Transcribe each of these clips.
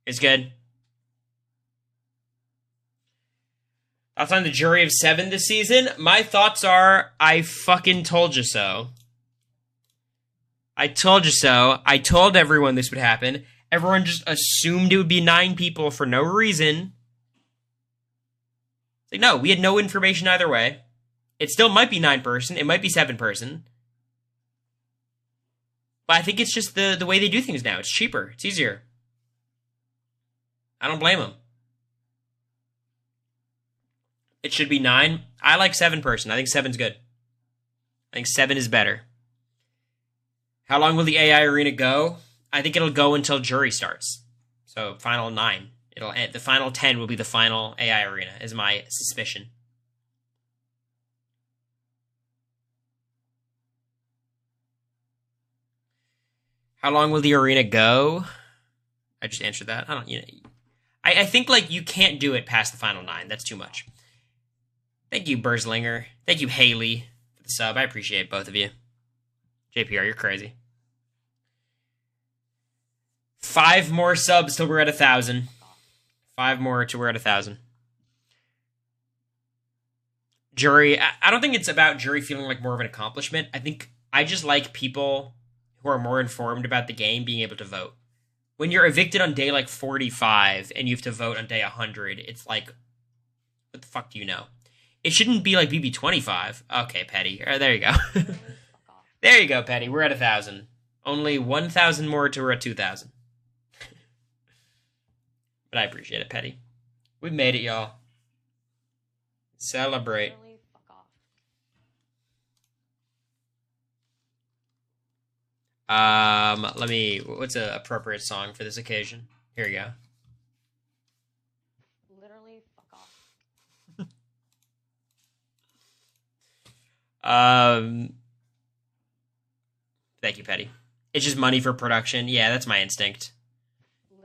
It's good. Thoughts on the jury of 7 this season? My thoughts are, I fucking told you so. I told you so. I told everyone this would happen. Everyone just assumed it would be 9 people for no reason. It's like, no, we had no information either way. It still might be 9-person. It might be 7-person. But I think it's just the way they do things now. It's cheaper. It's easier. I don't blame them. It should be 9. I like 7-person. I think 7's good. I think 7 is better. How long will the AI arena go? I think it'll go until jury starts. So, final 9. It'll end. The final 10 will be the final AI arena, is my suspicion. How long will the arena go? I just answered that. I think, like, you can't do it past the final 9. That's too much. Thank you, Burzlinger. Thank you, Haley, for the sub. I appreciate both of you. JPR, you're crazy. 5 more subs till we're at 1,000. 5 more till we're at 1,000. Jury, I don't think it's about jury feeling like more of an accomplishment. I think I just like people who are more informed about the game being able to vote. When you're evicted on day like 45 and you have to vote on day 100, it's like, what the fuck do you know? It shouldn't be like BB25. Okay, Petty. There you go. There you go, Petty. We're at 1,000. Only 1,000 more till we're at 2,000. But I appreciate it, Petty. We made it, y'all. Celebrate. What's an appropriate song for this occasion? Here we go. Literally, fuck off. Thank you, Petty. It's just money for production. Yeah, that's my instinct.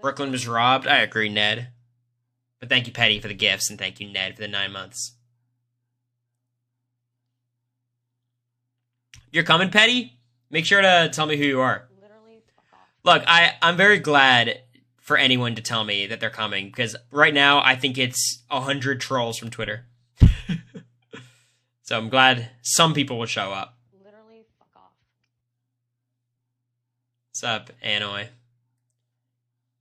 Brooklyn was robbed. I agree, Ned. But thank you, Petty, for the gifts, and thank you, Ned, for the 9 months. You're coming, Petty? Make sure to tell me who you are. Literally, fuck off. Look, I'm very glad for anyone to tell me that they're coming, because right now I think it's 100 trolls from Twitter. So I'm glad some people will show up. Literally, fuck off. What's up, Anoy?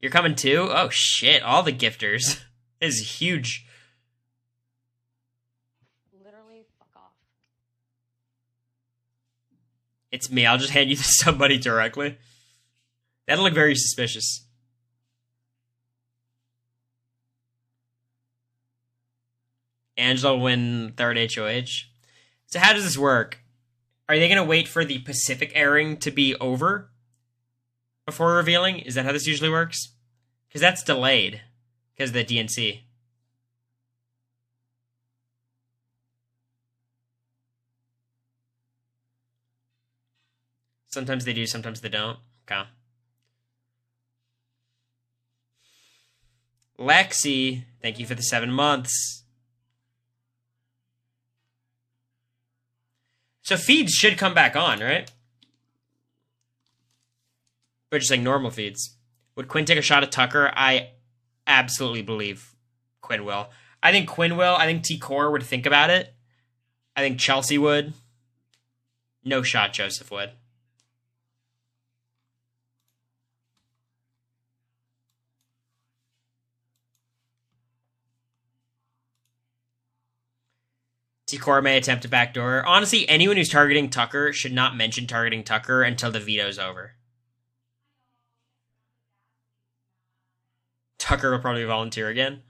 You're coming too? Oh shit, all the gifters. This is huge. Literally, fuck off. It's me. I'll just hand you to somebody directly. That'll look very suspicious. Angela will win 3rd HoH. So how does this work? Are they going to wait for the Pacific airing to be over before revealing? Is that how this usually works? Because that's delayed because of the DNC. Sometimes they do, sometimes they don't. Okay. Lexi, thank you for the 7 months. So feeds should come back on, right? But just like normal feeds. Would Quinn take a shot at Tucker? I absolutely believe Quinn will. I think Quinn will. I think T. Core would think about it. I think Chelsea would. No shot Joseph would. T. Core may attempt a backdoor. Honestly, anyone who's targeting Tucker should not mention targeting Tucker until the veto's over. Tucker will probably volunteer again.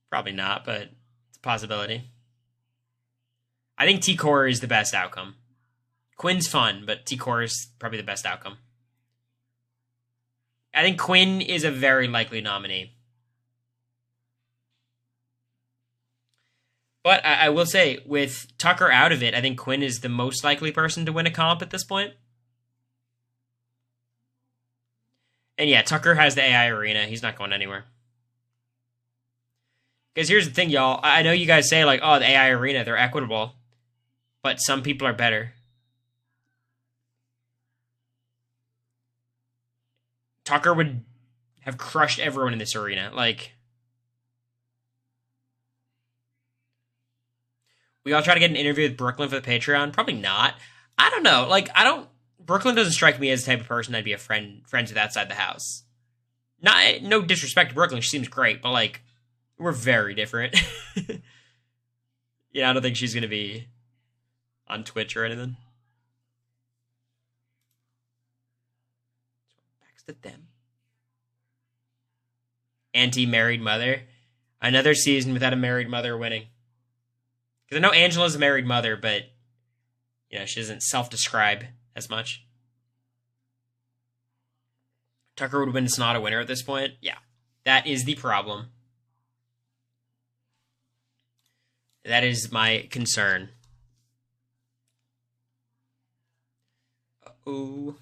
Probably not, but it's a possibility. I think T-Core is the best outcome. Quinn's fun, but T-Core is probably the best outcome. I think Quinn is a very likely nominee. But I will say, with Tucker out of it, I think Quinn is the most likely person to win a comp at this point. And yeah, Tucker has the AI arena. He's not going anywhere. Because here's the thing, y'all. I know you guys say, like, oh, the AI arena, they're equitable. But some people are better. Tucker would have crushed everyone in this arena. Like, we all try to get an interview with Brooklyn for the Patreon. Probably not. I don't know. Like, Brooklyn doesn't strike me as the type of person I'd be friends with outside the house. No disrespect to Brooklyn. She seems great, but, like, we're very different. Yeah, I don't think she's going to be on Twitch or anything. Back to them. Anti-married mother. Another season without a married mother winning. Because I know Angela's a married mother, but, you know, she doesn't self-describe as much. Tucker would win. It's not a winner at this point. Yeah, that is the problem. That is my concern. Uh-oh.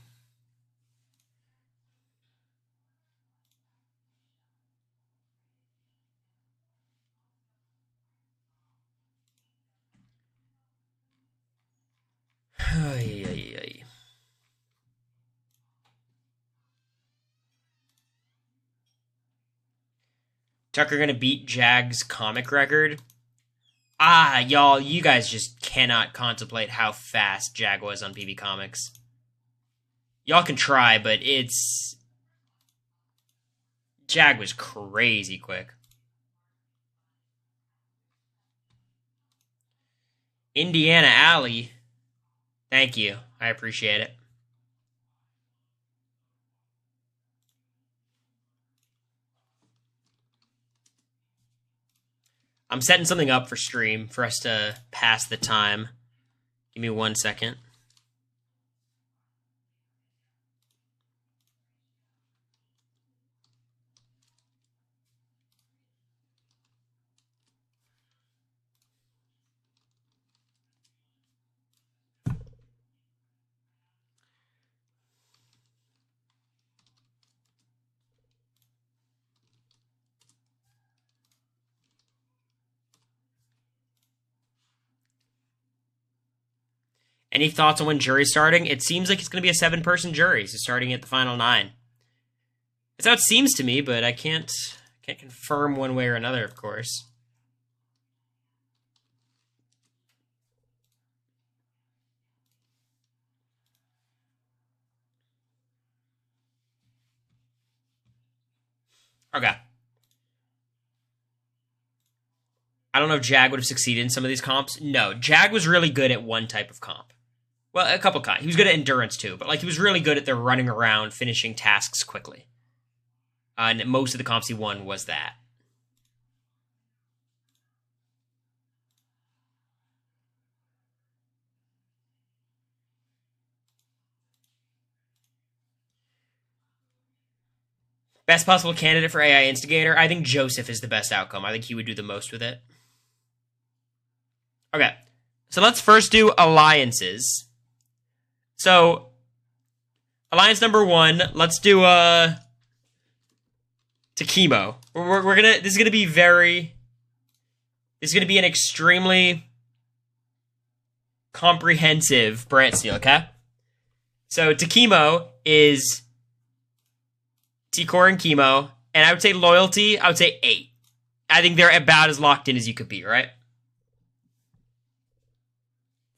Ay, ay, ay. Tucker gonna beat Jag's comic record. Ah, y'all, you guys just cannot contemplate how fast Jag was on PB Comics. Y'all can try, but Jag was crazy quick. Indiana Alley. Thank you. I appreciate it. I'm setting something up for stream for us to pass the time. Give me 1 second. Any thoughts on when jury's starting? It seems like it's going to be a 7-person jury, so starting at the final 9. That's how it seems to me, but I can't confirm one way or another, of course. Okay. I don't know if Jag would have succeeded in some of these comps. No, Jag was really good at one type of comp. Well, a couple kinds. He was good at endurance too, but like he was really good at the running around, finishing tasks quickly. And most of the comps he won was that. Best possible candidate for AI Instigator? I think Joseph is the best outcome. I think he would do the most with it. Okay, so let's first do alliances. So, alliance number 1, let's do Takemo. We're gonna. This is gonna be an extremely comprehensive brand seal. Okay, so Takemo is T-Core and Chemo, and I would say loyalty. I would say 8. I think they're about as locked in as you could be. Right?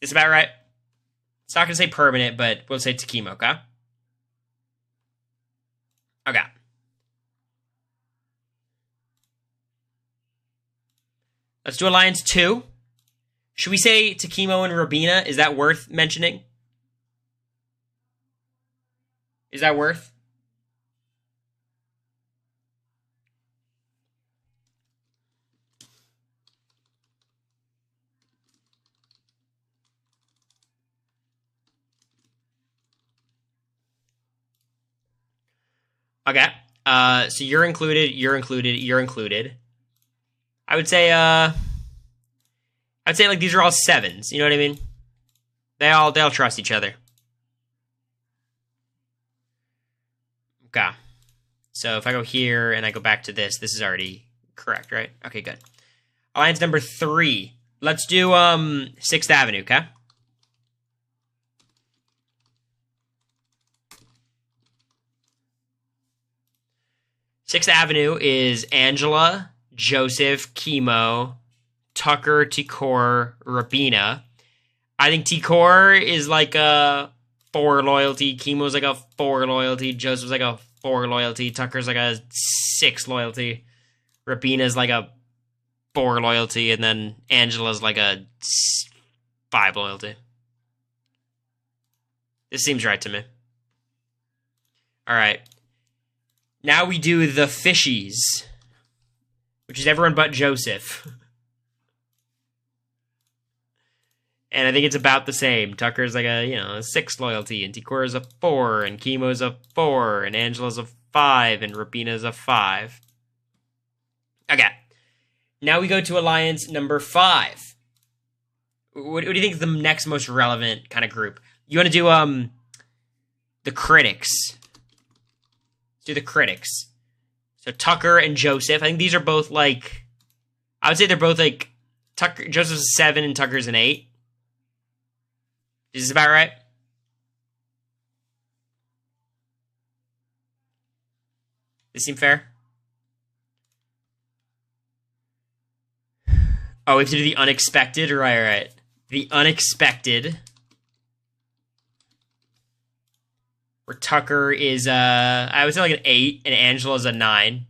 Is about right? It's not gonna say permanent, but we'll say Takemo. Okay. Okay. Let's do Alliance 2. Should we say Takemo and Robina? Is that worth mentioning? Is that worth? Okay. So you're included, you're included, you're included. I would say like these are all 7s, you know what I mean? They'll trust each other. Okay. So if I go here and I go back to this is already correct, right? Okay, good. Alliance number 3. Let's do 6th Avenue, okay? Sixth Avenue is Angela, Joseph, Chemo, Tucker, Tikor, Rabina. I think Tikor is like a 4 loyalty. Chemo's like a 4 loyalty. Joseph's like a 4 loyalty. Tucker's like a 6 loyalty. Rabina's like a 4 loyalty. And then Angela's like a 5 loyalty. This seems right to me. Alright. Now we do the fishies, which is everyone but Joseph. And I think it's about the same. Tucker's like a 6 loyalty, and Ticora's a 4, and Chemo's a 4, and Angela's a 5, and Rabina's a 5. Okay. Now we go to alliance number 5. What do you think is the next most relevant kind of group? You want to do the critics. Let's do the critics. So Tucker and Joseph. I think these are both like, I would say they're both like, Joseph's a 7 and Tucker's an 8. Is this about right? This seem fair? Oh, we have to do the unexpected? Right. The unexpected. Where Tucker is, I would say like an 8, and Angela's a 9.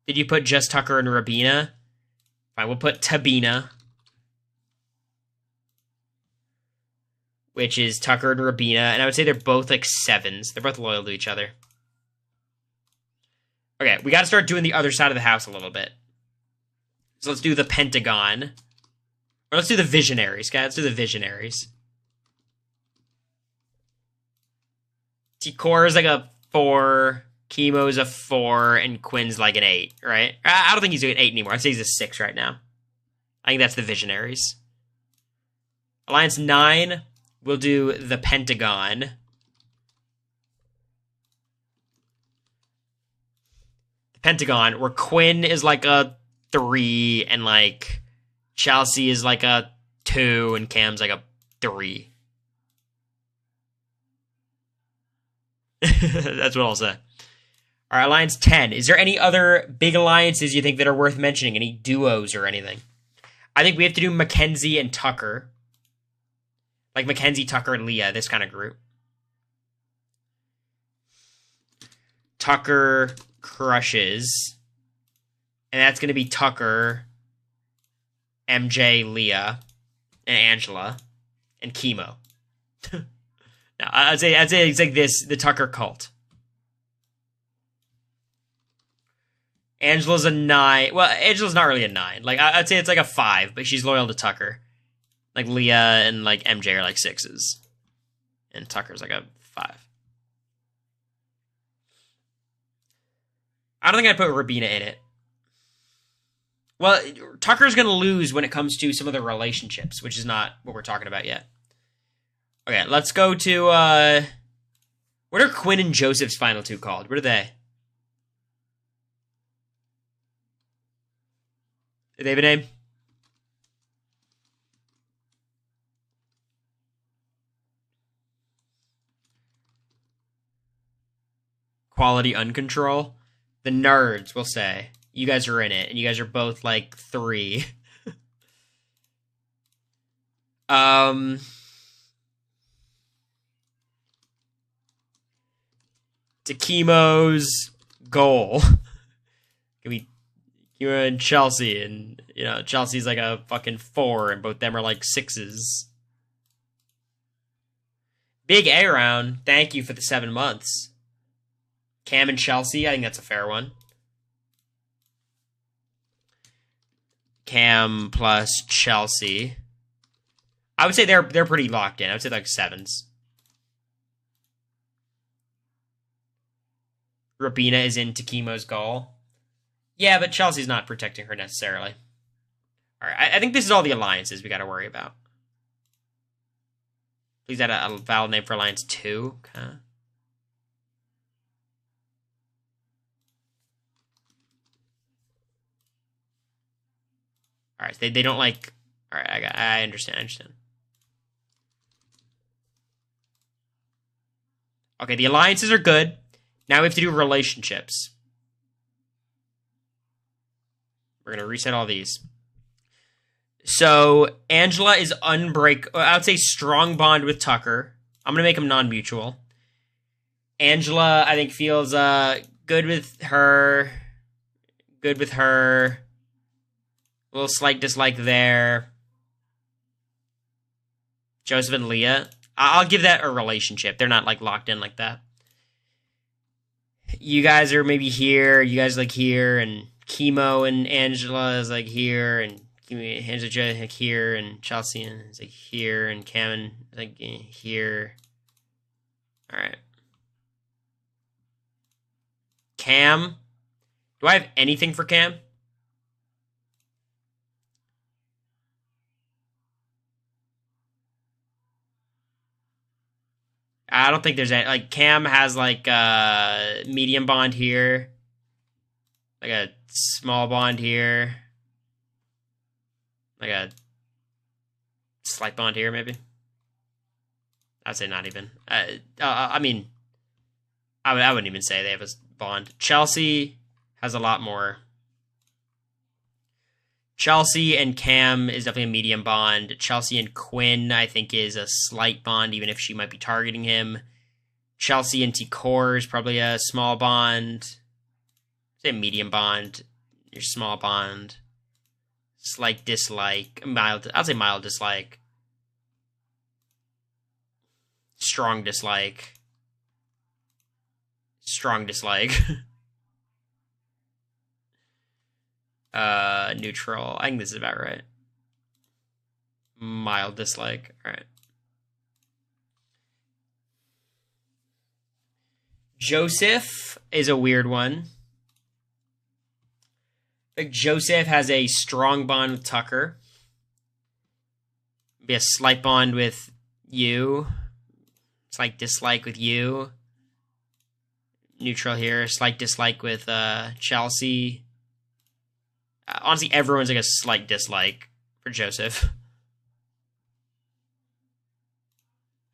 Did you put just Tucker and Rabina? Fine, we'll put Tabina. Which is Tucker and Rabina, and I would say they're both like 7s. They're both loyal to each other. Okay, we gotta start doing the other side of the house a little bit. So let's do the Pentagon. Or let's do the Visionaries, guys. Let's do the Visionaries. Tikor is like a 4, Chemo's a 4, and Quinn's like an 8, right? I don't think he's doing an 8 anymore. I'd say he's a 6 right now. I think that's the Visionaries. Alliance 9, we'll do the Pentagon. The Pentagon, where Quinn is like a 3, and like Chelsea is like a 2, and Cam's like a 3. That's what I'll say. All right, Alliance 10. Is there any other big alliances you think that are worth mentioning? Any duos or anything? I think we have to do Mackenzie and Tucker. Like Mackenzie, Tucker, and Leah, this kind of group. Tucker crushes. And that's going to be Tucker, MJ, Leah, and Angela, and Chemo. Now, I'd say it's like this, the Tucker cult. Angela's a 9. Well, Angela's not really a 9. Like, I'd say it's like a 5, but she's loyal to Tucker. Like, Leah and, like, MJ are, like, 6s. And Tucker's, like, a 5. I don't think I'd put Rabina in it. Well, Tucker's going to lose when it comes to some of the relationships, which is not what we're talking about yet. Okay, let's go to, what are Quinn and Joseph's final 2 called? What are they? Do they have a name? Quality Uncontrol? The Nerds, we'll say. You guys are in it, and you guys are both, like, 3. To Chemo's goal. Can we... You and Chelsea, and, you know, Chelsea's like a fucking 4, and both them are like 6s. Big A round, thank you for the 7 months. Cam and Chelsea, I think that's a fair one. Cam plus Chelsea. I would say they're pretty locked in. I would say like 7s. Rabina is into Chemo's goal. Yeah, but Chelsea's not protecting her necessarily. All right, I think this is all the alliances we got to worry about. Please add a valid name for Alliance 2. Okay. All right, they don't like... All right, I understand. Okay, the alliances are good. Now we have to do relationships. We're going to reset all these. So, Angela is I would say strong bond with Tucker. I'm going to make them non-mutual. Angela, I think, feels good with her. Good with her. A little slight dislike there. Joseph and Leah. I'll give that a relationship. They're not, like, locked in like that. You guys are maybe here. You guys, like, here. And Chemo and Angela is, like, here. And Angela like here. And Chelsea is, like, here. And Cam is, like, here. Alright. Cam. Do I have anything for Cam? I don't think there's any. Like, Cam has, like, medium bond here. Like a small bond here. Like a slight bond here, maybe. I'd say not even. I mean, I wouldn't even say they have a bond. Chelsea has a lot more. Chelsea and Cam is definitely a medium bond. Chelsea and Quinn, I think, is a slight bond, even if she might be targeting him. Chelsea and T-Core is probably a small bond. Say medium bond. Your small bond. Slight dislike. I'll say mild dislike. Strong dislike. Strong dislike. Neutral. I think this is about right. Mild dislike. Alright. Joseph is a weird one. Like, Joseph has a strong bond with Tucker. Be a slight bond with you. Slight dislike with you. Neutral here. Slight dislike with Chelsea. Honestly, everyone's like a slight dislike for Joseph.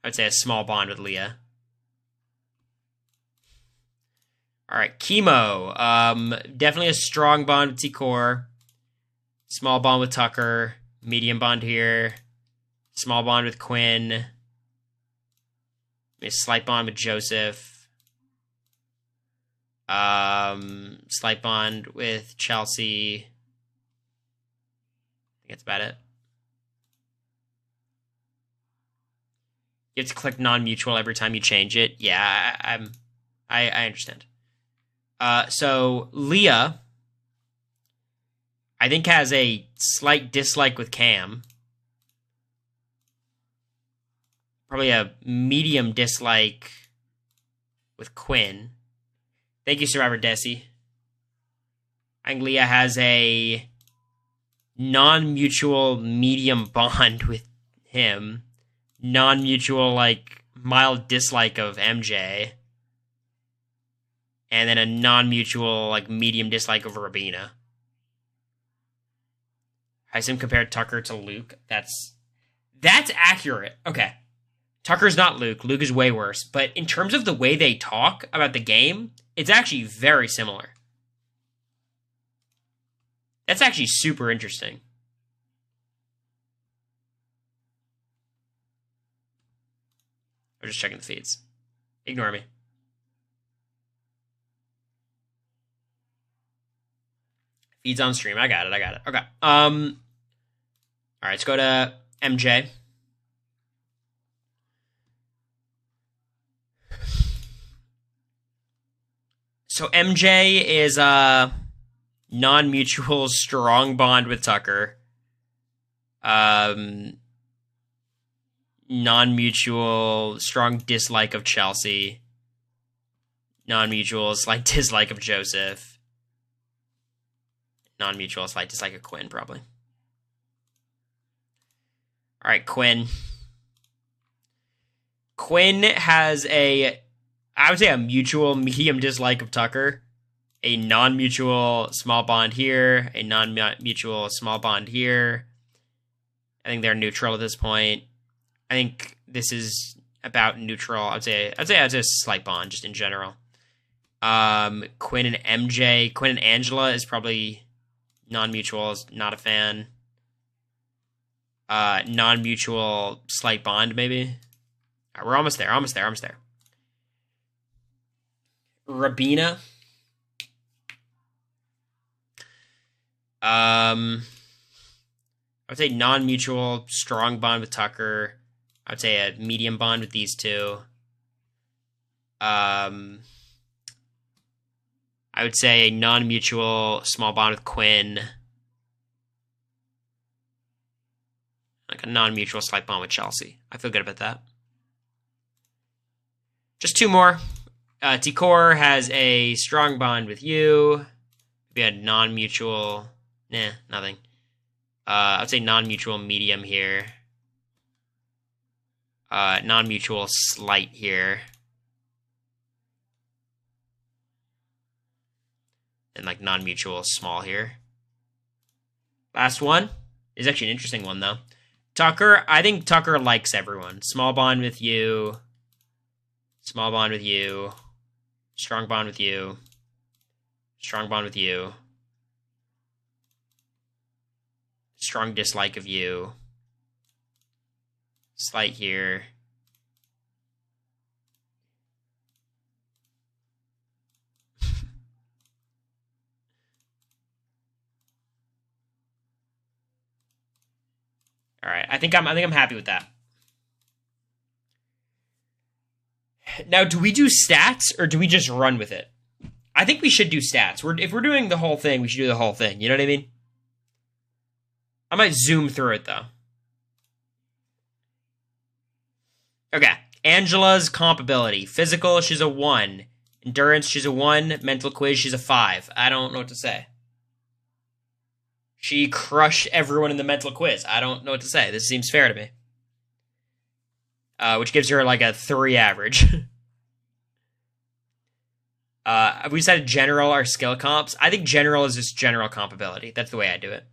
I would say a small bond with Leah. Alright, Chemo. Definitely a strong bond with T-Core. Small bond with Tucker. Medium bond here. Small bond with Quinn. A slight bond with Joseph. Slight bond with Chelsea. I think that's about it. You have to click non-mutual every time you change it. Yeah, I understand. So Leah, I think, has a slight dislike with Cam. Probably a medium dislike with Quinn. Thank you, Survivor Desi. I think Leah has a non-mutual medium bond with him. Non-mutual, like, mild dislike of MJ. And then a non-mutual, like, medium dislike of Rabina. I assume compared Tucker to Luke. That's accurate. Okay. Tucker's not Luke. Luke is way worse. But in terms of the way they talk about the game, it's actually very similar. That's actually super interesting. I'm just checking the feeds. Ignore me. Feeds on stream. I got it. Okay. Alright, let's go to MJ. So MJ is a non-mutual strong bond with Tucker. Non-mutual strong dislike of Chelsea. Non-mutual slight dislike of Joseph. Non-mutual slight dislike of Quinn, probably. Alright, Quinn. Quinn has I would say a mutual medium dislike of Tucker. A non-mutual small bond here. A non-mutual small bond here. I think they're neutral at this point. I think this is about neutral. I'd say a slight bond just in general. Quinn and MJ. Quinn and Angela is probably non-mutual. Is not a fan. Non-mutual slight bond maybe. All right, we're almost there. Rabina. I would say non-mutual strong bond with Tucker. I would say a medium bond with these two. I would say a non-mutual small bond with Quinn. Like a non-mutual slight bond with Chelsea. I feel good about that. Just two more. T-Core has a strong bond with you. Maybe a non-mutual... Nah, nothing. I'd say non-mutual medium here. Non-mutual slight here. And like non-mutual small here. Last one is actually an interesting one though. Tucker, I think Tucker likes everyone. Small bond with you. Small bond with you. Strong bond with you. Strong bond with you. Strong dislike of you. Slight here. All right, I think I'm happy with that. Now, do we do stats or do we just run with it? I think we should do stats. If we're doing the whole thing, we should do the whole thing. You know what I mean? I might zoom through it though. Okay, Angela's comp ability. Physical, she's a 1. Endurance, she's a 1. Mental quiz, she's a 5. I don't know what to say. She crushed everyone in the mental quiz. I don't know what to say. This seems fair to me. Which gives her like a 3 average. We decided general or skill comps. I think general is just general comp ability. That's the way I do it.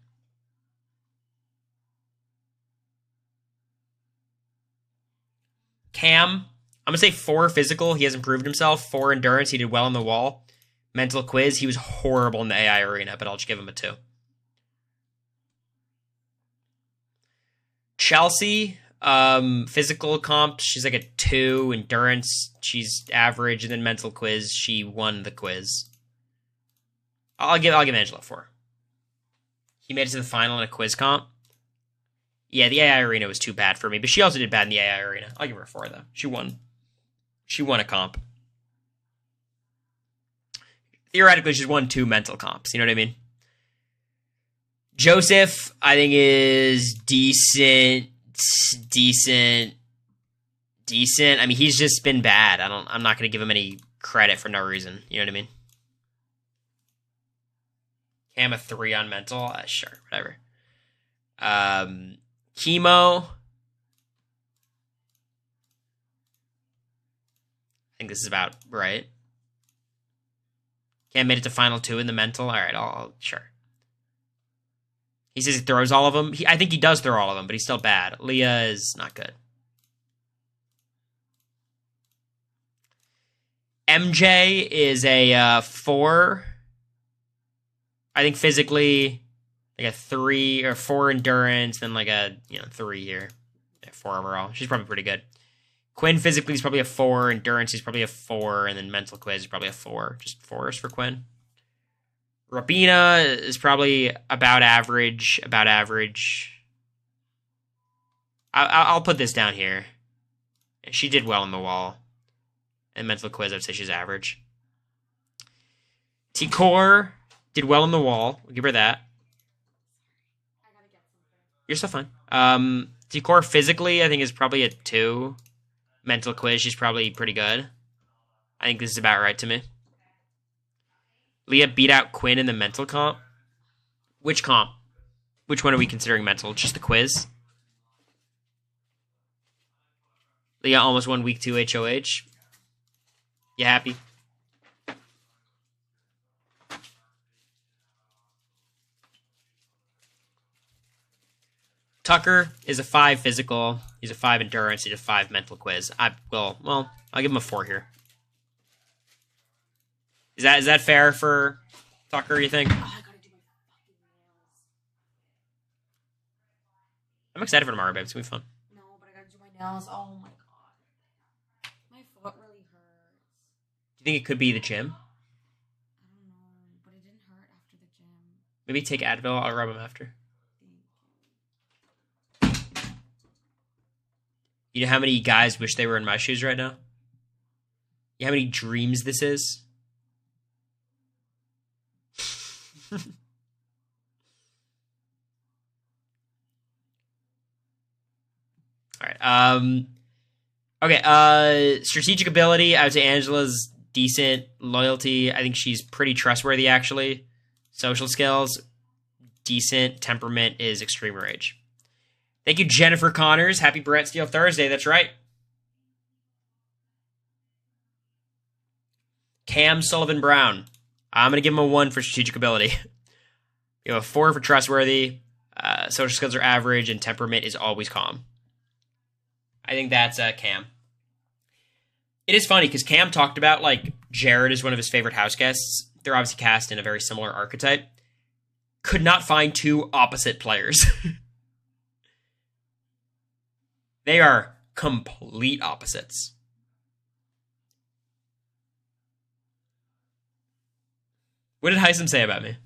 Cam, I'm going to say 4 physical. He has improved himself. 4 endurance. He did well on the wall. Mental quiz. He was horrible in the AI arena, but I'll just give him a 2. Chelsea, physical comp, she's like a 2. Endurance, she's average. And then mental quiz, she won the quiz. I'll give Angela a 4. He made it to the final in a quiz comp. Yeah, the AI arena was too bad for me, but she also did bad in the AI arena. I'll give her a 4, though. She won a comp. Theoretically, she's won 2 mental comps. You know what I mean? Joseph, I think, is decent. I mean, he's just been bad. I'm not going to give him any credit for no reason. You know what I mean? Cam a 3 on mental. Sure, whatever. Chemo. I think this is about right. Cam made it to final 2 in the mental. All right, I'll sure. He says he throws all of them. I think he does throw all of them, but he's still bad. Leah is not good. MJ is a 4. I think physically, like a 3 or 4 endurance, then like a 3 here. Yeah, 4 overall. She's probably pretty good. Quinn physically is probably a 4. Endurance is probably a 4, and then mental quiz is probably a 4. Just 4s for Quinn. Rabina is probably about average. I'll put this down here. She did well on the wall. And mental quiz, I'd say she's average. T-Core did well on the wall. We'll give her that. You're still fine. T-Core physically, I think, is probably a 2. Mental quiz, she's probably pretty good. I think this is about right to me. Leah beat out Quinn in the mental comp. Which comp? Which one are we considering mental? Just the quiz? Leah almost won week 2 HoH. You happy? Tucker is a 5 physical. He's a 5 endurance. He's a 5 mental quiz. I'll give him a 4 here. Is that fair for Tucker, you think? Oh, I gotta do my fucking nails. I'm excited for tomorrow, babe. It's gonna be fun. No, but I gotta do my nails. Oh my god. My foot really hurts. Do you think it could be the gym? I don't know, but it didn't hurt after the gym. Maybe take Advil. I'll rub him after. You know how many guys wish they were in my shoes right now? You know how many dreams this is? Alright, okay, strategic ability, I would say Angela's decent. Loyalty, I think she's pretty trustworthy, actually. Social skills, decent. Temperament is extreme rage. Thank you, Jennifer Connors. Happy Brett Steele Thursday. That's right. Cam Sullivan Brown. I'm going to give him a 1 for strategic ability. You have a 4 for trustworthy. Social skills are average, and temperament is always calm. I think that's Cam. It is funny because Cam talked about like Jared is one of his favorite house guests. They're obviously cast in a very similar archetype. Could not find 2 opposite players. They are complete opposites. What did Heisem say about me?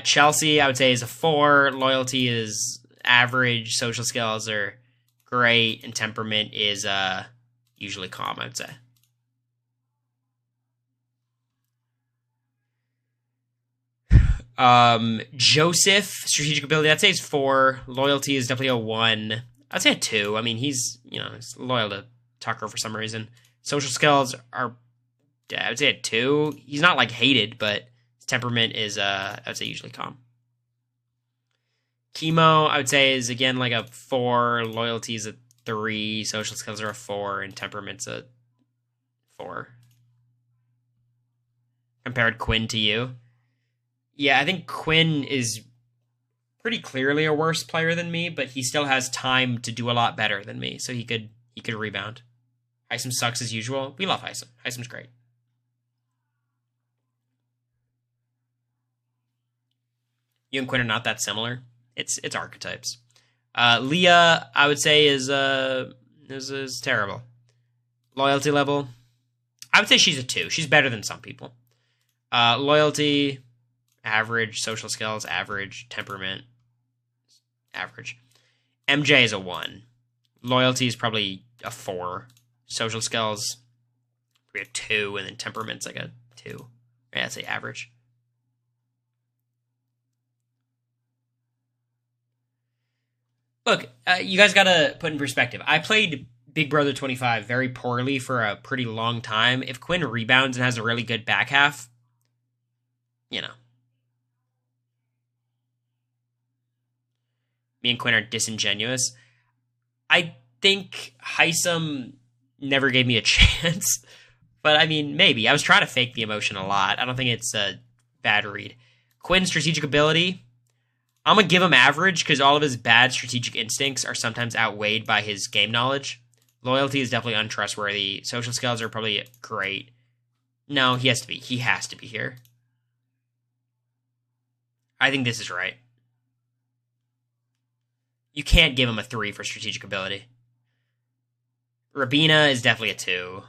Chelsea, I would say, is a 4. Loyalty is average. Social skills are great. And temperament is usually calm, I would say. Joseph, strategic ability, I'd say is 4. Loyalty is definitely a 1. I'd say a 2. I mean, he's loyal to Tucker for some reason. Social skills are, I would say a 2. He's not like hated, but his temperament is, I would say usually calm. Chemo, I would say is again like a 4. Loyalty is a 3. Social skills are a 4, and temperament's a 4. Compared Quinn to you. Yeah, I think Quinn is pretty clearly a worse player than me, but he still has time to do a lot better than me, so he could rebound. Heisem sucks as usual. We love Heisem. Heisem's great. You and Quinn are not that similar. It's archetypes. Leah, I would say is terrible. Loyalty level, I would say she's a 2. She's better than some people. Loyalty, average. Social skills, average. Temperament, average. MJ is a 1. Loyalty is probably a 4. Social skills, probably a 2, and then temperament's like a 2. Yeah, I'd say average. Look, you guys gotta put in perspective. I played Big Brother 25 very poorly for a pretty long time. If Quinn rebounds and has a really good back half, me and Quinn are disingenuous. I think Heisem never gave me a chance. But, I mean, maybe. I was trying to fake the emotion a lot. I don't think it's a bad read. Quinn's strategic ability, I'm going to give him average because all of his bad strategic instincts are sometimes outweighed by his game knowledge. Loyalty is definitely untrustworthy. Social skills are probably great. No, he has to be. He has to be here. I think this is right. You can't give him a 3 for strategic ability. Rabina is definitely a 2.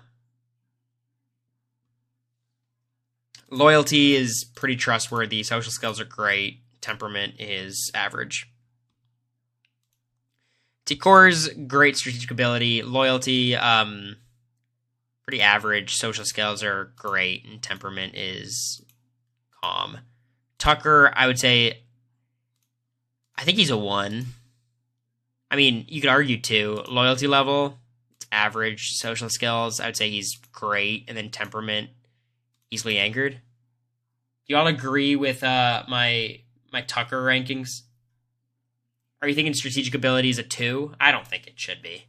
Loyalty is pretty trustworthy. Social skills are great. Temperament is average. Tikor's great strategic ability. Loyalty, pretty average. Social skills are great. And temperament is calm. Tucker, I would say, I think he's a 1. I mean, you could argue 2. Loyalty level, it's average. Social skills, I would say he's great. And then temperament, easily angered. Do you all agree with my Tucker rankings? Are you thinking strategic ability is a 2? I don't think it should be.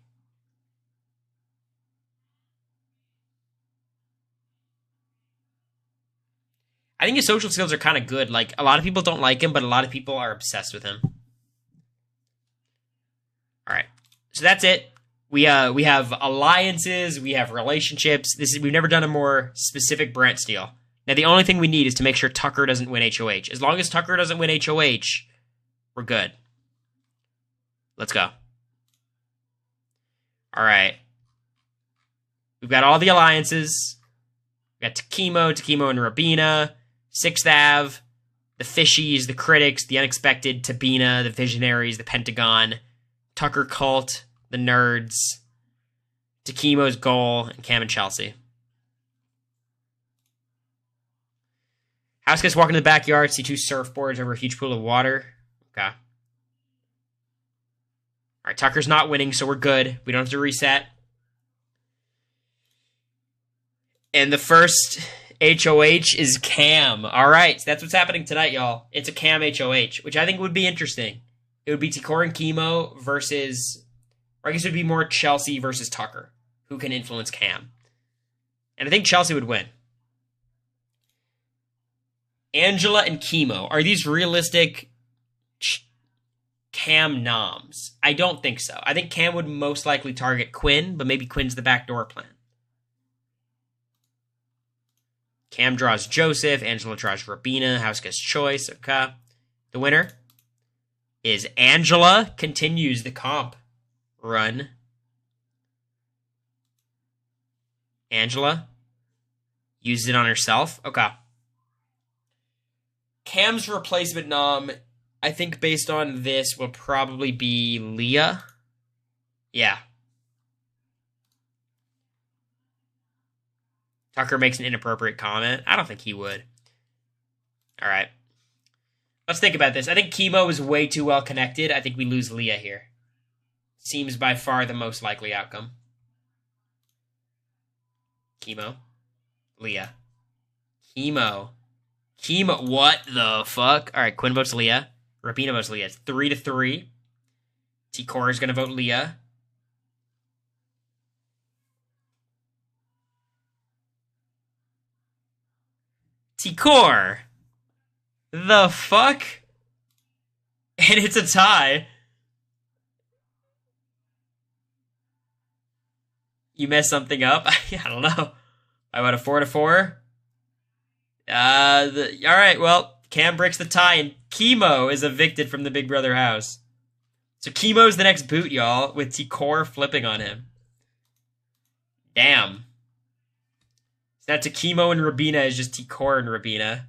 I think his social skills are kind of good. Like, a lot of people don't like him, but a lot of people are obsessed with him. All right. So that's it. We have alliances. We have relationships. We've never done a more specific Brent steal. Now, the only thing we need is to make sure Tucker doesn't win HOH. As long as Tucker doesn't win HOH, we're good. Let's go. All right. We've got all the alliances. We got Takemo and Rabina, 6th Ave, the Fishies, the Critics, the Unexpected, Tabina, the Visionaries, the Pentagon, Tucker Cult, the Nerds, Takemo's Goal, and Cam and Chelsea. House gets walk into the backyard, see 2 surfboards over a huge pool of water. Okay. All right, Tucker's not winning, so we're good. We don't have to reset. And the first HOH is Cam. All right, so that's what's happening tonight, y'all. It's a Cam HOH, which I think would be interesting. It would be Tikor and Chemo versus, or I guess it would be more Chelsea versus Tucker, who can influence Cam. And I think Chelsea would win. Angela and Chemo. Are these realistic Cam noms? I don't think so. I think Cam would most likely target Quinn, but maybe Quinn's the backdoor plan. Cam draws Joseph. Angela draws Rabina. House gets choice. Okay. The winner is Angela. Continues the comp run. Angela used it on herself. Okay. Cam's replacement nom, I think based on this, will probably be Leah. Yeah. Tucker makes an inappropriate comment. I don't think he would. All right. Let's think about this. I think Chemo is way too well connected. I think we lose Leah here. Seems by far the most likely outcome. Chemo. Leah. Chemo. What the fuck? All right, Quinn votes Leah. Rabina votes Leah. It's 3-3. Tikor is going to vote Leah. Tikor. The fuck? And it's a tie. You messed something up? I don't know. I went a 4-4. All right, well, Cam breaks the tie, and Chemo is evicted from the Big Brother house. So Chemo's the next boot, y'all, with Tikor flipping on him. Damn. So that's a Chemo and Rabina is just Tikor and Rabina.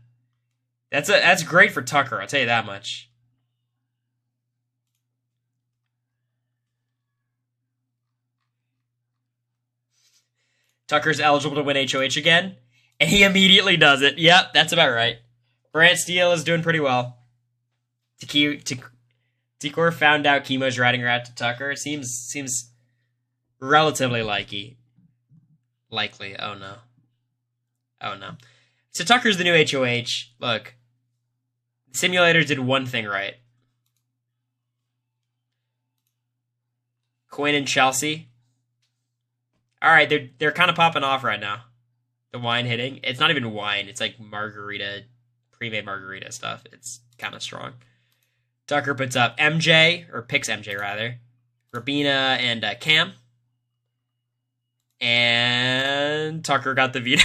That's great for Tucker, I'll tell you that much. Tucker's eligible to win HOH again, and he immediately does it. Yep, that's about right. Brant Steele is doing pretty well. Tikor found out Chemo's riding her out to Tucker. It seems relatively likely. Oh no. So Tucker's the new HOH. Look, the simulators did one thing right. Quinn and Chelsea. All right, they're kind of popping off right now. The wine hitting. It's not even wine. It's like margarita, pre-made margarita stuff. It's kind of strong. Tucker puts up MJ, or picks MJ rather. Rabina and Cam. And Tucker got the veto.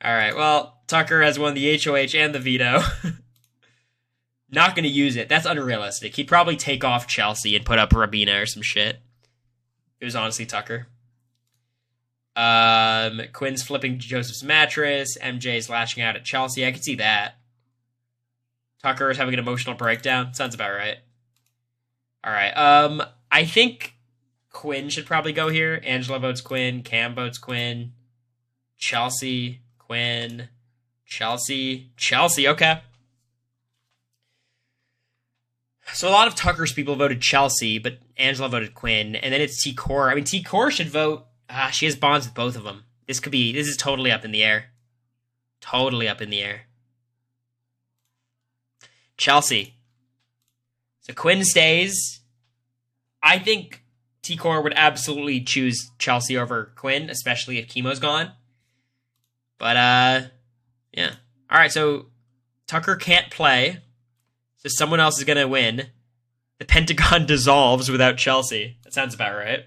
All right, well, Tucker has won the HOH and the veto. Not going to use it. That's unrealistic. He'd probably take off Chelsea and put up Rabina or some shit. It was honestly Tucker. Quinn's flipping Joseph's mattress. MJ's lashing out at Chelsea. I could see that. Tucker is having an emotional breakdown. Sounds about right. All right. I think Quinn should probably go here. Angela votes Quinn. Cam votes Quinn. Chelsea. Quinn. Chelsea. Okay. So a lot of Tucker's people voted Chelsea, but Angela voted Quinn, and then it's Tikor. I mean, Tikor should vote. She has bonds with both of them. This is totally up in the air. Totally up in the air. Chelsea. So Quinn stays. I think T-Core would absolutely choose Chelsea over Quinn, especially if Chemo's gone. But, yeah. All right, so Tucker can't play, so someone else is going to win. The Pentagon dissolves without Chelsea. That sounds about right.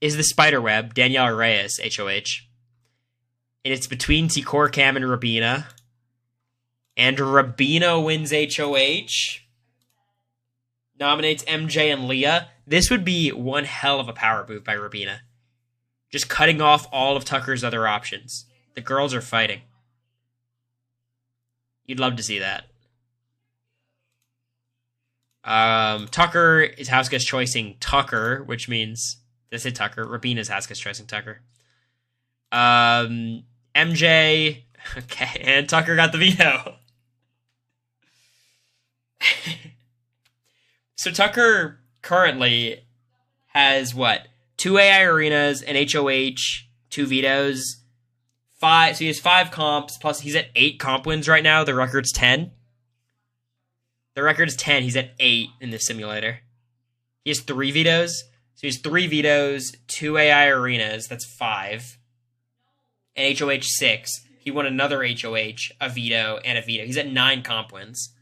Is the Spiderweb, Danielle Reyes, HoH. And it's between T-Core, Cam, and Rabina. And Rabina wins HoH. Nominates MJ and Leah. This would be one hell of a power move by Rabina. Just cutting off all of Tucker's other options. The girls are fighting. You'd love to see that. Tucker is house guest choicing Tucker, which means... Did I say Tucker? Rabina's house guest choicing Tucker. MJ... Okay, and Tucker got the veto. So Tucker currently has, what? 2 AI arenas, an HoH, 2 vetoes, 5. So he has 5 comps, plus he's at 8 comp wins right now. The record's 10. The record's 10. He's at 8 in this simulator. He has 3 vetoes. So he has 3 vetoes, 2 AI arenas, that's 5. And HoH 6. He won another HoH, a veto, and a veto. He's at 9 comp wins.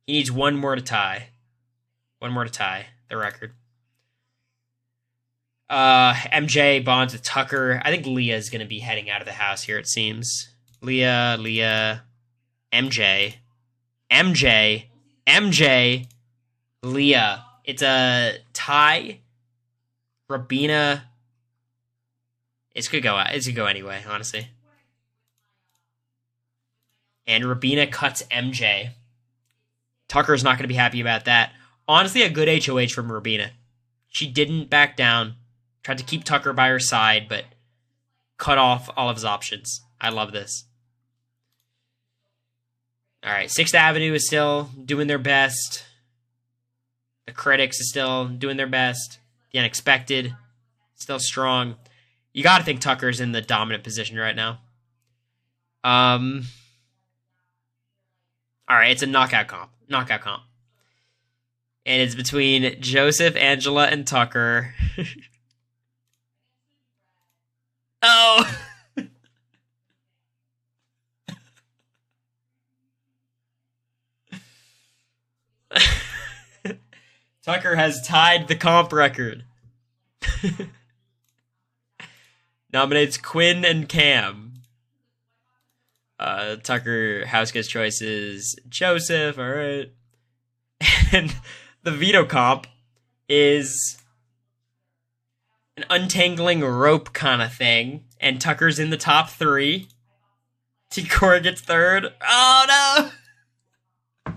He needs 1 more to tie. 1 more to tie the record. MJ bonds with Tucker. I think Leah's going to be heading out of the house here, it seems. Leah, MJ, Leah. It's a tie. Rabina. It could go anyway, honestly. And Rabina cuts MJ. Tucker's not going to be happy about that. Honestly, a good HoH from Rabina. She didn't back down. Tried to keep Tucker by her side, but cut off all of his options. I love this. All right, 6th Avenue is still doing their best. The Critics is still doing their best. The Unexpected, still strong. You got to think Tucker's in the dominant position right now. All right, it's a knockout comp. And it's between Joseph, Angela, and Tucker. Oh! Tucker has tied the comp record. Nominates Quinn and Cam. Tucker house guest choices Joseph, alright. And the veto comp is an untangling rope kind of thing. And Tucker's in the top 3. T-Core gets 3rd. Oh no!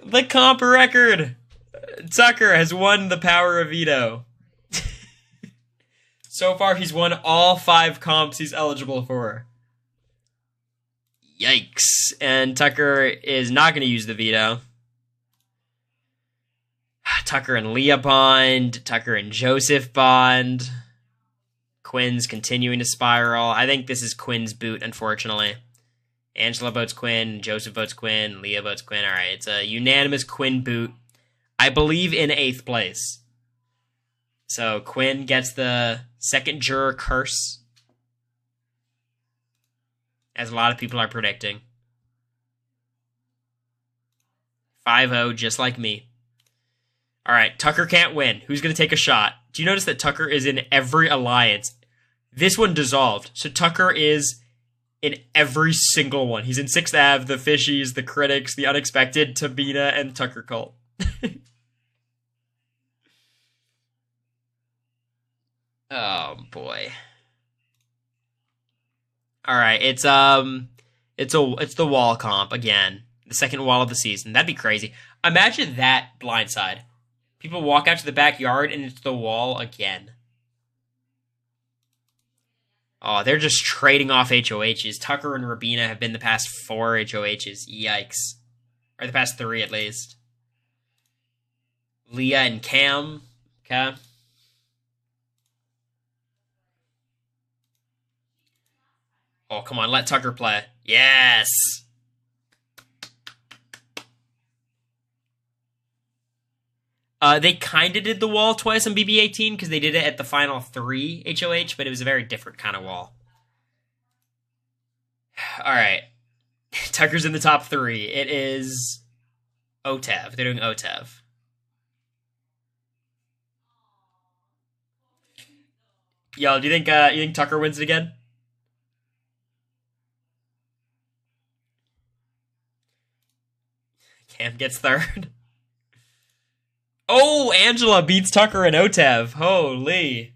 The comp record! Tucker has won the power of veto. So far, he's won all 5 comps he's eligible for. Yikes. And Tucker is not going to use the veto. Tucker and Leah bond. Tucker and Joseph bond. Quinn's continuing to spiral. I think this is Quinn's boot, unfortunately. Angela votes Quinn. Joseph votes Quinn. Leah votes Quinn. All right, it's a unanimous Quinn boot. I believe in 8th place. So Quinn gets the second juror curse, as a lot of people are predicting. 5-0, just like me. All right, Tucker can't win. Who's going to take a shot? Do you notice that Tucker is in every alliance? This one dissolved, so Tucker is in every single one. He's in 6th Ave, the Fishies, the Critics, the Unexpected, Tabina, and Tucker Cult. Oh boy. All right, it's the wall comp again, the second wall of the season. That'd be crazy. Imagine that blindside. People walk out to the backyard and it's the wall again. Oh, they're just trading off HoHs. Tucker and Rabina have been the past 4 HoHs. Yikes. Or the past 3 at least. Leah and Cam. Okay. Oh, come on, let Tucker play. Yes! They kind of did the wall twice on BB18 because they did it at the final 3 HoH, but it was a very different kind of wall. All right. Tucker's in the top 3. It is OTEV. They're doing OTEV. Yo, do you think Tucker wins it again? Cam gets 3rd. Oh, Angela beats Tucker in OTEV. Holy.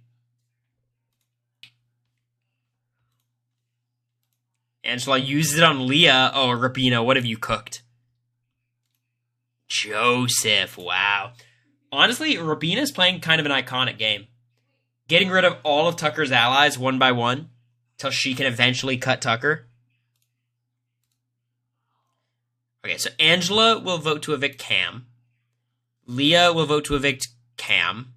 Angela uses it on Leah. Oh, Rabina, what have you cooked? Joseph, wow. Honestly, Rabina's playing kind of an iconic game. Getting rid of all of Tucker's allies one by one till she can eventually cut Tucker. Okay, so Angela will vote to evict Cam. Leah will vote to evict Cam.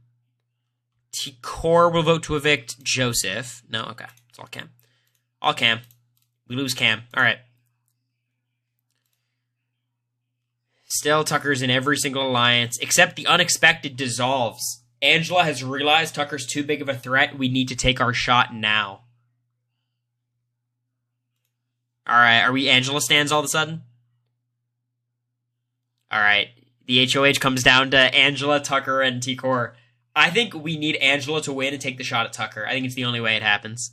T-Core will vote to evict Joseph. No, okay. It's all Cam. All Cam. We lose Cam. All right. Still, Tucker's in every single alliance, except the unexpected dissolves. Angela has realized Tucker's too big of a threat. We need to take our shot now. All right. Are we Angela stands all of a sudden? All right. The HoH comes down to Angela, Tucker, and T-Core. I think we need Angela to win and take the shot at Tucker. I think it's the only way it happens.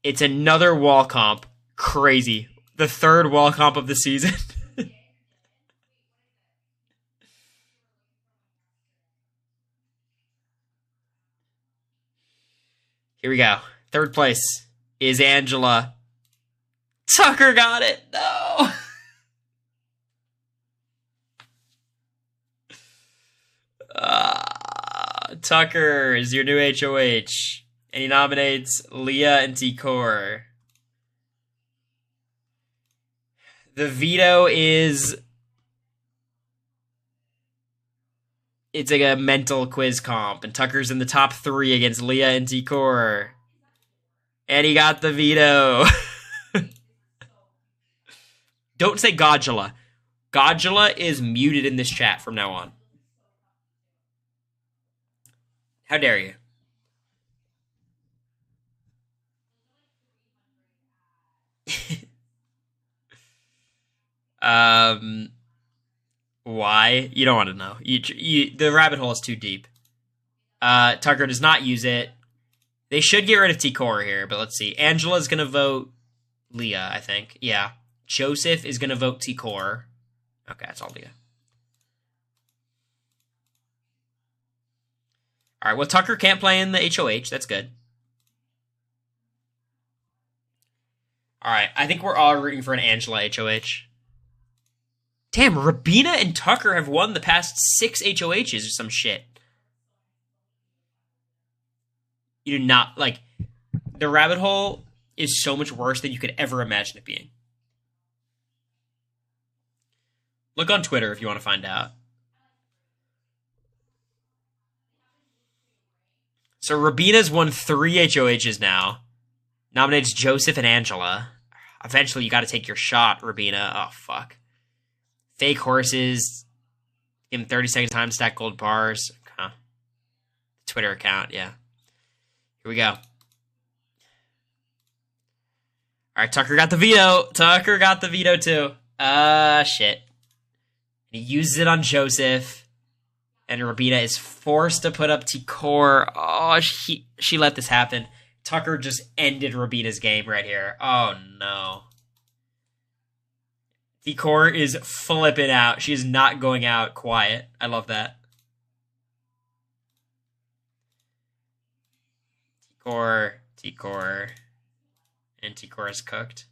It's another wall comp. Crazy. The 3rd wall comp of the season. Here we go. 3rd place is Angela. Tucker got it. No. Tucker is your new HoH. And he nominates Leah and T-Core. The veto is... It's like a mental quiz comp. And Tucker's in the top 3 against Leah and T-Core. And he got the veto. Don't say Godula. Godula is muted in this chat from now on. How dare you? Why? You don't want to know. The rabbit hole is too deep. Tucker does not use it. They should get rid of T-Core here, but let's see. Angela's going to vote Leah, I think. Yeah. Joseph is going to vote T-Core. Okay, that's all Leah. All right, well, Tucker can't play in the HoH. That's good. All right, I think we're all rooting for an Angela HoH. Damn, Rabina and Tucker have won the past 6 HoHs or some shit. You do not, like, the rabbit hole is so much worse than you could ever imagine it being. Look on Twitter if you want to find out. So Rabina's won 3 HoHs now. Nominates Joseph and Angela. Eventually, you got to take your shot, Rabina. Oh, fuck. Fake horses. Give him 30 seconds time to stack gold bars. Huh. Twitter account, yeah. Here we go. All right, Tucker got the veto. Tucker got the veto, too. Shit. He uses it on Joseph. And Rabina is forced to put up T-Core. Oh, she let this happen. Tucker just ended Rabina's game right here. Oh, no. T-Core is flipping out. She is not going out quiet. I love that. T-Core, and T-Core is cooked.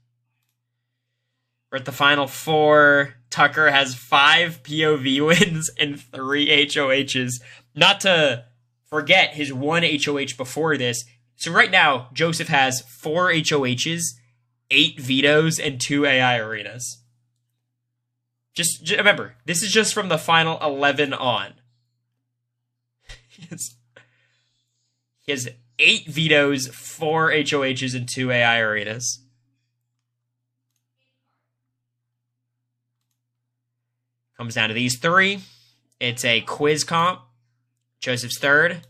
We're at the final 4. Tucker has 5 POV wins and 3 HoHs. Not to forget his 1 HoH before this. So right now, Joseph has 4 HoHs, 8 vetoes, and 2 AI arenas. Just remember, this is just from the final 11 on. He has 8 vetoes, 4 HoHs, and 2 AI arenas. Comes down to these 3. It's a quiz comp. Joseph's third.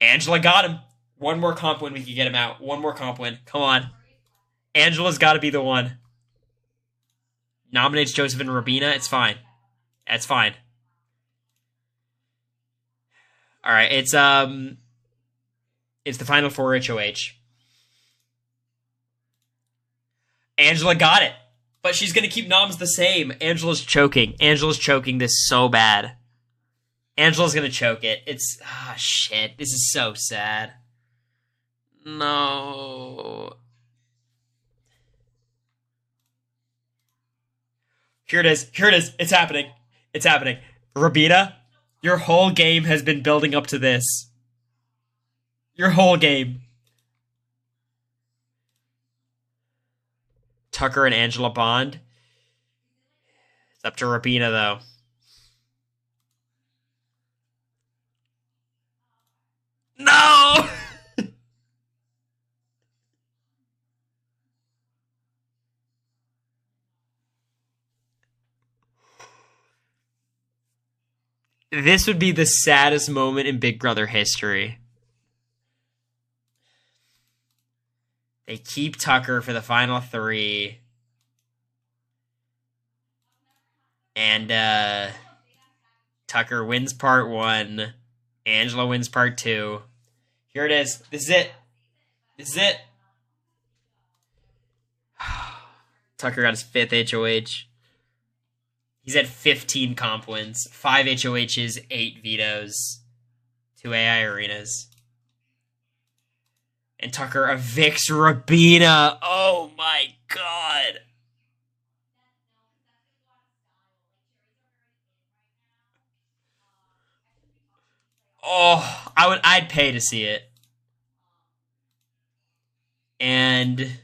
Angela got him. One more comp win, we can get him out. One more comp win. Come on. Angela's got to be the one. Nominates Joseph and Rabina. It's fine. That's fine. All right. It's the final four HOH. Angela got it. But she's going to keep noms the same. Angela's choking. Angela's choking this so bad. Angela's going to choke it. It's... Ah, shit. This is so sad. No. Here it is. Here it is. It's happening. It's happening. Rabina, your whole game has been building up to this. Your whole game. Tucker and Angela bond. It's up to Rabina, though. No! This would be the saddest moment in Big Brother history. They keep Tucker for the final three. And Tucker wins part one. Angela wins part two. Here it is. This is it. This is it. Tucker got his 5th HOH. He's at 15 comp wins, 5 HOHs, 8 vetoes, 2 AI arenas. And Tucker evicts Rabina. Oh my god. Oh, I'd pay to see it. And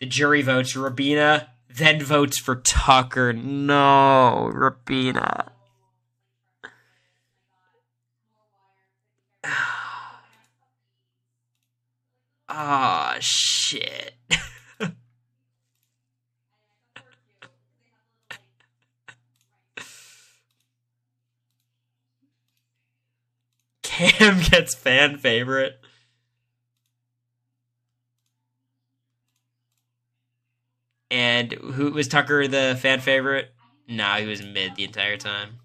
the jury votes Rabina, then votes for Tucker. No, Rabina. Ah, shit. Cam gets fan favorite. And who was Tucker the fan favorite? Nah, he was mid the entire time.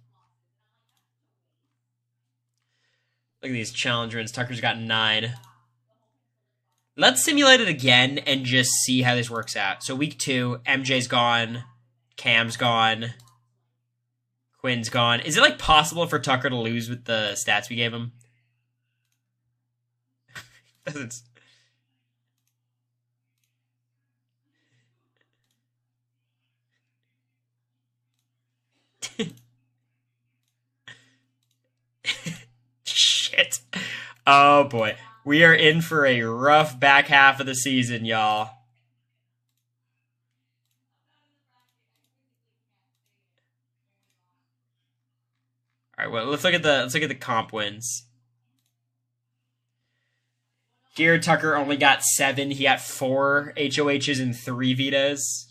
Look at these challenge wins. Tucker's got 9. Let's simulate it again and just see how this works out. So week 2, MJ's gone, Cam's gone, Quinn's gone. Is it like possible for Tucker to lose with the stats we gave him? Doesn't. Shit. Oh boy. We are in for a rough back half of the season, y'all. All right, well, let's look at the comp wins. Here, Tucker only got 7. He got 4 HOHs and 3 vetoes.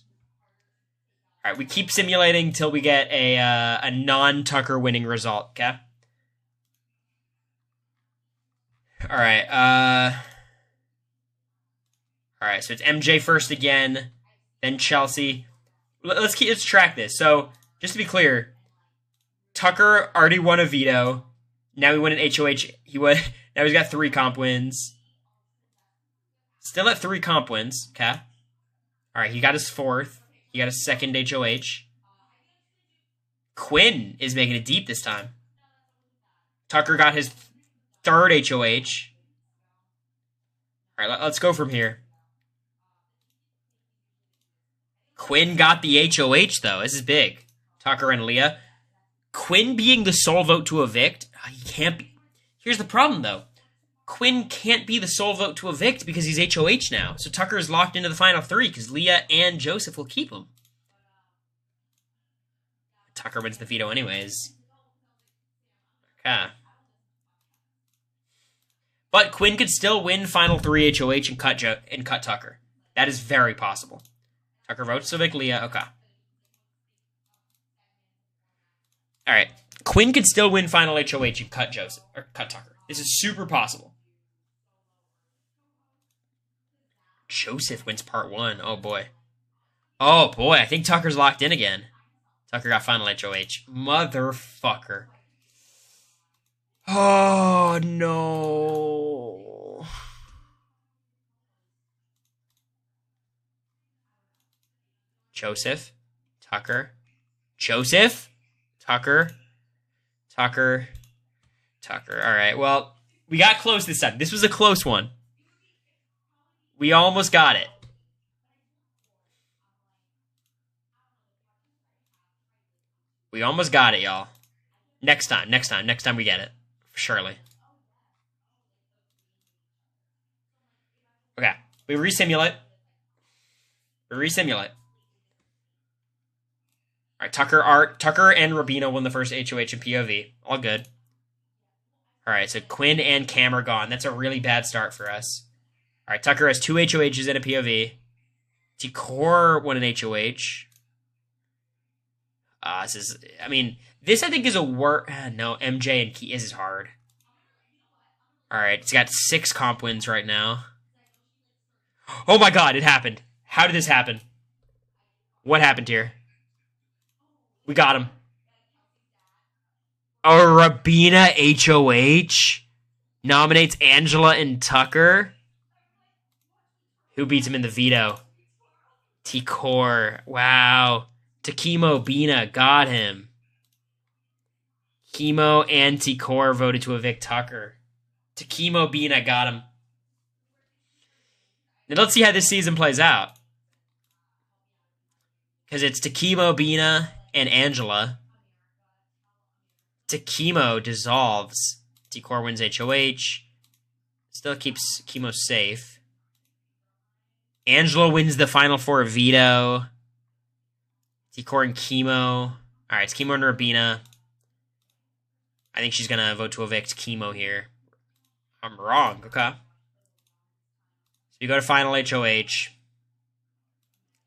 All right, we keep simulating till we get a non-Tucker winning result, okay? All right, so it's MJ first again, then Chelsea. Let's track this. So, just to be clear, Tucker already won a veto. Now he won an HOH. Now he's got 3 comp wins. Still at 3 comp wins, okay? All right, he got his 4th. He got his 2nd HOH. Quinn is making it deep this time. Tucker got his 3rd HOH. All right, let's go from here. Quinn got the HOH, though. This is big. Tucker and Leah. Quinn being the sole vote to evict, he can't be. Here's the problem, though. Quinn can't be the sole vote to evict because he's HOH now. So Tucker is locked into the final 3 because Leah and Joseph will keep him. Tucker wins the veto anyways. Okay. But Quinn could still win final 3 HOH and cut Tucker. That is very possible. Tucker votes to evict Leah. Okay. All right. Quinn could still win final HOH and cut Tucker. This is super possible. Joseph wins part 1. Oh, boy. Oh, boy. I think Tucker's locked in again. Tucker got final HOH. Motherfucker. Oh, no. Joseph. Tucker. Joseph. Tucker. Tucker. Tucker. All right. Well, we got close this time. This was a close one. We almost got it. We almost got it, y'all. Next time we get it. Surely. Okay. We resimulate. All right, Tucker and Rabino won the first HOH and POV. All good. All right, so Quinn and Cam are gone. That's a really bad start for us. All right, Tucker has 2 HOHs and a POV. T-Core won an HOH. This I think is a work. No, MJ and Key. This is hard. All right, it's got 6 comp wins right now. Oh my god, it happened. How did this happen? What happened here? We got him. A Rabina HOH nominates Angela and Tucker. Who beats him in the veto? T-Core. Wow. Takimo Bina got him. Chemo and T-Core voted to evict Tucker. Takimo Bina got him. Now let's see how this season plays out. Because it's Takimo Bina and Angela. Takimo dissolves. T-Core wins HOH. Still keeps Chemo safe. Angela wins the final 4 veto. T-Core and Chemo. Alright, it's Chemo and Rabina. I think she's gonna vote to evict Chemo here. I'm wrong, okay. So you go to final HOH.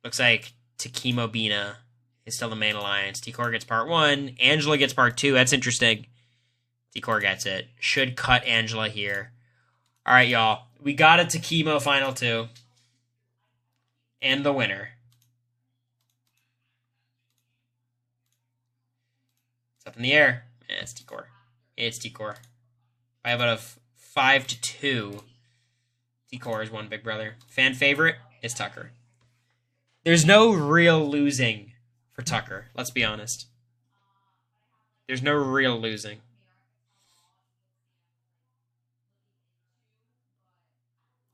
Looks like Takimo Bina is still the main alliance. T-Core gets part 1. Angela gets part 2. That's interesting. T-Core gets it. Should cut Angela here. Alright, y'all. We got it to Chemo final 2. And the winner. It's up in the air. Yeah, it's T-Core. It's T-Core. By about a 5-2. T-Core is one big brother. Fan favorite is Tucker. There's no real losing for Tucker. Let's be honest. There's no real losing.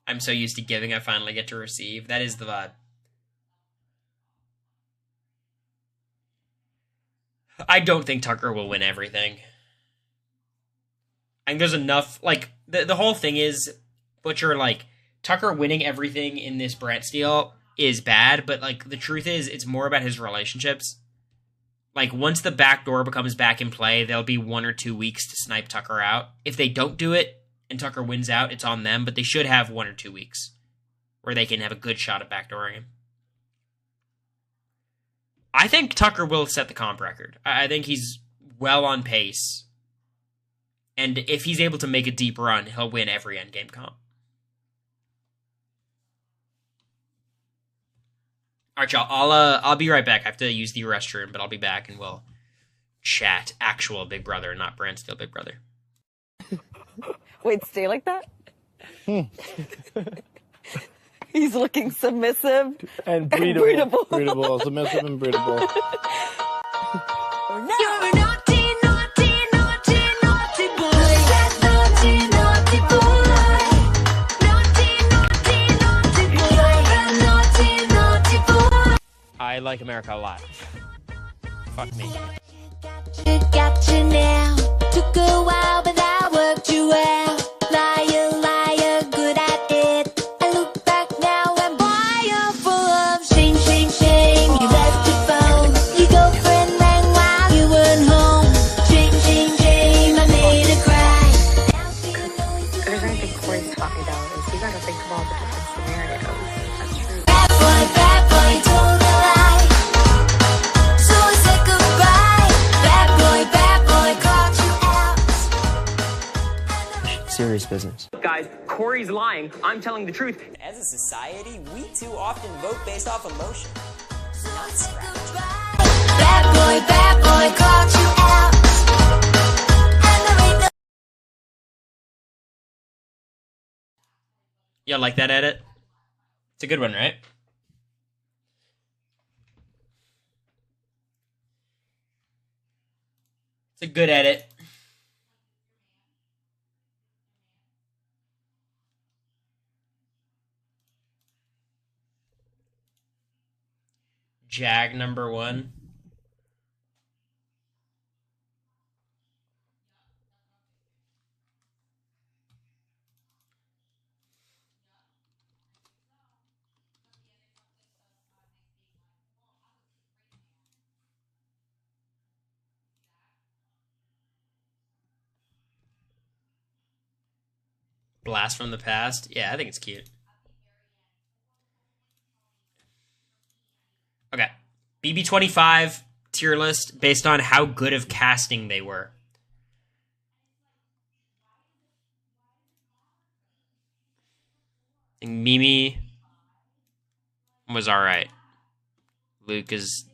I'm so used to giving, I finally get to receive. That is the vibe. I don't think Tucker will win everything. I think there's enough, like, the whole thing is, Butcher, like, Tucker winning everything in this Brett steal is bad, but, like, the truth is, it's more about his relationships. Like, once the back door becomes back in play, there'll be 1 or 2 weeks to snipe Tucker out. If they don't do it, and Tucker wins out, it's on them, but they should have 1 or 2 weeks where they can have a good shot at backdooring him. I think Tucker will set the comp record. I think he's well on pace. And if he's able to make a deep run, he'll win every endgame comp. Alright, y'all. I'll be right back. I have to use the restroom, but I'll be back and we'll chat actual Big Brother, not brand steal Big Brother. Wait, stay like that? He's looking submissive and breedable. Breedable. Submissive and breedable. You're a naughty, naughty, naughty, naughty boy. Naughty, naughty boy. Naughty, naughty, naughty boy. You're a naughty, naughty boy. I like America a lot. Fuck me. Got you now. Took a while, but I worked you out. Liar, liar, good at it. I look back now and boy, you're full of shame, shame, shame. You left your phone. Your girlfriend rang while you weren't home. Shame, shame, shame. I made her cry. Now she knows The reason I think Cory's talking about is you gotta think of all the different scenarios. That's true. bad boy told a lie. So I said goodbye. Bad boy, serious business. Guys, Cory's lying. I'm telling the truth. As a society, we too often vote based off emotion, not strategy. Bad boy, caught you out. And there ain't no You like that edit? It's a good one, right? It's a good edit. Jag number 1. Blast from the past. Yeah, I think it's cute. Okay. BB25 tier list based on how good of casting they were. I think Mimi was alright. Luke is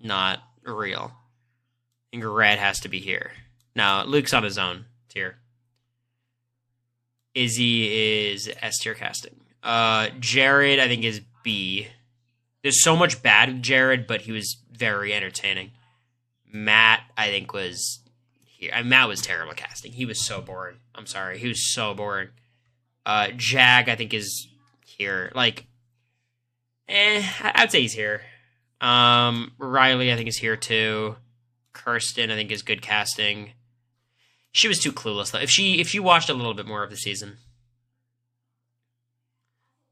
not real. I think Red has to be here. No, Luke's on his own tier. Izzy is S tier casting. Jared, I think, is B. There's so much bad with Jared, but he was very entertaining. Matt, I think, was here. Matt was terrible casting. He was so boring. I'm sorry. He was so boring. Jag, I think, is here. Like, I'd say he's here. Riley, I think, is here too. Kirsten, I think, is good casting. She was too clueless though. If she watched a little bit more of the season.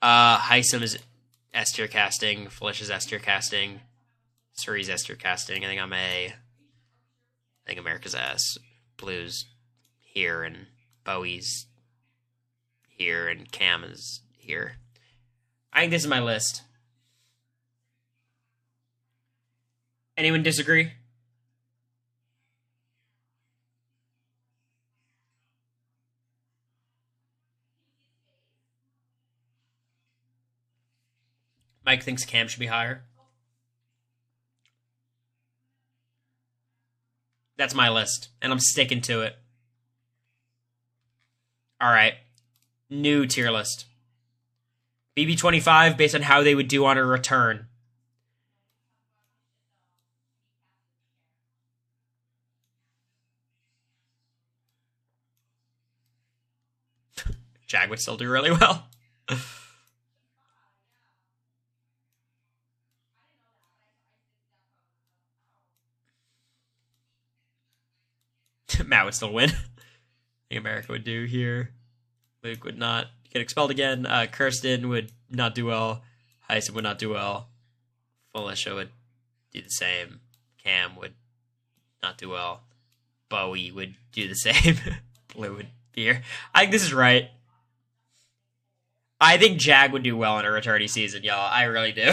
Heisem is S tier casting. Felicia's S tier casting. Suri's S tier casting. I think I'm A. I think America's S. Blue's here and Bowie's here and Cam is here. I think this is my list. Anyone disagree? Mike thinks Cam should be higher. That's my list, and I'm sticking to it. All right. New tier list. BB25 based on how they would do on a return. Jag would still do really well. Matt would still win. I think America would do here. Luke would not get expelled again. Kirsten would not do well. Heisem would not do well. Felicia would do the same. Cam would not do well. Bowie would do the same. Blue would be here. I think this is right. I think Jag would do well in a returning season, y'all. I really do.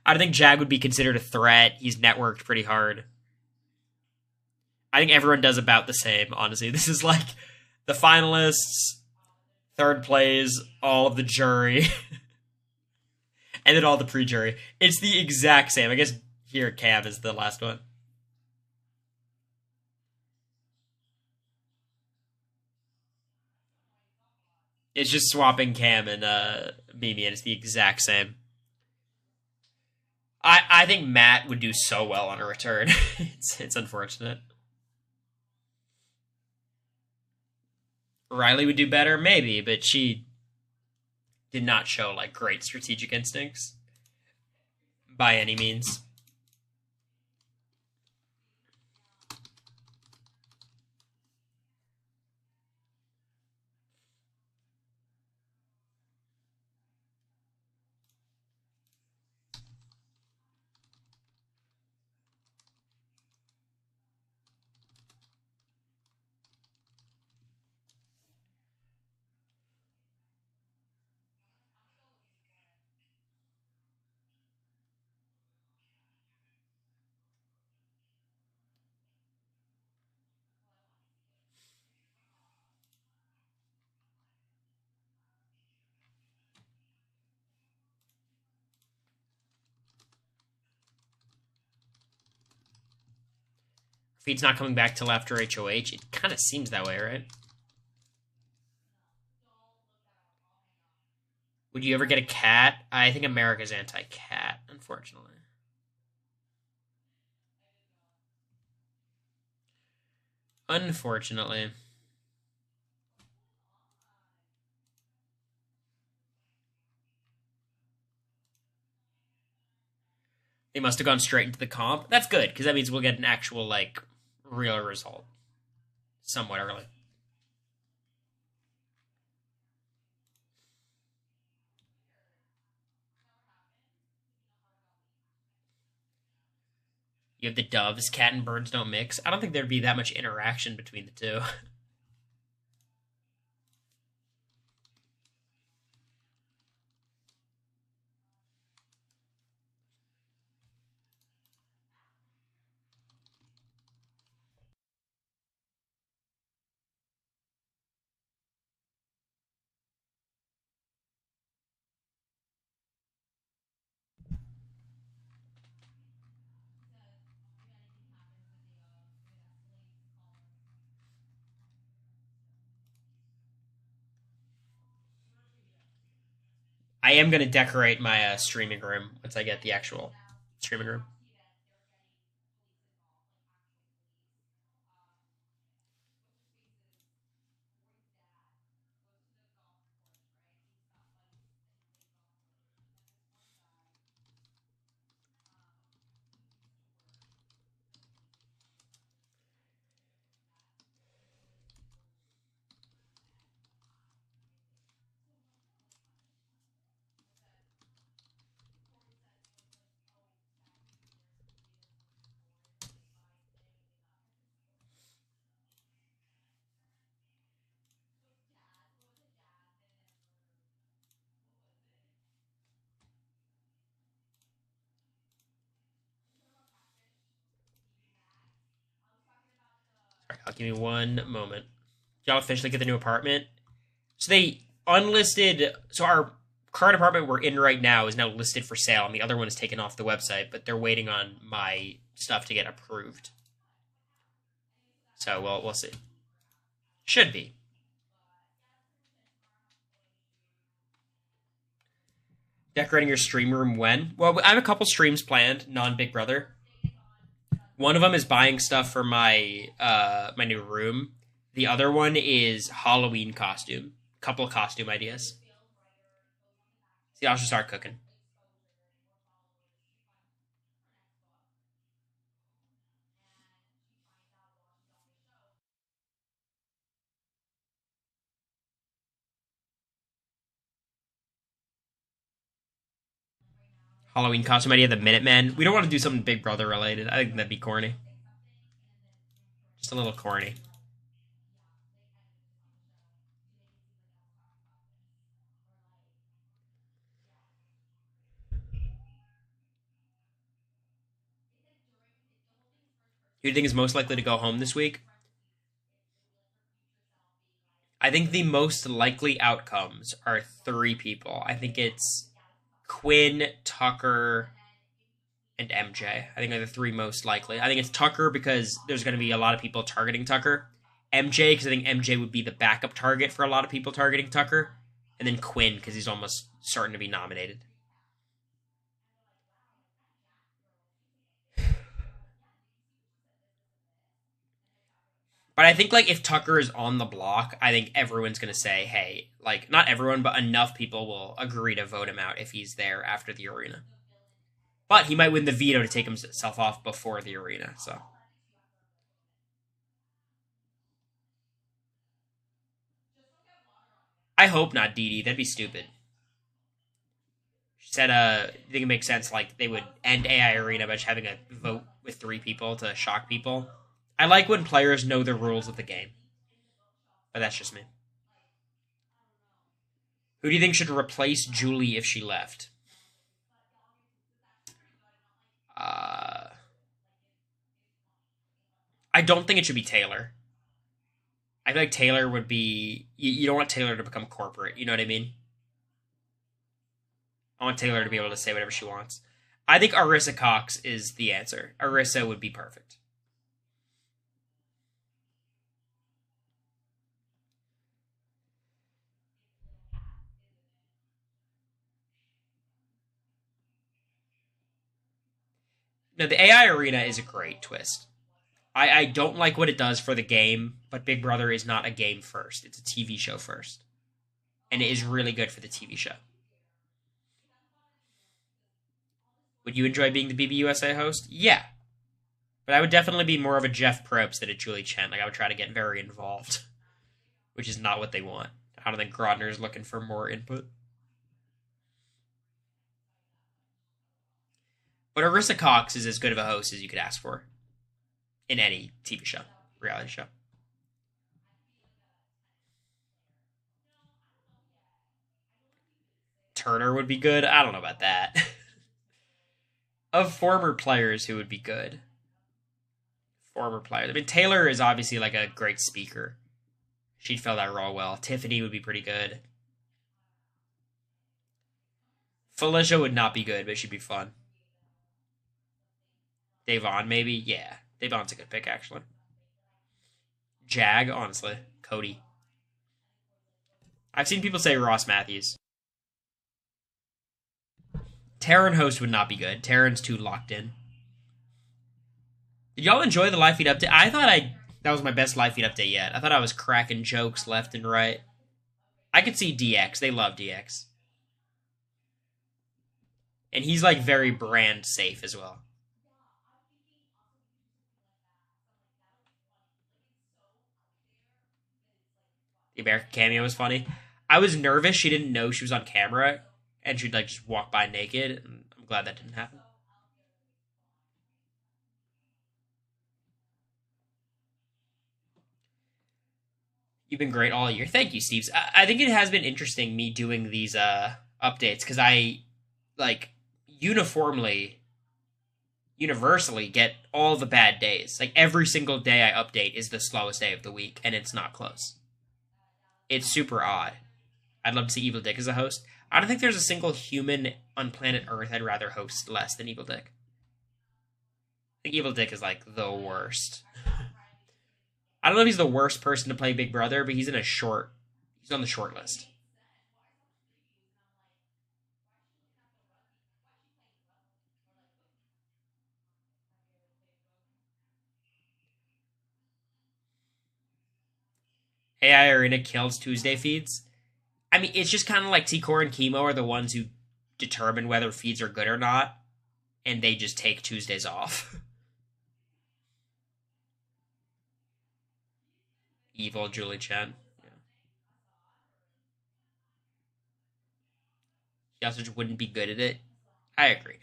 I don't think Jag would be considered a threat. He's networked pretty hard. I think everyone does about the same, honestly. This is like the finalists, third plays, all of the jury, and then all the pre-jury. It's the exact same. I guess here Cam is the last one. It's just swapping Cam and Mimi, and it's the exact same. I think Matt would do so well on a return. It's unfortunate. Riley would do better, maybe, but she did not show like great strategic instincts by any means. Feed's not coming back till after HOH. It kind of seems that way, right? Would you ever get a cat? I think America's anti-cat, unfortunately. Unfortunately. They must have gone straight into the comp. That's good, because that means we'll get an actual, like, real result. Somewhat early. You have the doves, cat and birds don't mix. I don't think there'd be that much interaction between the two. I am going to decorate my streaming room once I get the actual streaming room. I'll give me one moment. Y'all officially get the new apartment. So they unlisted. So our current apartment we're in right now is now listed for sale, and the other one is taken off the website. But they're waiting on my stuff to get approved. So we'll see. Should be. Decorating your stream room when? Well, I have a couple streams planned, non-Big Brother. One of them is buying stuff for my my new room. The other one is Halloween costume. Couple of costume ideas. See, I'll just start cooking. Halloween costume idea, the Minutemen. We don't want to do something Big Brother related. I think that'd be corny. Just a little corny. Who do you think is most likely to go home this week? I think the most likely outcomes are 3 people. I think it's Quinn, Tucker, and MJ. I think are the 3 most likely. I think it's Tucker because there's going to be a lot of people targeting Tucker. MJ because I think MJ would be the backup target for a lot of people targeting Tucker. And then Quinn because he's almost starting to be nominated. But I think, like, if Tucker is on the block, I think everyone's going to say, hey, like, not everyone, but enough people will agree to vote him out if he's there after the arena. But he might win the veto to take himself off before the arena, so. I hope not Dee Dee. That'd be stupid. She said, I think it makes sense, like, they would end AI Arena by just having a vote with 3 people to shock people. I like when players know the rules of the game. But that's just me. Who do you think should replace Julie if she left? I don't think it should be Taylor. I feel like Taylor would be... You don't want Taylor to become corporate, you know what I mean? I want Taylor to be able to say whatever she wants. I think Arissa Cox is the answer. Arissa would be perfect. No, the AI Arena is a great twist. I don't like what it does for the game, but Big Brother is not a game first. It's a TV show first. And it is really good for the TV show. Would you enjoy being the BBUSA host? Yeah. But I would definitely be more of a Jeff Probst than a Julie Chen. Like, I would try to get very involved. Which is not what they want. I don't think Grodner is looking for more input. But Arissa Cox is as good of a host as you could ask for. In any TV show. Reality show. Turner would be good. I don't know about that. Of former players who would be good. Former players. I mean, Taylor is obviously like a great speaker. She'd fill that role well. Tiffany would be pretty good. Felicia would not be good, but she'd be fun. Davon, maybe? Yeah. Davon's a good pick, actually. Jag, honestly. Cody. I've seen people say Ross Matthews. Taryn host would not be good. Taryn's too locked in. Did y'all enjoy the live feed update? I thought that was my best live feed update yet. I thought I was cracking jokes left and right. I could see DX. They love DX. And he's like very brand safe as well. The American cameo was funny. I was nervous she didn't know she was on camera and she'd like just walk by naked, and I'm glad that didn't happen. You've been great all year. Thank you, Steves. I think it has been interesting me doing these updates because I like universally get all the bad days. Like every single day I update is the slowest day of the week, and it's not close. It's super odd. I'd love to see Evil Dick as a host. I don't think there's a single human on planet Earth I'd rather host less than Evil Dick. I think Evil Dick is like the worst. I don't know if he's the worst person to play Big Brother, but he's on the short list. AI Arena kills Tuesday feeds. I mean, it's just kind of like T-Core and Chemo are the ones who determine whether feeds are good or not, and they just take Tuesdays off. Evil Julie Chen. Yeah. He also just wouldn't be good at it. I agree.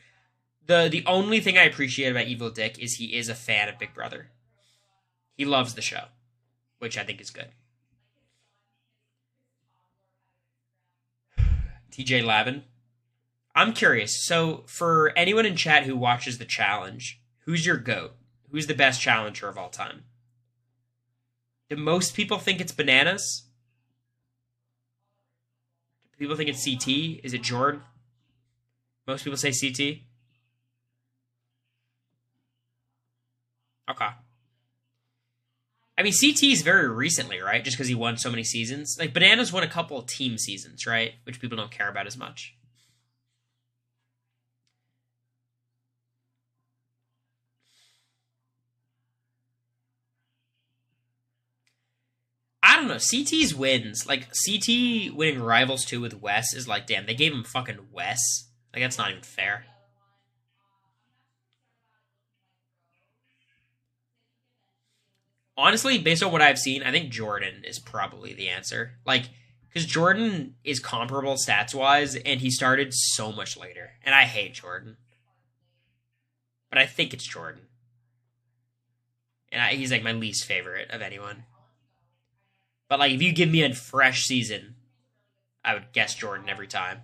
The only thing I appreciate about Evil Dick is he is a fan of Big Brother. He loves the show, which I think is good. TJ Lavin. I'm curious. So, for anyone in chat who watches the challenge, who's your GOAT? Who's the best challenger of all time? Do most people think it's Bananas? Do people think it's CT? Is it Jordan? Most people say CT. Okay. I mean, CT is very recently, right? Just because he won so many seasons. Like, Bananas won a couple of team seasons, right? Which people don't care about as much. I don't know. CT's wins. Like, CT winning Rivals 2 with Wes is like, damn, they gave him fucking Wes. Like, that's not even fair. Honestly, based on what I've seen, I think Jordan is probably the answer. Like, because Jordan is comparable stats-wise, and he started so much later. And I hate Jordan. But I think it's Jordan. And he's, like, my least favorite of anyone. But, like, if you give me a fresh season, I would guess Jordan every time.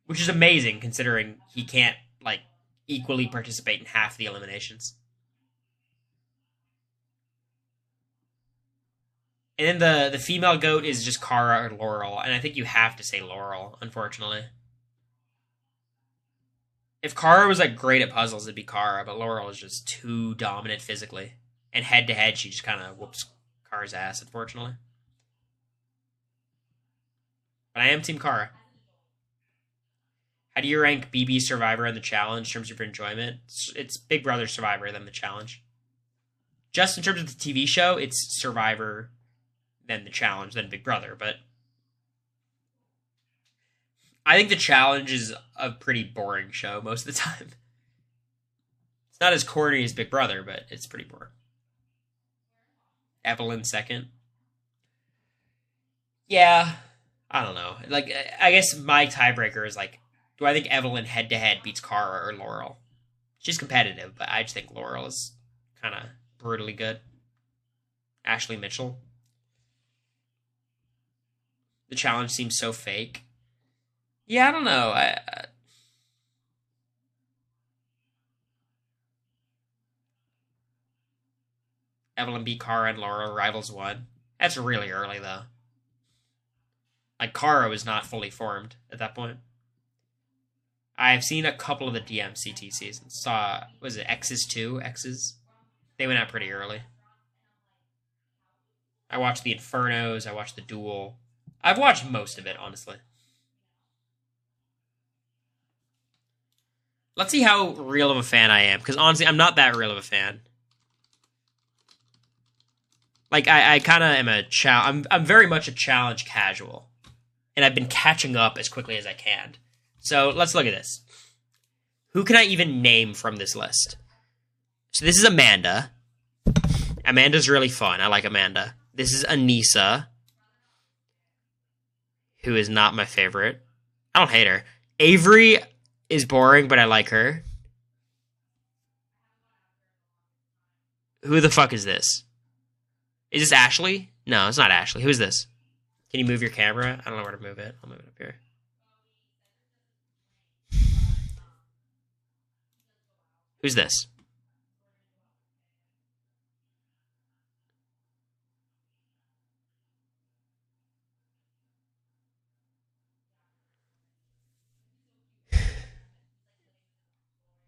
Which is amazing, considering he can't, like, equally participate in half the eliminations. And then the female GOAT is just Kara or Laurel. And I think you have to say Laurel, unfortunately. If Kara was, like, great at puzzles, it'd be Kara. But Laurel is just too dominant physically. And head-to-head, she just kind of whoops Kara's ass, unfortunately. But I am Team Kara. How do you rank BB Survivor and the Challenge in terms of your enjoyment? It's Big Brother Survivor, then the Challenge. Just in terms of the TV show, it's Survivor, then the Challenge, then Big Brother. But I think the Challenge is a pretty boring show most of the time. It's not as corny as Big Brother, but it's pretty boring. Evelyn second. Yeah, I don't know. Like, I guess my tiebreaker is like, do I think Evelyn head-to-head beats Cara or Laurel? She's competitive, but I just think Laurel is kind of brutally good. Ashley Mitchell. The Challenge seems so fake. Yeah, I don't know. Evelyn beat Cara and Laurel, Rivals won. That's really early, though. Like, Cara was not fully formed at that point. I've seen a couple of the DMCT seasons. Was it X's 2? X's? They went out pretty early. I watched the Infernos. I watched the Duel. I've watched most of it, honestly. Let's see how real of a fan I am, because honestly, I'm not that real of a fan. Like, I kind of am I'm very much a Challenge casual. And I've been catching up as quickly as I can. So, let's look at this. Who can I even name from this list? So, this is Amanda. Amanda's really fun. I like Amanda. This is Anissa, who is not my favorite. I don't hate her. Avery is boring, but I like her. Who the fuck is this? Is this Ashley? No, it's not Ashley. Who is this? Can you move your camera? I don't know where to move it. I'll move it up here. Who's this?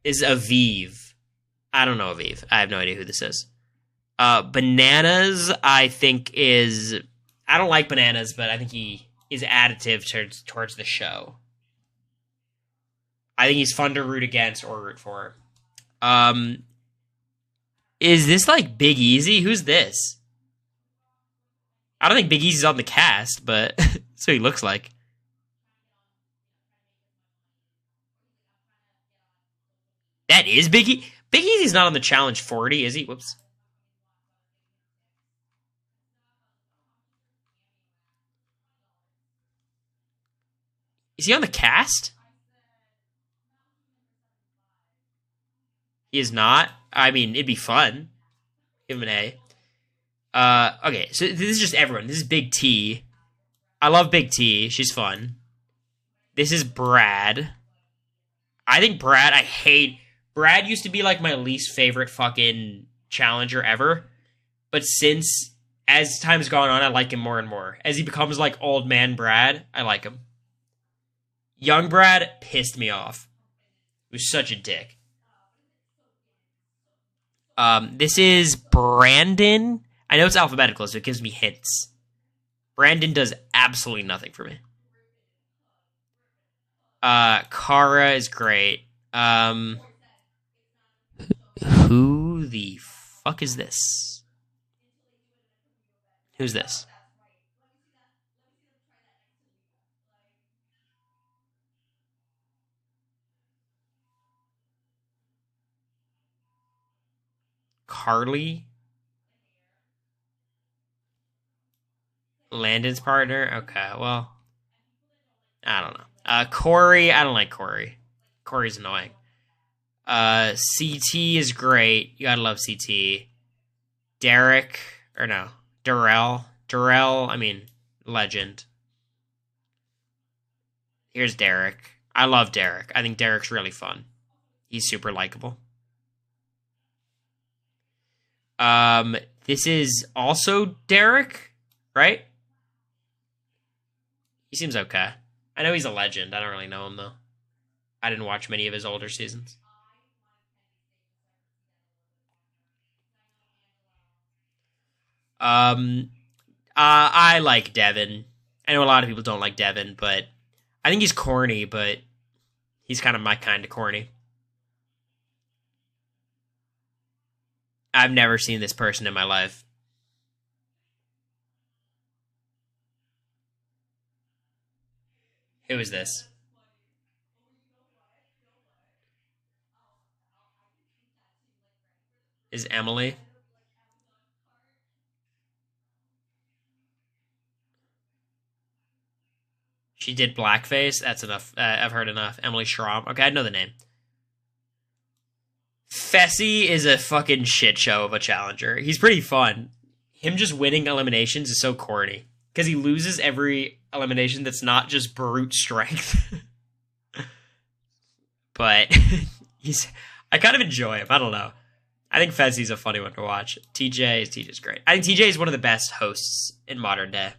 Is Aviv. I don't know Aviv. I have no idea who this is. Bananas, I think, is... I don't like Bananas, but I think he is additive towards the show. I think he's fun to root against or root for. Is this, like, Big Easy? Who's this? I don't think Big Easy's on the cast, but that's what he looks like. That is Big Easy? Big Easy's not on the Challenge 40, is he? Whoops. Is he on the cast? He is not. I mean, it'd be fun. Give him an A. Okay, so this is just everyone. This is Big T. I love Big T. She's fun. This is Brad. I think Brad, I hate... Brad used to be, like, my least favorite fucking challenger ever. But as time's gone on, I like him more and more. As he becomes, like, old man Brad, I like him. Young Brad pissed me off. He was such a dick. This is Brandon. I know it's alphabetical, so it gives me hints. Brandon does absolutely nothing for me. Cara is great. Who the fuck is this? Who's this? Carly? Landon's partner? Okay, well, I don't know. Cory, I don't like Cory. Cory's annoying. CT is great. You gotta love CT. Derek, or no, Darrell. Darrell, I mean, legend. Here's Derek. I love Derek. I think Derek's really fun. He's super likable. This is also Derek, right? He seems okay. I know he's a legend. I don't really know him, though. I didn't watch many of his older seasons. I like Devin. I know a lot of people don't like Devin, but I think he's corny, but He's kind of my kind of corny. I've never seen this person in my life. Who is this? Is Emily? She did blackface. That's enough. I've heard enough. Emily Schramm. Okay, I know the name. Fessy is a fucking shit show of a challenger. He's pretty fun. Him just winning eliminations is so corny. Because he loses every elimination that's not just brute strength. But I kind of enjoy him. I don't know. I think Fessy's a funny one to watch. TJ's great. I think TJ is one of the best hosts in modern day.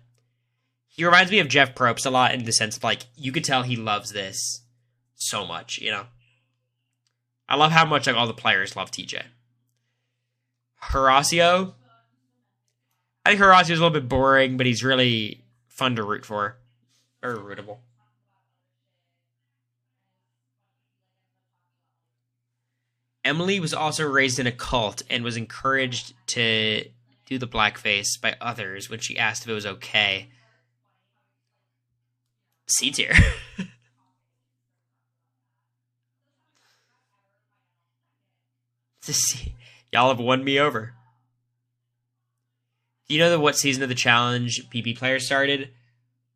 He reminds me of Jeff Probst a lot in the sense of, like, you could tell he loves this so much, you know? I love how much, like, all the players love TJ. Horacio. I think Horacio's a little bit boring, but he's really fun to root for. Very rootable. Emily was also raised in a cult and was encouraged to do the blackface by others when she asked if it was okay. C tier. Y'all have won me over. Do you know what season of the challenge BB players started?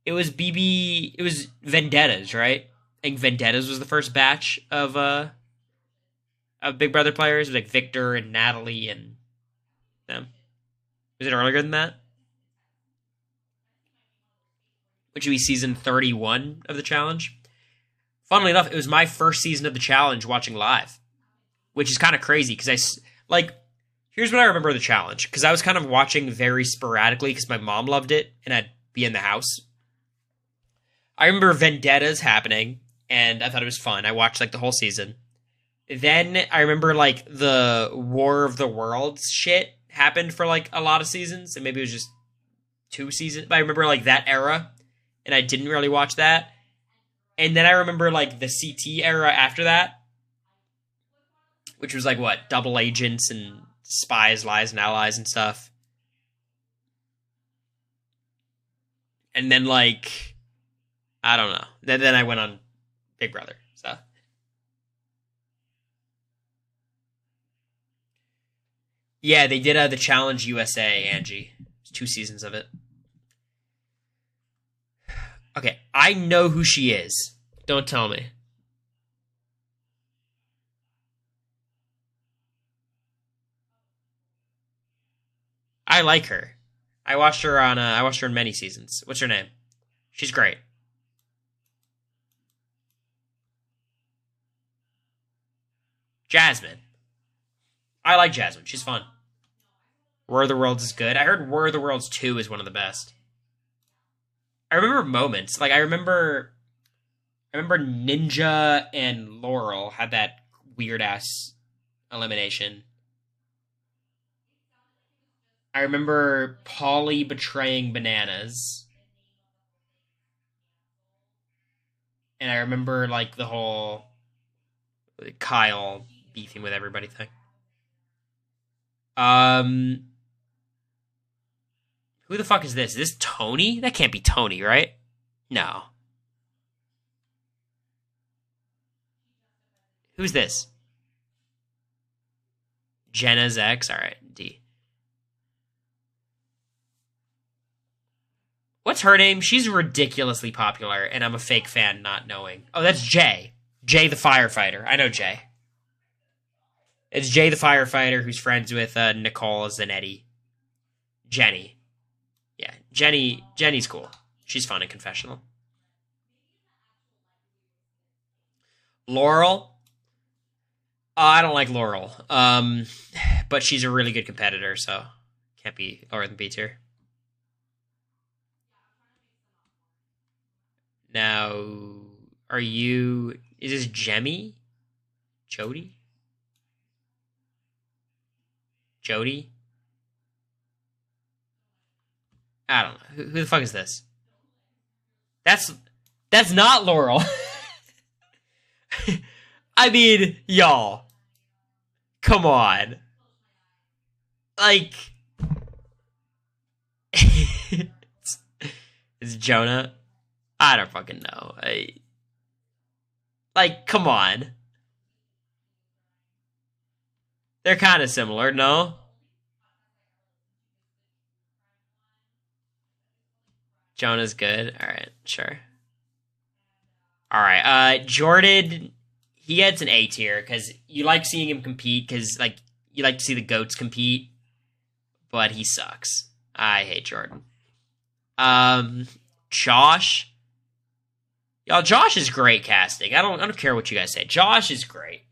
It was Vendettas, right? I think Vendettas was the first batch of Big Brother players, like Victor and Natalie and them. Was it earlier than that? Which would be season 31 of the challenge. Funnily enough, it was my first season of the challenge watching live, which is kind of crazy because here's what I remember of the challenge, because I was kind of watching very sporadically because my mom loved it and I'd be in the house. I remember Vendettas happening and I thought it was fun. I watched like the whole season. Then I remember like the War of the Worlds shit happened for like a lot of seasons, and maybe it was just 2 seasons. But I remember like that era, and I didn't really watch that. And then I remember like the CT era after that, which was like what, double agents and spies, lies, and allies and stuff. And then like, I don't know. Then I went on Big Brother. So. Yeah, they did the Challenge USA, Angie. There's 2 seasons of it. Okay, I know who she is. Don't tell me. I like her. I watched her in many seasons. What's her name? She's great. Jasmine. I like Jasmine. She's fun. War of the Worlds is good. I heard War of the Worlds 2 is one of the best. I remember moments. Like, I remember Ninja and Laurel had that weird-ass elimination. I remember Pauly betraying Bananas. And I remember, like, the whole Kyle beefing with everybody thing. Who the fuck is this? Is this Tony? That can't be Tony, right? No. Who's this? Jenna's ex? Alright, D. What's her name? She's ridiculously popular, and I'm a fake fan not knowing. Oh, that's Jay. Jay the firefighter. I know Jay. It's Jay the firefighter who's friends with Nicole Zanetti. Jenny. Yeah, Jenny's cool. She's fun in confessional. Laurel. I don't like Laurel. But she's a really good competitor, so can't be lower than B tier. Now, is this Jemmy? Jody? I don't know. Who the fuck is this? That's not Laurel. I mean, y'all. Come on. Like... it's Jonah? I don't fucking know. Like, come on. They're kind of similar, no? Jonah's good. Alright, sure. Alright, Jordan, he gets an A tier, because you like seeing him compete, because, like, you like to see the GOATs compete, but he sucks. I hate Jordan. Josh. Y'all, Josh is great casting. I don't care what you guys say. Josh is great.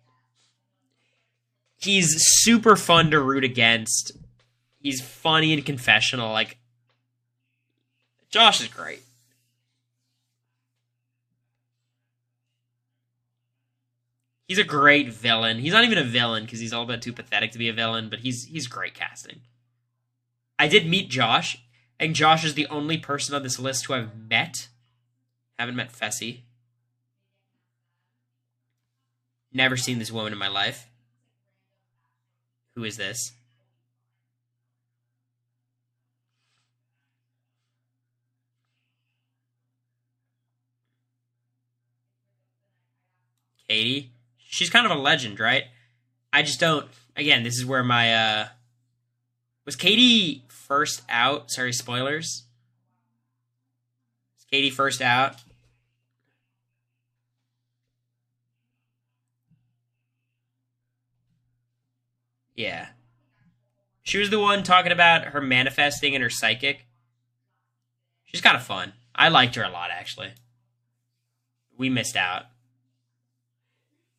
He's super fun to root against. He's funny and confessional. Like, Josh is great. He's a great villain. He's not even a villain because he's all about too pathetic to be a villain, but he's great casting. I did meet Josh, and Josh is the only person on this list who I've met. Haven't met Fessy. Never seen this woman in my life. Who is this? Katie? She's kind of a legend, right? I just don't... Again, this is where my... Was Katie first out? Sorry, spoilers. Was Katie first out? Yeah. She was the one talking about her manifesting and her psychic. She's kind of fun. I liked her a lot, actually. We missed out.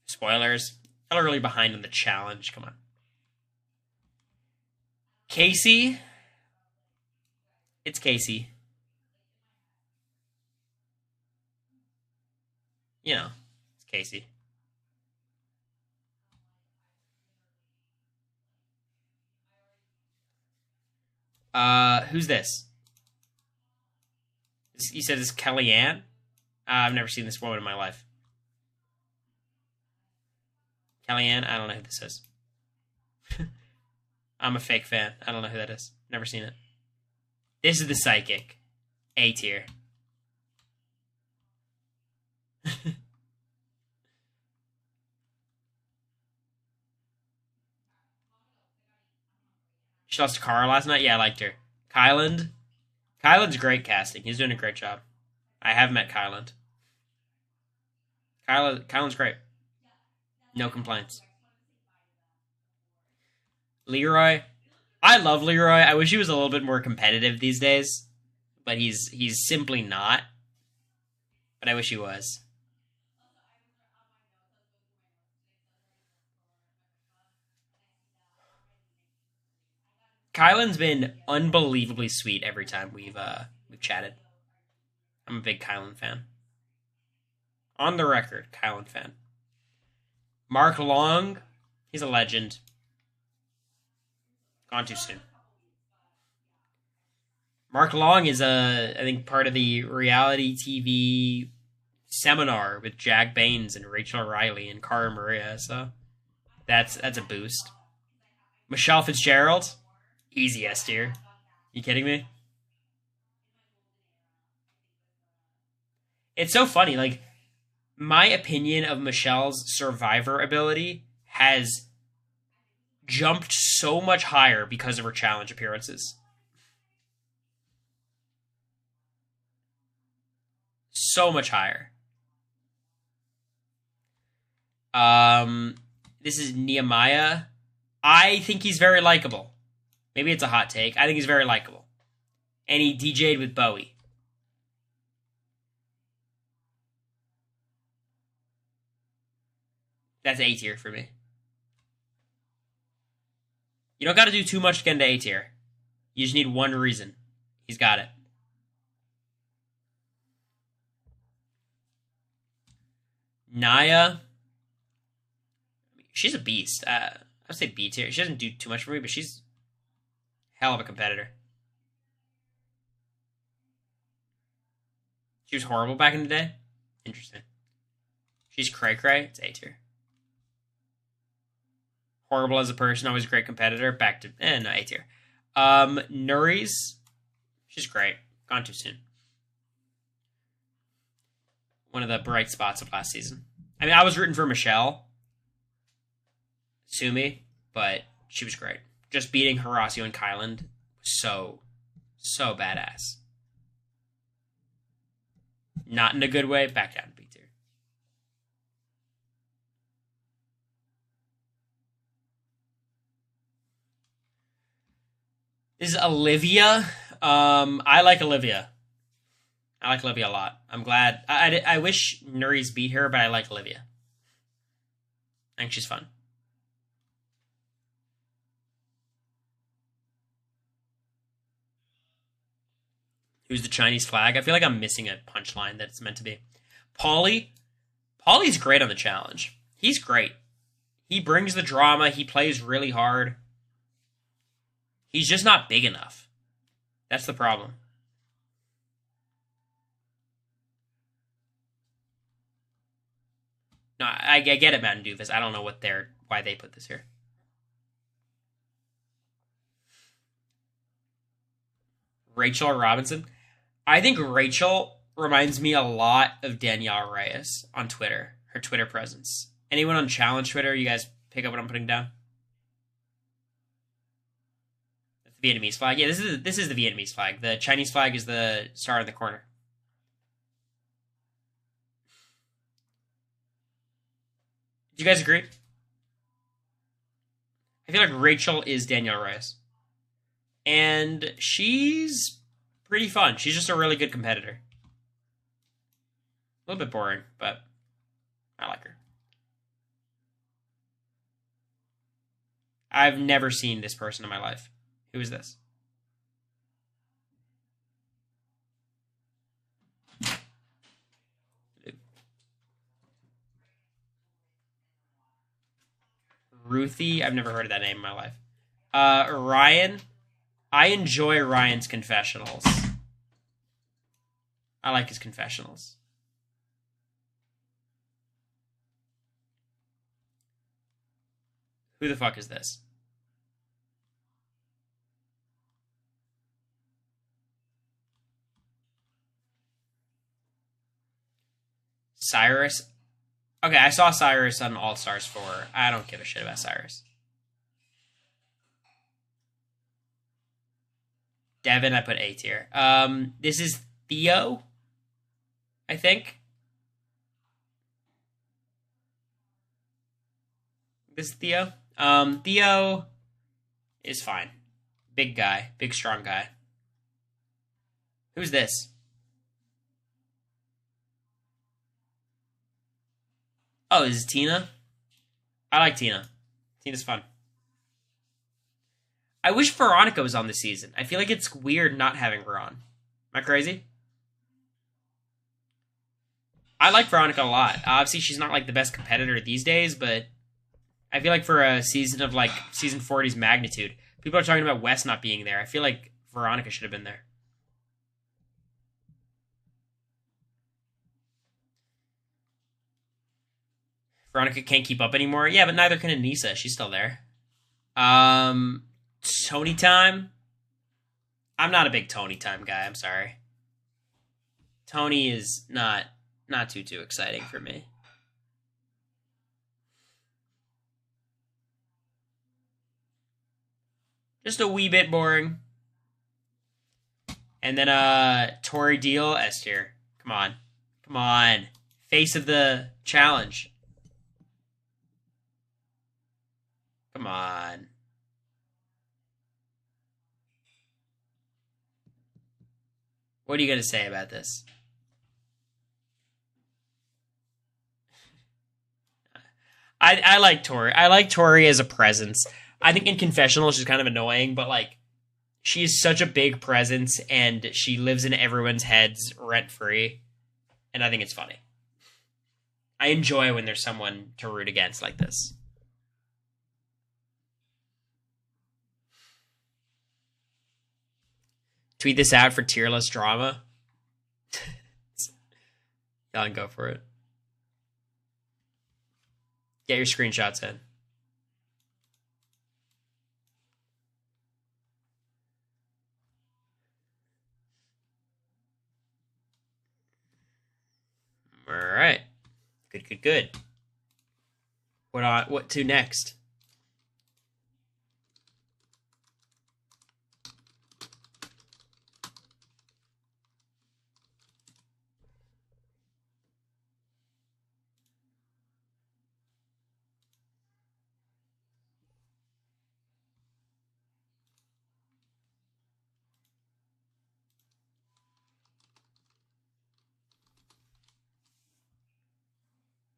Spoilers. I'm really behind on the challenge. Come on. Casey. It's Casey. You know, it's Casey. Who's this? You said it's Kellyanne? I've never seen this woman in my life. Kellyanne? I don't know who this is. I'm a fake fan. I don't know who that is. Never seen it. This is the psychic. A tier. She lost to Cara last night? Yeah, I liked her. Kyland? Kyland's great casting. He's doing a great job. I have met Kyland. Kyland's great. No complaints. Leroy? I love Leroy. I wish he was a little bit more competitive these days. But he's simply not. But I wish he was. Kylan's been unbelievably sweet every time we've chatted. I'm a big Kylan fan. On the record, Kylan fan. Mark Long, he's a legend. Gone too soon. Mark Long is I think part of the reality TV seminar with Jack Baines and Rachel Riley and Cara Maria, so that's a boost. Michelle Fitzgerald, easy S tier. You kidding me? It's so funny, like, my opinion of Michelle's survivor ability has jumped so much higher because of her challenge appearances. So much higher. This is Nehemiah. I think he's very likable. Maybe it's a hot take. I think he's very likable. And he DJ'd with Bowie. That's A tier for me. You don't got to do too much to get into A tier. You just need one reason. He's got it. Naya. She's a beast. I'd say B tier. She doesn't do too much for me, but she's hell of a competitor. She was horrible back in the day? Interesting. She's cray-cray. It's A tier. Horrible as a person, always a great competitor. Back to, no, A tier. Nuri's, she's great. Gone too soon. One of the bright spots of last season. I mean, I was rooting for Michelle. Sumi, but she was great. Just beating Horacio and Kyland was so badass. Not in a good way. Back down to B tier. This is Olivia. I like Olivia. I like Olivia a lot. I'm glad. I wish Nuri's beat her, but I like Olivia. I think she's fun. Who's the Chinese flag? I feel like I'm missing a punchline that it's meant to be. Pauly's great on the challenge. He's great. He brings the drama. He plays really hard. He's just not big enough. That's the problem. No, I get it, Matt and Doofus. I don't know why they put this here. Rachel or Robinson? I think Rachel reminds me a lot of Danielle Reyes on Twitter. Her Twitter presence. Anyone on Challenge Twitter? You guys pick up what I'm putting down? That's the Vietnamese flag. Yeah, this is the Vietnamese flag. The Chinese flag is the star in the corner. Do you guys agree? I feel like Rachel is Danielle Reyes. And she's pretty fun. She's just a really good competitor. A little bit boring, but I like her. I've never seen this person in my life. Who is this? Ruthie? I've never heard of that name in my life. Ryan? I enjoy Ryan's confessionals. I like his confessionals. Who the fuck is this? Cyrus? Okay, I saw Cyrus on All-Stars 4. I don't give a shit about Cyrus. Devin, I put A tier. This is Theo, I think. This is Theo. Theo is fine. Big guy. Big, strong guy. Who's this? Oh, this is Tina? I like Tina. Tina's fun. I wish Veronica was on this season. I feel like it's weird not having her on. Am I crazy? I like Veronica a lot. Obviously, she's not like the best competitor these days, but I feel like for a season of like season 40's magnitude, people are talking about Wes not being there. I feel like Veronica should have been there. Veronica can't keep up anymore. Yeah, but neither can Anissa. She's still there. Tony time? I'm not a big Tony time guy. I'm sorry. Tony is not too exciting for me. Just a wee bit boring. And then Tori Deal, S tier. Come on. Come on. Face of the challenge. Come on. What are you going to say about this? I like Tori. I like Tori as a presence. I think in confessional she's kind of annoying, but like she's such a big presence and she lives in everyone's heads rent free. And I think it's funny. I enjoy when there's someone to root against like this. Tweet this out for tierless drama. Y'all can go for it. Get your screenshots in. All right. Good. What to next?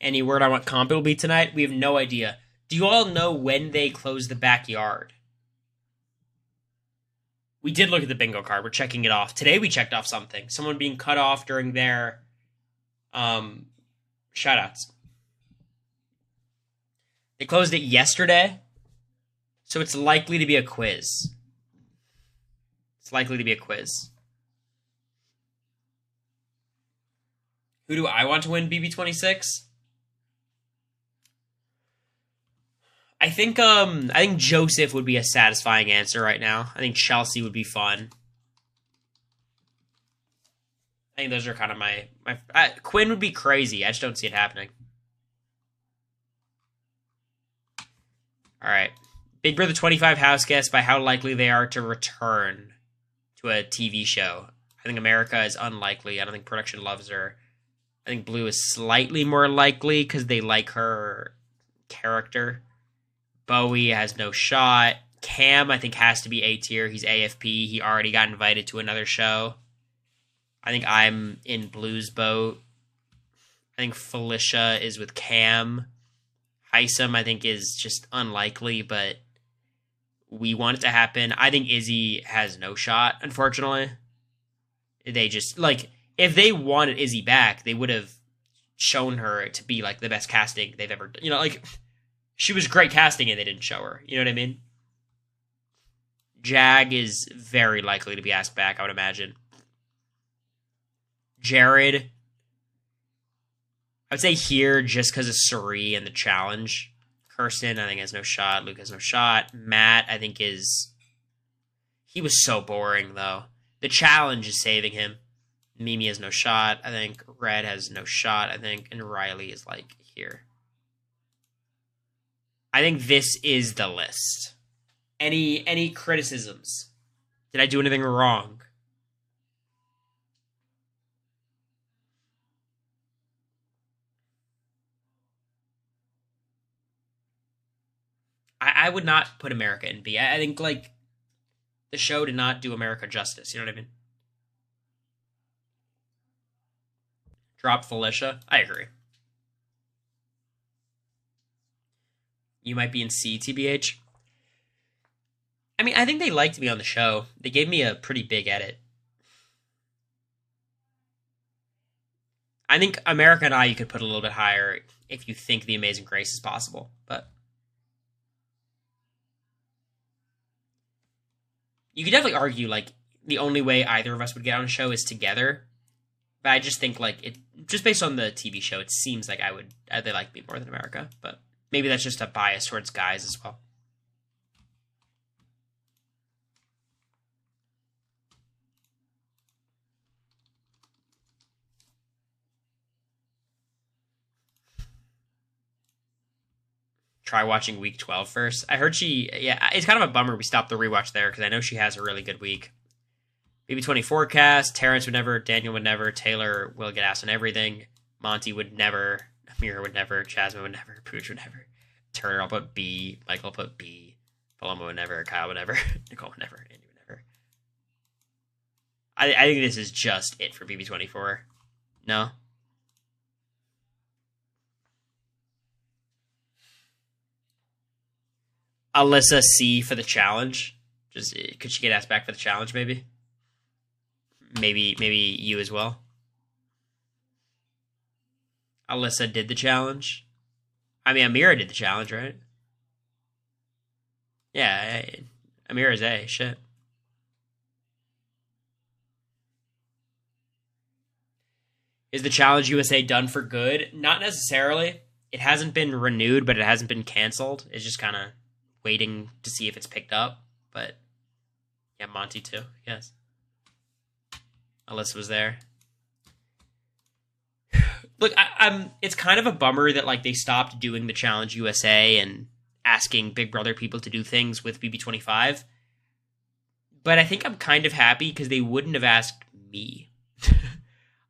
Any word on what comp it will be tonight? We have no idea. Do you all know when they close the backyard? We did look at the bingo card. We're checking it off. Today we checked off something. Someone being cut off during their shoutouts. They closed it yesterday, so it's likely to be a quiz. It's likely to be a quiz. Who do I want to win BB26? I think Joseph would be a satisfying answer right now. I think Chelsea would be fun. I think those are kind of my Quinn would be crazy. I just don't see it happening. All right. Big Brother 25 house guests by how likely they are to return to a TV show. I think America is unlikely. I don't think production loves her. I think Blue is slightly more likely because they like her character. Bowie has no shot. Cam, I think, has to be A tier. He's AFP. He already got invited to another show. I think I'm in Blue's boat. I think Felicia is with Cam. Heisem, I think, is just unlikely, but we want it to happen. I think Izzy has no shot, unfortunately. They just, like, if they wanted Izzy back, they would have shown her to be, like, the best casting they've ever done. You know, like, she was great casting and they didn't show her. You know what I mean? Jag is very likely to be asked back, I would imagine. Jared, I would say here just because of Suri and the challenge. Kirsten, I think, has no shot. Luke has no shot. Matt, I think, he was so boring, though. The challenge is saving him. Mimi has no shot, I think. Red has no shot, I think. And Riley is, like, here. I think this is the list. Any criticisms? Did I do anything wrong? I would not put America in B. I think, like, the show did not do America justice. You know what I mean? Drop Felicia. I agree. You might be in C, TBH. I mean, I think they liked me on the show. They gave me a pretty big edit. I think America and I you could put a little bit higher if you think The Amazing Grace is possible. But you could definitely argue, like, the only way either of us would get on a show is together. But I just think, like, it just based on the TV show, it seems like they like me more than America. But maybe that's just a bias towards guys as well. Try watching week 12 first. I heard it's kind of a bummer we stopped the rewatch there because I know she has a really good week. BB24 cast, Terrence would never, Daniel would never, Taylor will get asked on everything, Monty would never, Amira would never, Jasmine would never, Pooch would never, Turner I'll put B, Michael will put B, Paloma would never, Kyle would never, Nicole would never, Andy would never. I think this is just it for BB24. No? Alyssa C for the challenge. Just could she get asked back for the challenge? Maybe you as well. Alyssa did the challenge. I mean, Amira did the challenge, right? Yeah, Amira's A. Shit. Is the Challenge USA done for good? Not necessarily. it hasn't been renewed, but it hasn't been canceled. It's just kind of waiting to see if it's picked up. But yeah, Monty too. Yes, Alyssa was there. Look, I'm. It's kind of a bummer that like they stopped doing the Challenge USA and asking Big Brother people to do things with BB25. But I think I'm kind of happy because they wouldn't have asked me.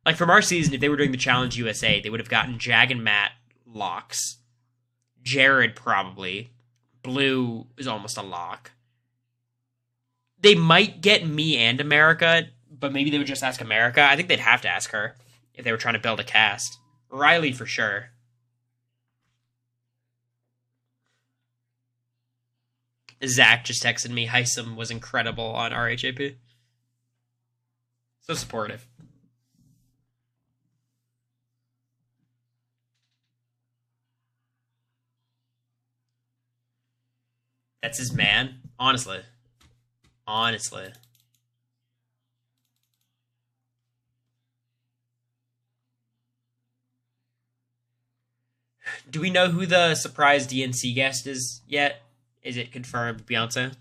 Like from our season, if they were doing the Challenge USA, they would have gotten Jag and Matt locks. Jared probably. Blue is almost a lock. They might get me and America, but maybe they would just ask America. I think they'd have to ask her if they were trying to build a cast. Riley for sure. Zach just texted me. Heisem was incredible on RHAP. So supportive. That's his man. Honestly. Honestly. Do we know who the surprise DNC guest is yet? Is it confirmed Beyonce?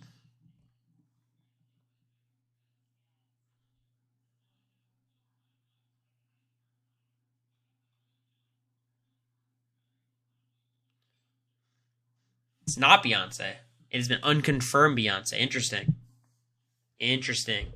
It's not Beyonce. It has been unconfirmed Beyonce. Interesting. Interesting.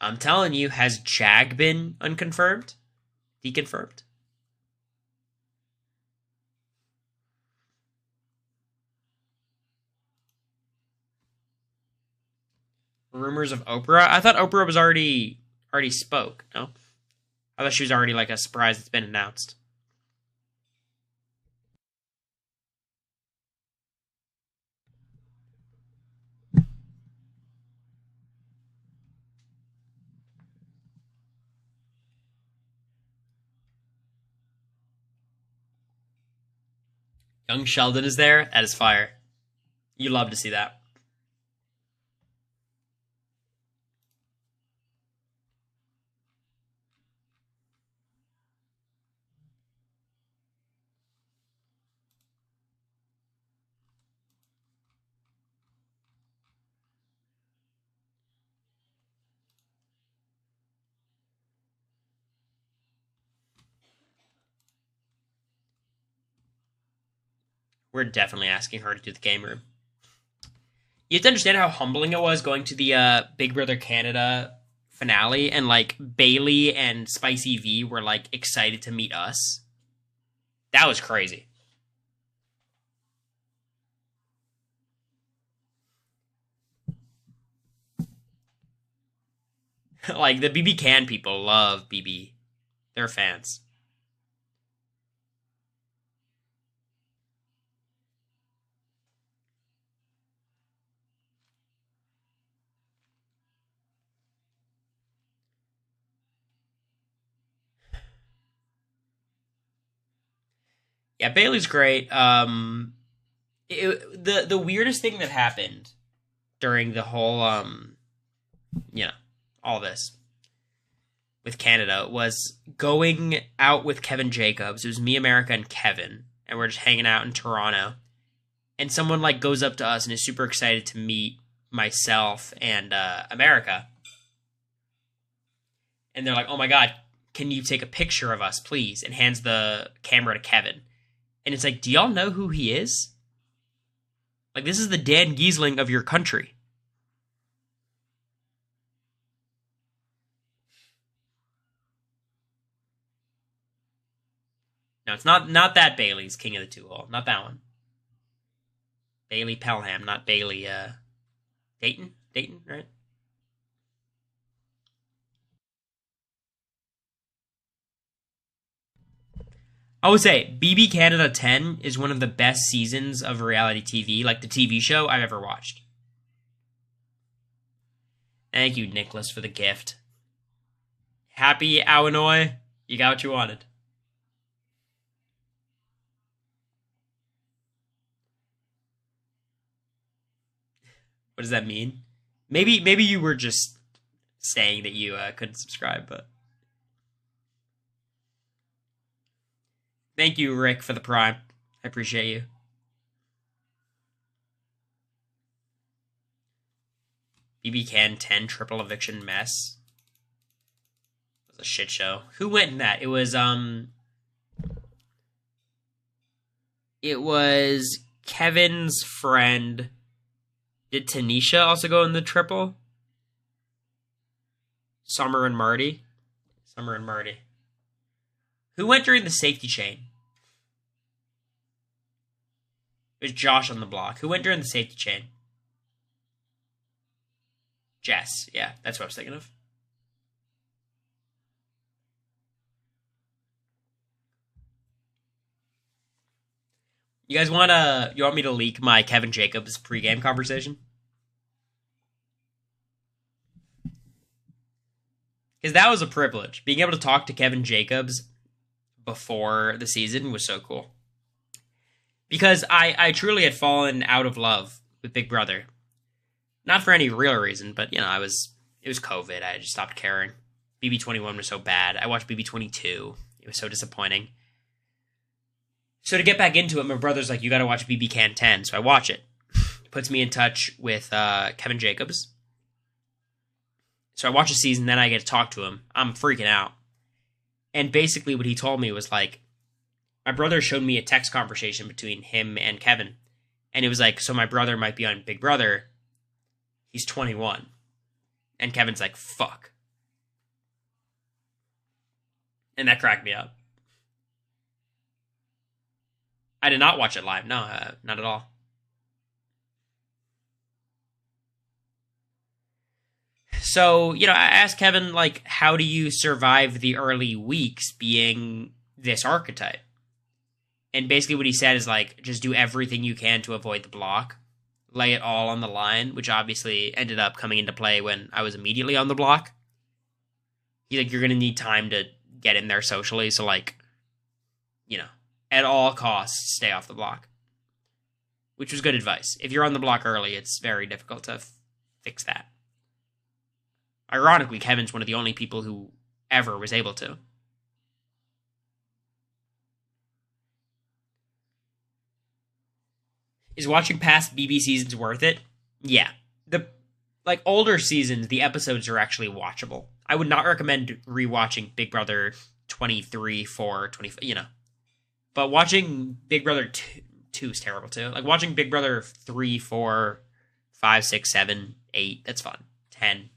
I'm telling you, has Jag been unconfirmed? Deconfirmed? Rumors of Oprah? I thought Oprah was already spoke, no? I thought she was already like a surprise that's been announced. Young Sheldon is there. That is fire. You love to see that. We're definitely asking her to do the game room. You have to understand how humbling it was going to the Big Brother Canada finale, and like Bailey and Spicy V were like excited to meet us. That was crazy. Like the BB Can people love BB. They're fans. Yeah, Bailey's great. The weirdest thing that happened during the whole all this with Canada was going out with Kevin Jacobs. It was me, America, and Kevin, and we're just hanging out in Toronto. And someone like goes up to us and is super excited to meet myself and America. And they're like, "Oh my god, can you take a picture of us, please?" And hands the camera to Kevin. And it's like, do y'all know who he is? Like, this is the Dan Giesling of your country. No, it's not that Bailey's King of the Two-Hole. Not that one. Bailey Pelham, not Bailey, Dayton? Dayton, right? I would say BB Canada 10 is one of the best seasons of reality TV, like the TV show, I've ever watched. Thank you, Nicholas, for the gift. Happy Awanoy. You got what you wanted. What does that mean? Maybe you were just saying that you couldn't subscribe, but thank you, Rick, for the prime. I appreciate you. BB Can 10 triple eviction mess. It was a shit show. Who went in that? It was Kevin's friend. Did Tanisha also go in the triple? Summer and Marty. Who went during the safety chain? It was Josh on the block. Who went during the safety chain? Jess. Yeah, that's what I was thinking of. You guys you want me to leak my Kevin Jacobs pregame conversation? Because that was a privilege. Being able to talk to Kevin Jacobs before the season was so cool. Because I truly had fallen out of love with Big Brother. Not for any real reason, but, it was COVID. I just stopped caring. BB21 was so bad. I watched BB22. It was so disappointing. So to get back into it, my brother's like, you gotta watch BB Can 10. So I watch it. He puts me in touch with Kevin Jacobs. So I watch a season, then I get to talk to him. I'm freaking out. And basically what he told me was like, my brother showed me a text conversation between him and Kevin. And it was like, so my brother might be on Big Brother. He's 21. And Kevin's like, fuck. And that cracked me up. I did not watch it live. No, not at all. So, I asked Kevin, like, how do you survive the early weeks being this archetype? And basically what he said is, like, just do everything you can to avoid the block. Lay it all on the line, which obviously ended up coming into play when I was immediately on the block. He's like, you're going to need time to get in there socially, so, like, at all costs, stay off the block. Which was good advice. If you're on the block early, it's very difficult to fix that. Ironically, Kevin's one of the only people who ever was able to. Is watching past BB seasons worth it? Yeah. The older seasons, the episodes are actually watchable. I would not recommend rewatching Big Brother 23, 4, 25, But watching Big Brother 2 is terrible too. Like watching Big Brother 3, 4, 5, 6, 7, 8, that's fun. 10.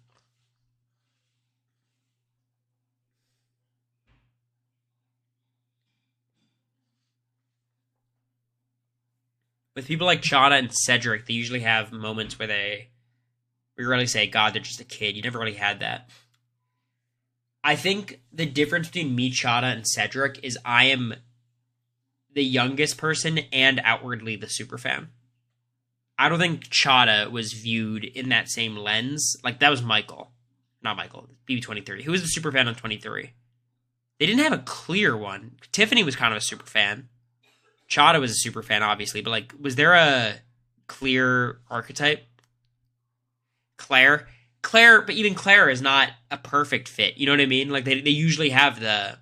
With people like Chana and Cedric, they usually have moments where we really say, God, they're just a kid. You never really had that. I think the difference between me, Chana, and Cedric is I am the youngest person and outwardly the superfan. I don't think Chada was viewed in that same lens. Like, that was Michael. Not Michael. BB23. Who was the superfan on 23? They didn't have a clear one. Tiffany was kind of a superfan. Chada was a superfan, obviously. But, like, was there a clear archetype? Claire, but even Claire is not a perfect fit. You know what I mean? Like, they usually have the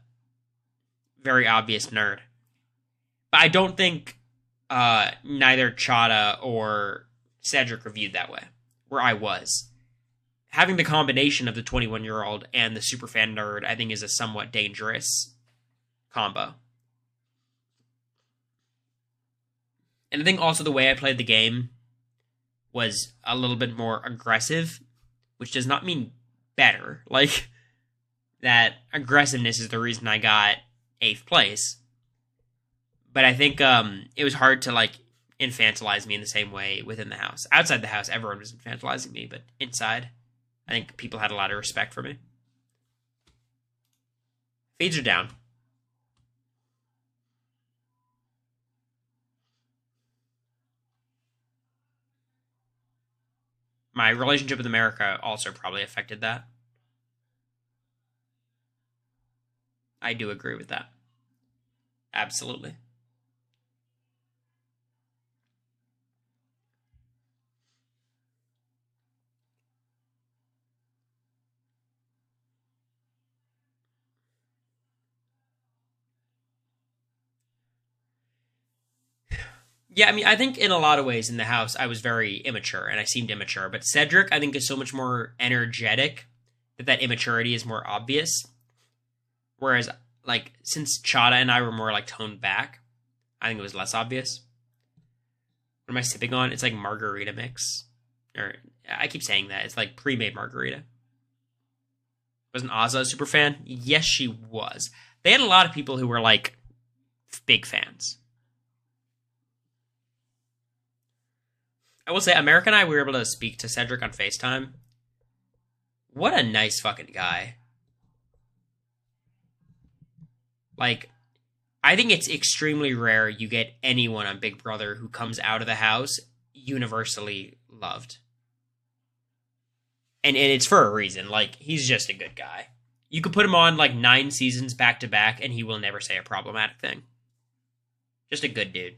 very obvious nerd. But I don't think neither Chada or Cedric are viewed that way, where I was. Having the combination of the 21-year-old and the superfan nerd, I think, is a somewhat dangerous combo. And I think also the way I played the game was a little bit more aggressive, which does not mean better. Like, that aggressiveness is the reason I got 8th place. But I think it was hard to, like, infantilize me in the same way within the house. Outside the house, everyone was infantilizing me, but inside, I think people had a lot of respect for me. Feeds are down. My relationship with America also probably affected that. I do agree with that. Absolutely. Yeah, I mean, I think in a lot of ways in the house, I was very immature, and I seemed immature. But Cedric, I think, is so much more energetic that immaturity is more obvious. Whereas, like, since Chada and I were more, like, toned back, I think it was less obvious. What am I sipping on? It's like margarita mix. Or, I keep saying that. It's like pre-made margarita. Wasn't Ozza a super fan? Yes, she was. They had a lot of people who were, like, big fans. I will say, America and I were able to speak to Cedric on FaceTime. What a nice fucking guy. Like, I think it's extremely rare you get anyone on Big Brother who comes out of the house universally loved. And it's for a reason. Like, he's just a good guy. You could put him on, like, 9 seasons back to back, and he will never say a problematic thing. Just a good dude.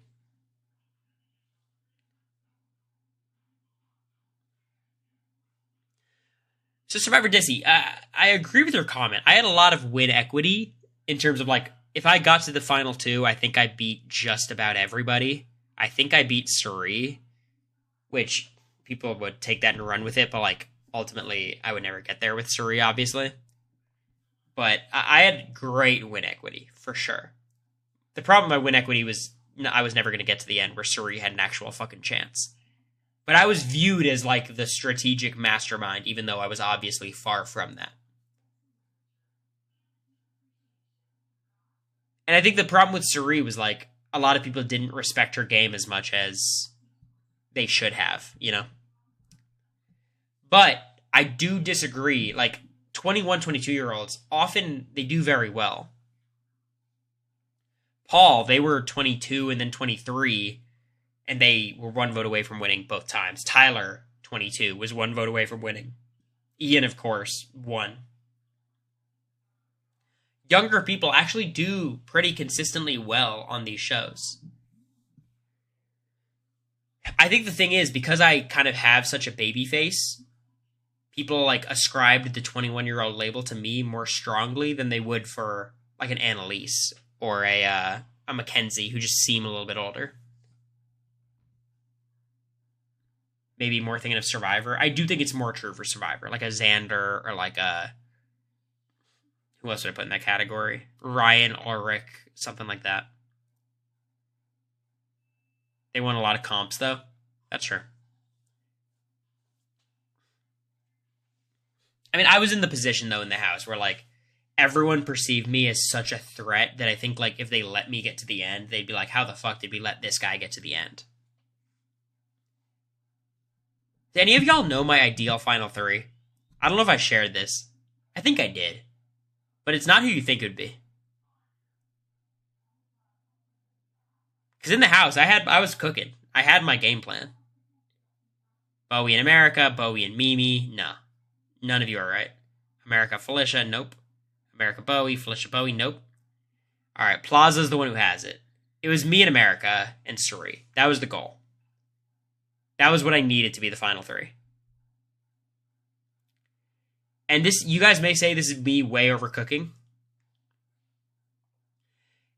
So, Survivor Dissy, I agree with your comment. I had a lot of win equity in terms of, like, if I got to the final 2, I think I beat just about everybody. I think I beat Suri, which people would take that and run with it, but, like, ultimately, I would never get there with Suri, obviously. But I had great win equity, for sure. The problem with my win equity was I was never going to get to the end where Suri had an actual fucking chance. But I was viewed as, like, the strategic mastermind, even though I was obviously far from that. And I think the problem with Suri was, like, a lot of people didn't respect her game as much as they should have, you know? But I do disagree. Like, 21, 22-year-olds, often they do very well. Paul, they were 22 and then 23, and they were 1 vote away from winning both times. Tyler, 22, was 1 vote away from winning. Ian, of course, won. Younger people actually do pretty consistently well on these shows. I think the thing is, because I kind of have such a baby face, people, like, ascribed the 21-year-old label to me more strongly than they would for, like, an Annalise or a Mackenzie, who just seem a little bit older. Maybe more thinking of Survivor. I do think it's more true for Survivor, like a Xander or like a... Who else would I put in that category? Ryan, Ulrich, something like that. They won a lot of comps, though. That's true. I mean, I was in the position, though, in the house where, like, everyone perceived me as such a threat that I think, like, if they let me get to the end, they'd be like, how the fuck did we let this guy get to the end? Do any of y'all know my ideal final 3? I don't know if I shared this. I think I did. But it's not who you think it would be. Because in the house, I was cooking. I had my game plan. Bowie and America, Bowie and Mimi, no. None of you are right. America, Felicia, nope. America, Bowie, Felicia, Bowie, nope. Alright, Plaza's the one who has it. It was me and America and Suri. That was the goal. That was what I needed to be the final 3. And this, you guys may say this is me way overcooking.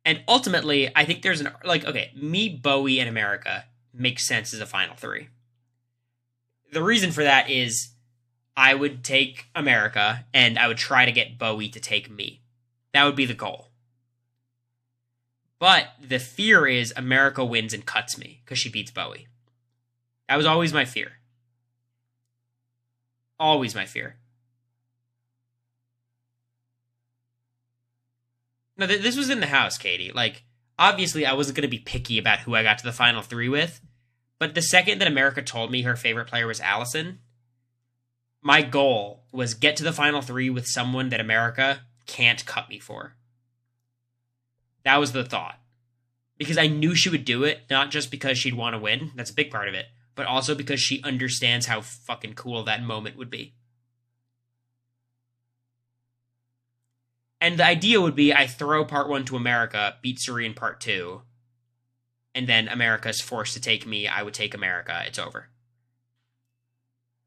And ultimately, I think there's okay, me, Bowie, and America makes sense as a final 3. The reason for that is I would take America, and I would try to get Bowie to take me. That would be the goal. But the fear is America wins and cuts me, because she beats Bowie. That was always my fear. Always my fear. No, this was in the house, Katie. Like, obviously, I wasn't going to be picky about who I got to the final 3 with. But the second that America told me her favorite player was Allison, my goal was get to the final 3 with someone that America can't cut me for. That was the thought. Because I knew she would do it, not just because she'd want to win. That's a big part of it. But also because she understands how fucking cool that moment would be. And the idea would be I throw part 1 to America, beat Suri in part 2, and then America's forced to take me. I would take America. It's over.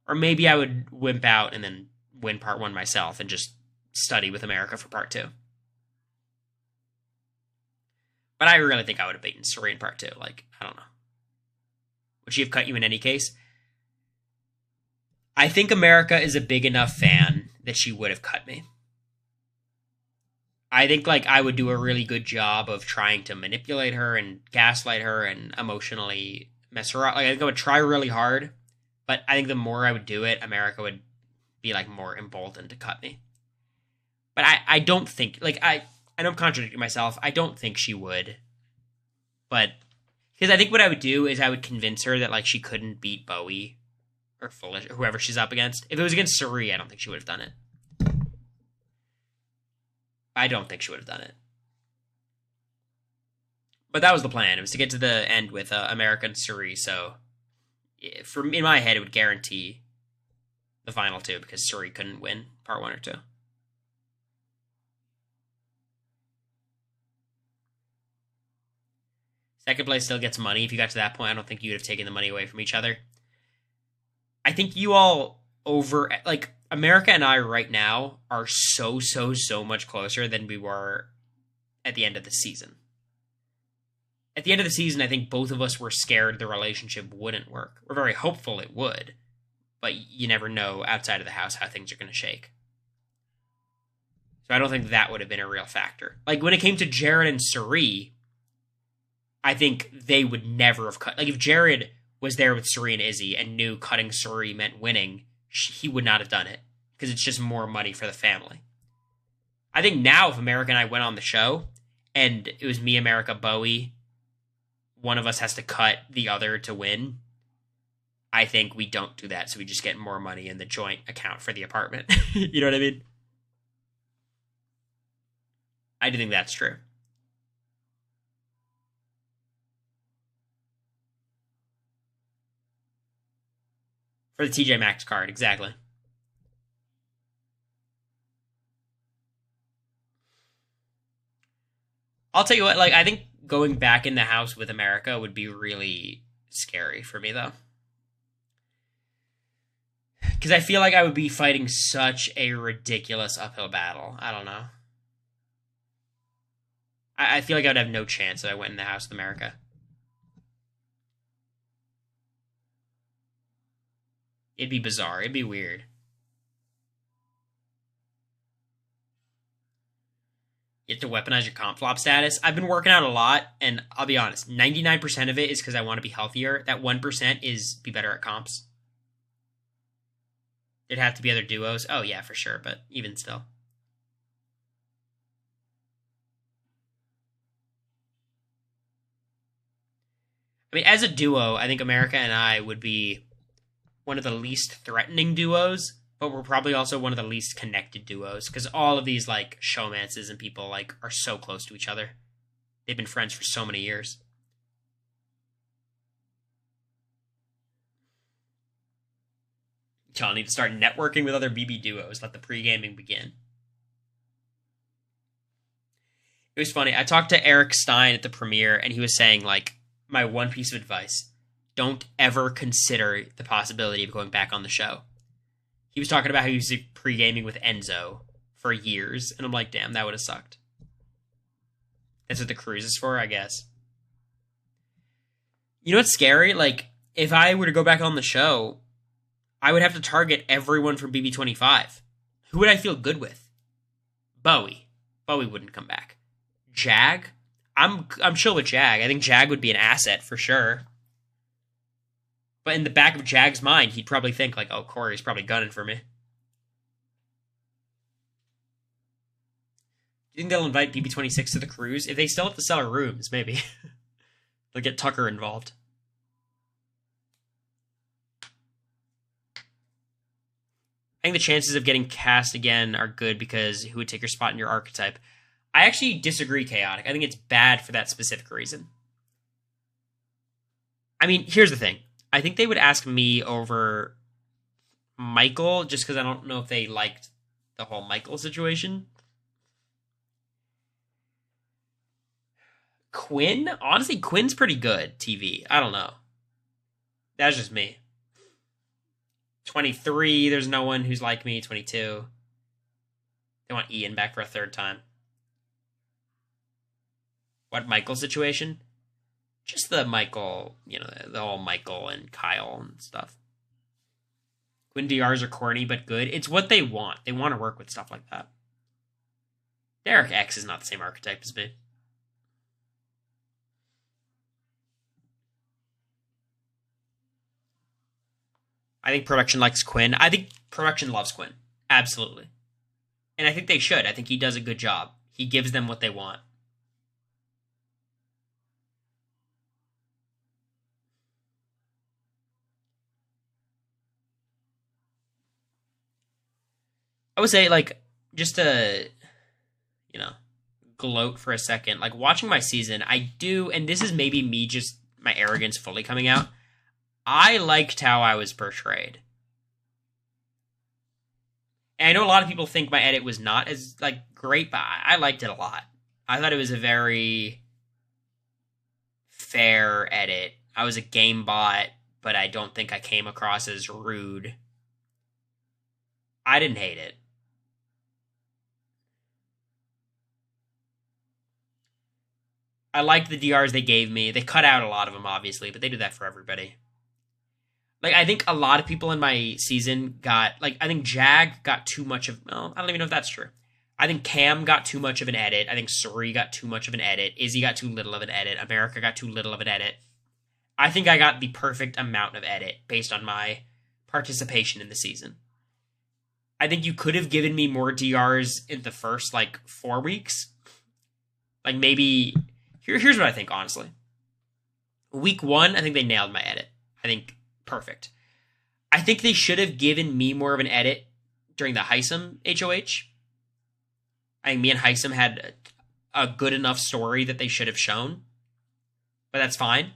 Or maybe I would wimp out and then win part 1 myself and just study with America for part 2. But I really think I would have beaten Suri in part 2. Like, I don't know. would she have cut you in any case? I think America is a big enough fan that she would have cut me. I think, like, I would do a really good job of trying to manipulate her and gaslight her and emotionally mess her up. Like, I think I would try really hard, but I think the more I would do it, America would be, like, more emboldened to cut me. But I don't think, like, I know I'm contradicting myself. I don't think she would. But, because I think what I would do is I would convince her that, like, she couldn't beat Bowie or Foolish or whoever she's up against. If it was against Suri, I don't think she would have done it. I don't think she would have done it. But that was the plan. It was to get to the end with America and Suri, so in my head, it would guarantee the final two because Suri couldn't win part 1 or 2. Second place still gets money. If you got to that point, I don't think you would have taken the money away from each other. I think you all like, America and I right now are so much closer than we were at the end of the season. At the end of the season, I think both of us were scared the relationship wouldn't work. We're very hopeful it would, but you never know outside of the house how things are going to shake. So I don't think that would have been a real factor. Like, when it came to Jared and Suri, I think they would never have cut. Like, if Jared was there with Suri and Izzy and knew cutting Suri meant winning, he would not have done it because it's just more money for the family. I think now if America and I went on the show and it was me, America, Bowie, one of us has to cut the other to win, I think we don't do that, so we just get more money in the joint account for the apartment. You know what I mean? I do think that's true. For the TJ Maxx card, exactly. I'll tell you what, like, I think going back in the house with America would be really scary for me, though. Because I feel like I would be fighting such a ridiculous uphill battle. I don't know. I feel like I would have no chance if I went in the house with America. It'd be bizarre. It'd be weird. You have to weaponize your comp flop status. I've been working out a lot, and I'll be honest, 99% of it is because I want to be healthier. That 1% is be better at comps. It'd have to be other duos. Oh, yeah, for sure, but even still. I mean, as a duo, I think America and I would be one of the least threatening duos, but we're probably also one of the least connected duos, because all of these, like, showmances and people, like, are so close to each other. They've been friends for so many years. Y'all need to start networking with other BB duos. Let the pre-gaming begin. It was funny. I talked to Eric Stein at the premiere, and he was saying, like, my one piece of advice: don't ever consider the possibility of going back on the show. He was talking about how he was pre-gaming with Enzo for years, and I'm like, damn, that would have sucked. That's what the cruise is for, I guess. You know what's scary? Like, if I were to go back on the show, I would have to target everyone from BB25. Who would I feel good with? Bowie. Bowie wouldn't come back. Jag? I'm chill with Jag. I think Jag would be an asset for sure. But in the back of Jag's mind, he'd probably think, like, oh, Cory's probably gunning for me. Do you think they'll invite BB26 to the cruise? If they still have to sell rooms, maybe. They'll get Tucker involved. I think the chances of getting cast again are good because who would take your spot in your archetype? I actually disagree, Chaotic. I think it's bad for that specific reason. I mean, here's the thing. I think they would ask me over Michael just because I don't know if they liked the whole Michael situation. Quinn? Honestly, Quinn's pretty good TV. I don't know. That's just me. 23, there's no one who's like me. 22. They want Ian back for a third time. What Michael situation? Just the Michael, the whole Michael and Kyle and stuff. Quinn DRs are corny but good. It's what they want. They want to work with stuff like that. Derek X is not the same archetype as me. I think production likes Quinn. I think production loves Quinn. Absolutely. And I think they should. I think he does a good job. He gives them what they want. I would say, like, just to, gloat for a second, like, watching my season, I do, and this is maybe me just, my arrogance fully coming out, I liked how I was portrayed. And I know a lot of people think my edit was not as, like, great, but I liked it a lot. I thought it was a very fair edit. I was a game bot, but I don't think I came across as rude. I didn't hate it. I liked the DRs they gave me. They cut out a lot of them, obviously, but they do that for everybody. Like, I think a lot of people in my season got, like, I think Jag got too much of, well, I don't even know if that's true. I think Cam got too much of an edit. I think Suri got too much of an edit. Izzy got too little of an edit. America got too little of an edit. I think I got the perfect amount of edit based on my participation in the season. I think you could have given me more DRs in the first, 4 weeks. Like, maybe... Here's what I think, honestly. Week 1, I think they nailed my edit. I think, perfect. I think they should have given me more of an edit during the Heisem HoH. I think me and Heisem had a good enough story that they should have shown. But that's fine.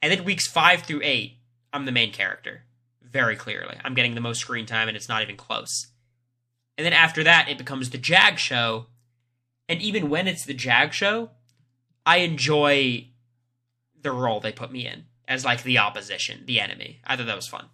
And then weeks 5 through 8, I'm the main character. Very clearly. I'm getting the most screen time, and it's not even close. And then after that, it becomes the Jag show. And even when it's the Jag show, I enjoy the role they put me in as, the opposition, the enemy. I thought that was fun.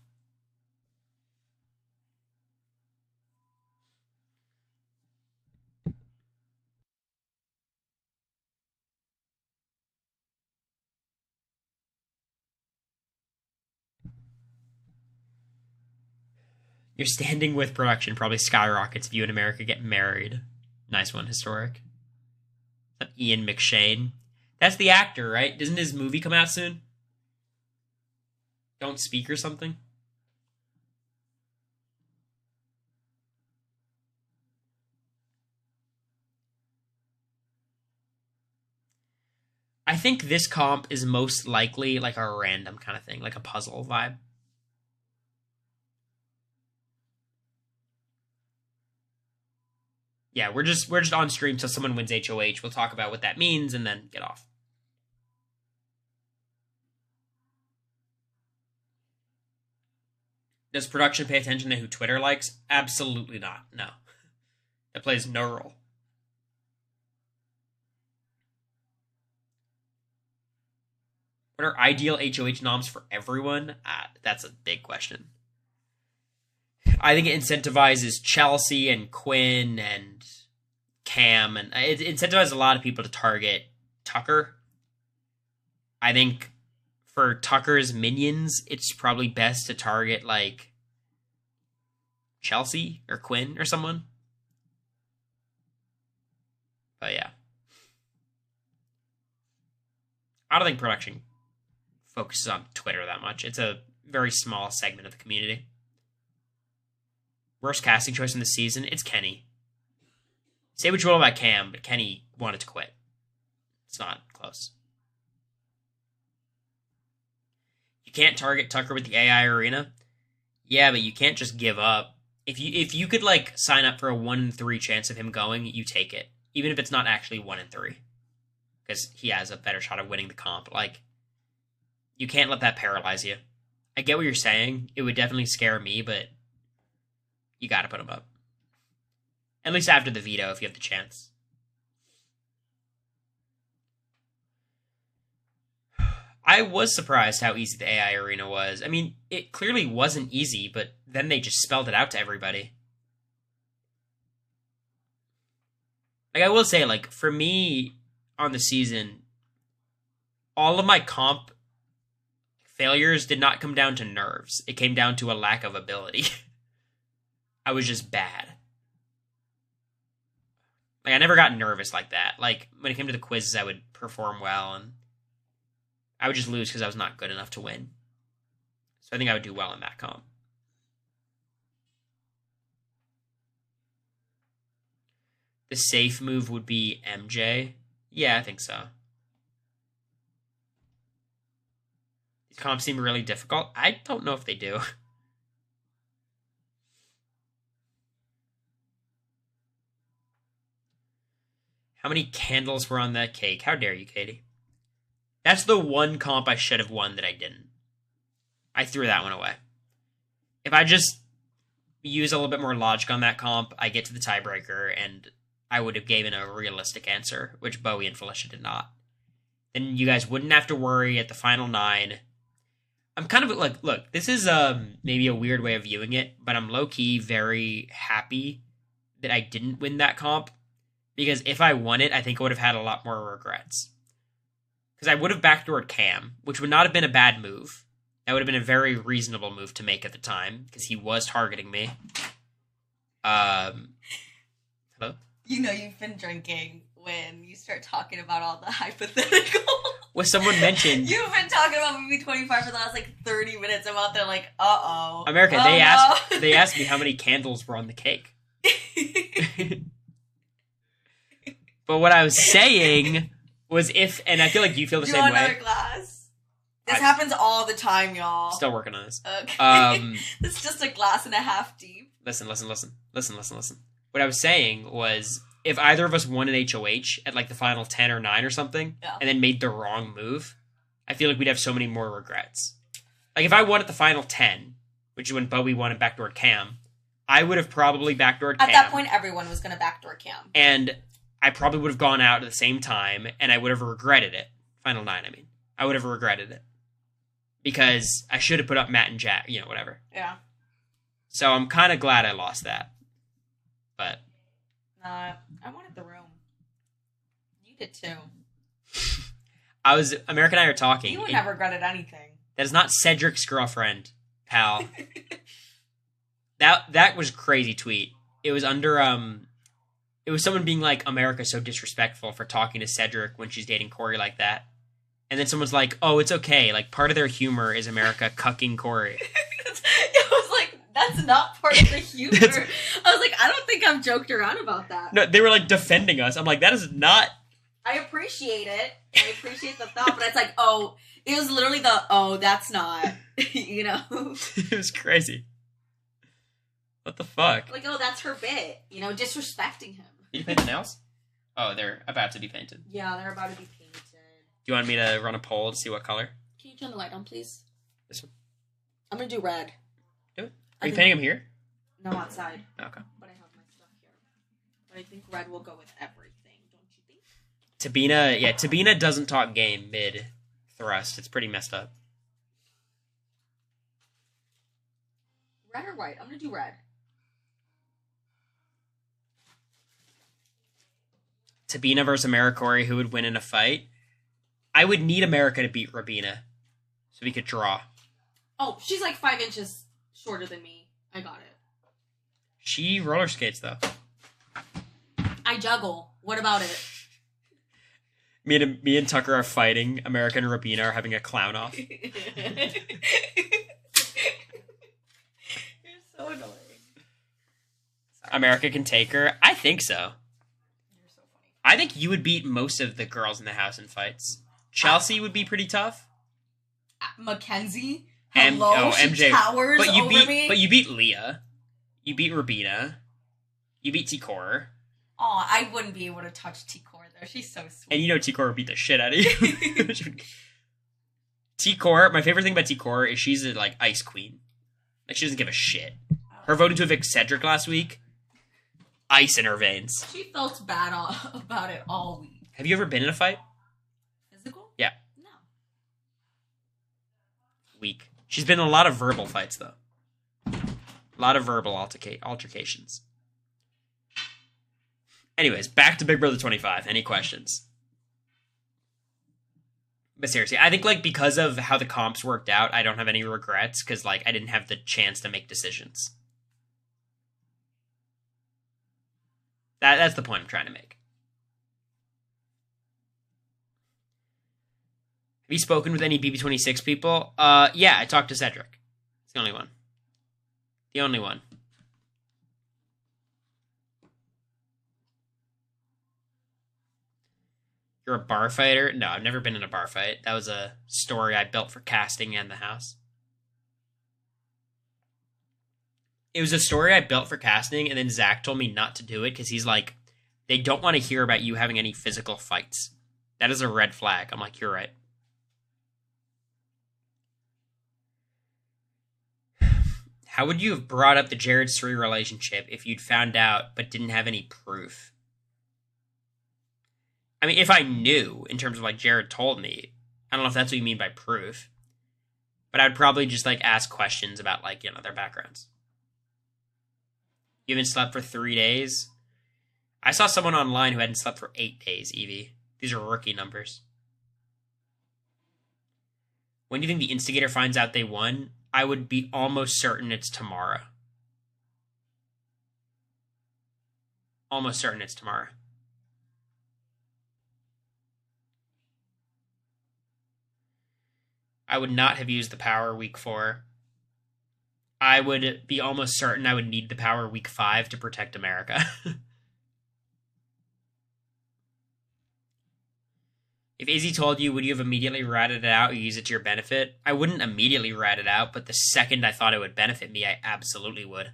Your standing with production probably skyrockets if you and America get married. Nice one, historic. Ian McShane. That's the actor, right? Doesn't his movie come out soon? Don't Speak or something? I think this comp is most likely like a random kind of thing, like a puzzle vibe. Yeah, we're just on stream till someone wins HoH. We'll talk about what that means and then get off. Does production pay attention to who Twitter likes? Absolutely not. No. That plays no role. What are ideal HoH noms for everyone? That's a big question. I think it incentivizes Chelsea and Quinn and Cam, and it incentivizes a lot of people to target Tucker. I think for Tucker's minions, it's probably best to target, Chelsea or Quinn or someone. But yeah. I don't think production focuses on Twitter that much. It's a very small segment of the community. Worst casting choice in the season? It's Kenny. Say what you will about Cam, but Kenny wanted to quit. It's not close. You can't target Tucker with the AI arena? Yeah, but you can't just give up. If you could, sign up for a 1 in 3 chance of him going, you take it. Even if it's not actually 1 in 3. Because he has a better shot of winning the comp. You can't let that paralyze you. I get what you're saying. It would definitely scare me, but you gotta put him up. At least after the veto, if you have the chance. I was surprised how easy the AI arena was. I mean, it clearly wasn't easy, but then they just spelled it out to everybody. I will say, for me, on the season, all of my comp failures did not come down to nerves. It came down to a lack of ability. I was just bad. Like, I never got nervous like that. Like, when it came to the quizzes, I would perform well, and I would just lose because I was not good enough to win. So I think I would do well in that comp. The safe move would be MJ. Yeah, I think so. These comps seem really difficult. I don't know if they do. How many candles were on that cake? How dare you, Katie? That's the one comp I should have won that I didn't. I threw that one away. If I just use a little bit more logic on that comp, I get to the tiebreaker, and I would have given a realistic answer, which Bowie and Felicia did not. Then you guys wouldn't have to worry at the final 9. I'm kind of like, look, this is maybe a weird way of viewing it, but I'm low-key very happy that I didn't win that comp, because if I won it, I think I would have had a lot more regrets. Because I would have backdoored Cam, which would not have been a bad move. That would have been a very reasonable move to make at the time, because he was targeting me. Hello? You know you've been drinking when you start talking about all the hypothetical. Was someone mentioned... You've been talking about BB25 for the last, 30 minutes. I'm out there like, uh-oh. America, they asked me how many candles were on the cake. But what I was saying was if... And I feel like you feel the same way. Another glass? This happens all the time, y'all. Still working on this. Okay. It's just a glass and a half deep. Listen. What I was saying was, if either of us won an HOH at the final 10 or 9 or something, and then made the wrong move, I feel like we'd have so many more regrets. Like, if I won at the final 10, which is when Bowie won and backdoored Cam, I would have probably backdoored Cam. At that point, everyone was going to backdoor Cam. And I probably would have gone out at the same time, and I would have regretted it. Final 9, I mean. I would have regretted it. Because I should have put up Matt and Jack, whatever. Yeah. So I'm kind of glad I lost that. But... I wanted the room. You did too. America and I are talking. You would have regretted anything. That is not Cedric's girlfriend, pal. That was a crazy tweet. It was under, it was someone being like, America's so disrespectful for talking to Cedric when she's dating Cory like that. And then someone's like, oh, it's okay. Part of their humor is America cucking Cory. It was like, that's not part of the humor. I was like, I don't think I've joked around about that. No, they were defending us. I'm like, that is not... I appreciate it. I appreciate the thought, but it's like, oh, it was literally that's not, It was crazy. What the fuck? Like, oh, that's her bit, disrespecting him. Did you paint the nails? Oh, they're about to be painted. Yeah, they're about to be painted. Do you want me to run a poll to see what color? Can you turn the light on, please? This one? I'm gonna do red. Do it. Are you painting them here? No, outside. Okay. But I have my stuff here. But I think red will go with everything, don't you think? Tabina doesn't talk game mid-thrust. It's pretty messed up. Red or white? I'm gonna do red. Tabina versus Americory, who would win in a fight? I would need America to beat Rabina, so we could draw. Oh, she's 5 inches shorter than me. I got it. She roller skates, though. I juggle. What about it? Me and Tucker are fighting. America and Rabina are having a clown off. You're so annoying. America can take her? I think so. You're so funny. I think you would beat most of the girls in the house in fights. Chelsea would be pretty tough. Mackenzie? Hello? She MJ. towers over me? But you beat Leah. You beat Rabina. You beat T-Core. Aw, I wouldn't be able to touch T-Core, though. She's so sweet. And T-Core would beat the shit out of you. T-Core, my favorite thing about T-Core is she's a, ice queen. She doesn't give a shit. Her voting to evict Cedric last week, ice in her veins. She felt bad about it all week. Have you ever been in a fight? Physical? Yeah. No. Weak. She's been in a lot of verbal fights, though. A lot of verbal altercations. Anyways, back to Big Brother 25. Any questions? But seriously, I think, like, because of how the comps worked out, I don't have any regrets, because, like, I didn't have the chance to make decisions. That's the point I'm trying to make. Have you spoken with any BB26 people? Yeah, I talked to Cedric. It's the only one. The only one. You're a bar fighter? No, I've never been in a bar fight. That was a story I built for casting and the house. It was a story I built for casting, and then Zach told me not to do it because he's like, they don't want to hear about you having any physical fights. That is a red flag. I'm like, you're right. How would you have brought up the Jared Suri relationship if you'd found out but didn't have any proof? I mean, if I knew, in terms of, like, Jared told me, I don't know if that's what you mean by proof, but I'd probably just, like, ask questions about, like, you know, their backgrounds. You haven't slept for 3 days? I saw someone online who hadn't slept for 8 days, Evie. These are rookie numbers. When do you think the instigator finds out they won? I would be almost certain it's tomorrow. Almost certain it's tomorrow. I would not have used the power week 4. I would be almost certain I would need the power week 5 to protect America. If Izzy told you, would you have immediately ratted it out or use it to your benefit? I wouldn't immediately rat it out, but the second I thought it would benefit me, I absolutely would.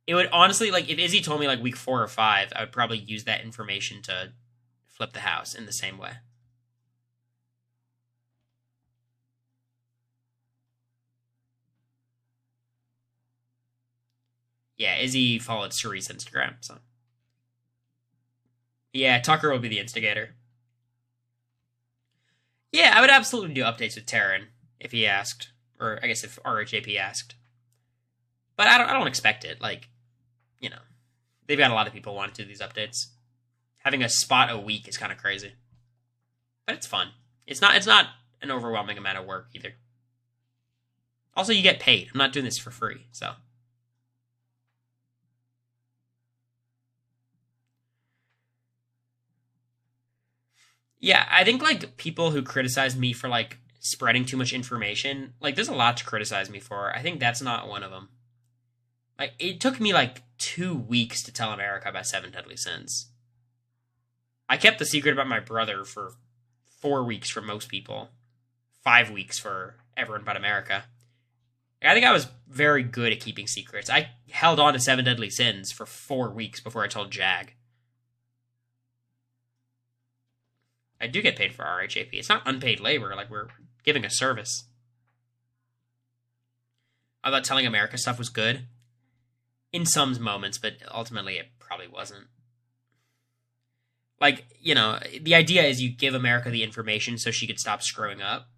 It would honestly, like, if Izzy told me, like, week 4 or 5, I would probably use that information to flip the house in the same way. Yeah, Izzy followed Suri's Instagram, so. Yeah, Tucker will be the instigator. Yeah, I would absolutely do updates with Terran if he asked, or I guess if RHAP asked. But I don't expect it. Like, you know, they've got a lot of people wanting to do these updates. Having a spot a week is kind of crazy, but it's fun. It's not an overwhelming amount of work either. Also, you get paid. I'm not doing this for free, so. Yeah, I think, like, people who criticize me for, like, spreading too much information, like, there's a lot to criticize me for. I think that's not one of them. Like, it took me, like, 2 weeks to tell America about 7 Deadly Sins. I kept the secret about my brother for 4 weeks for most people. 5 weeks for everyone but America. I think I was very good at keeping secrets. I held on to 7 Deadly Sins for 4 weeks before I told Jag. I do get paid for RHAP. It's not unpaid labor, like, we're giving a service. I thought telling America stuff was good. In some moments, but ultimately it probably wasn't. Like, you know, the idea is you give America the information so she could stop screwing up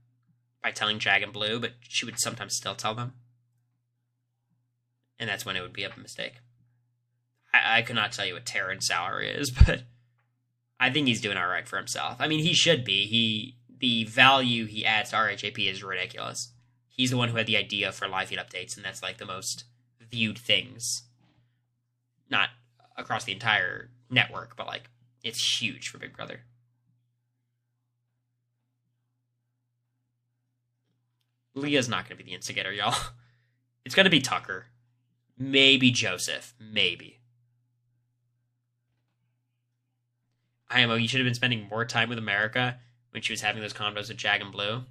by telling Jag and Blue, but she would sometimes still tell them. And that's when it would be a mistake. I could not tell you what Terran's salary is, but I think he's doing all right for himself. I mean, he should be. The value he adds to RHAP is ridiculous. He's the one who had the idea for live feed updates, and that's, like, the most viewed things. Not across the entire network, but, like, it's huge for Big Brother. Leah's not going to be the instigator, y'all. It's going to be Tucker. Maybe Joseph. Maybe. IMO, you should have been spending more time with America when she was having those convos with Jag and Blue.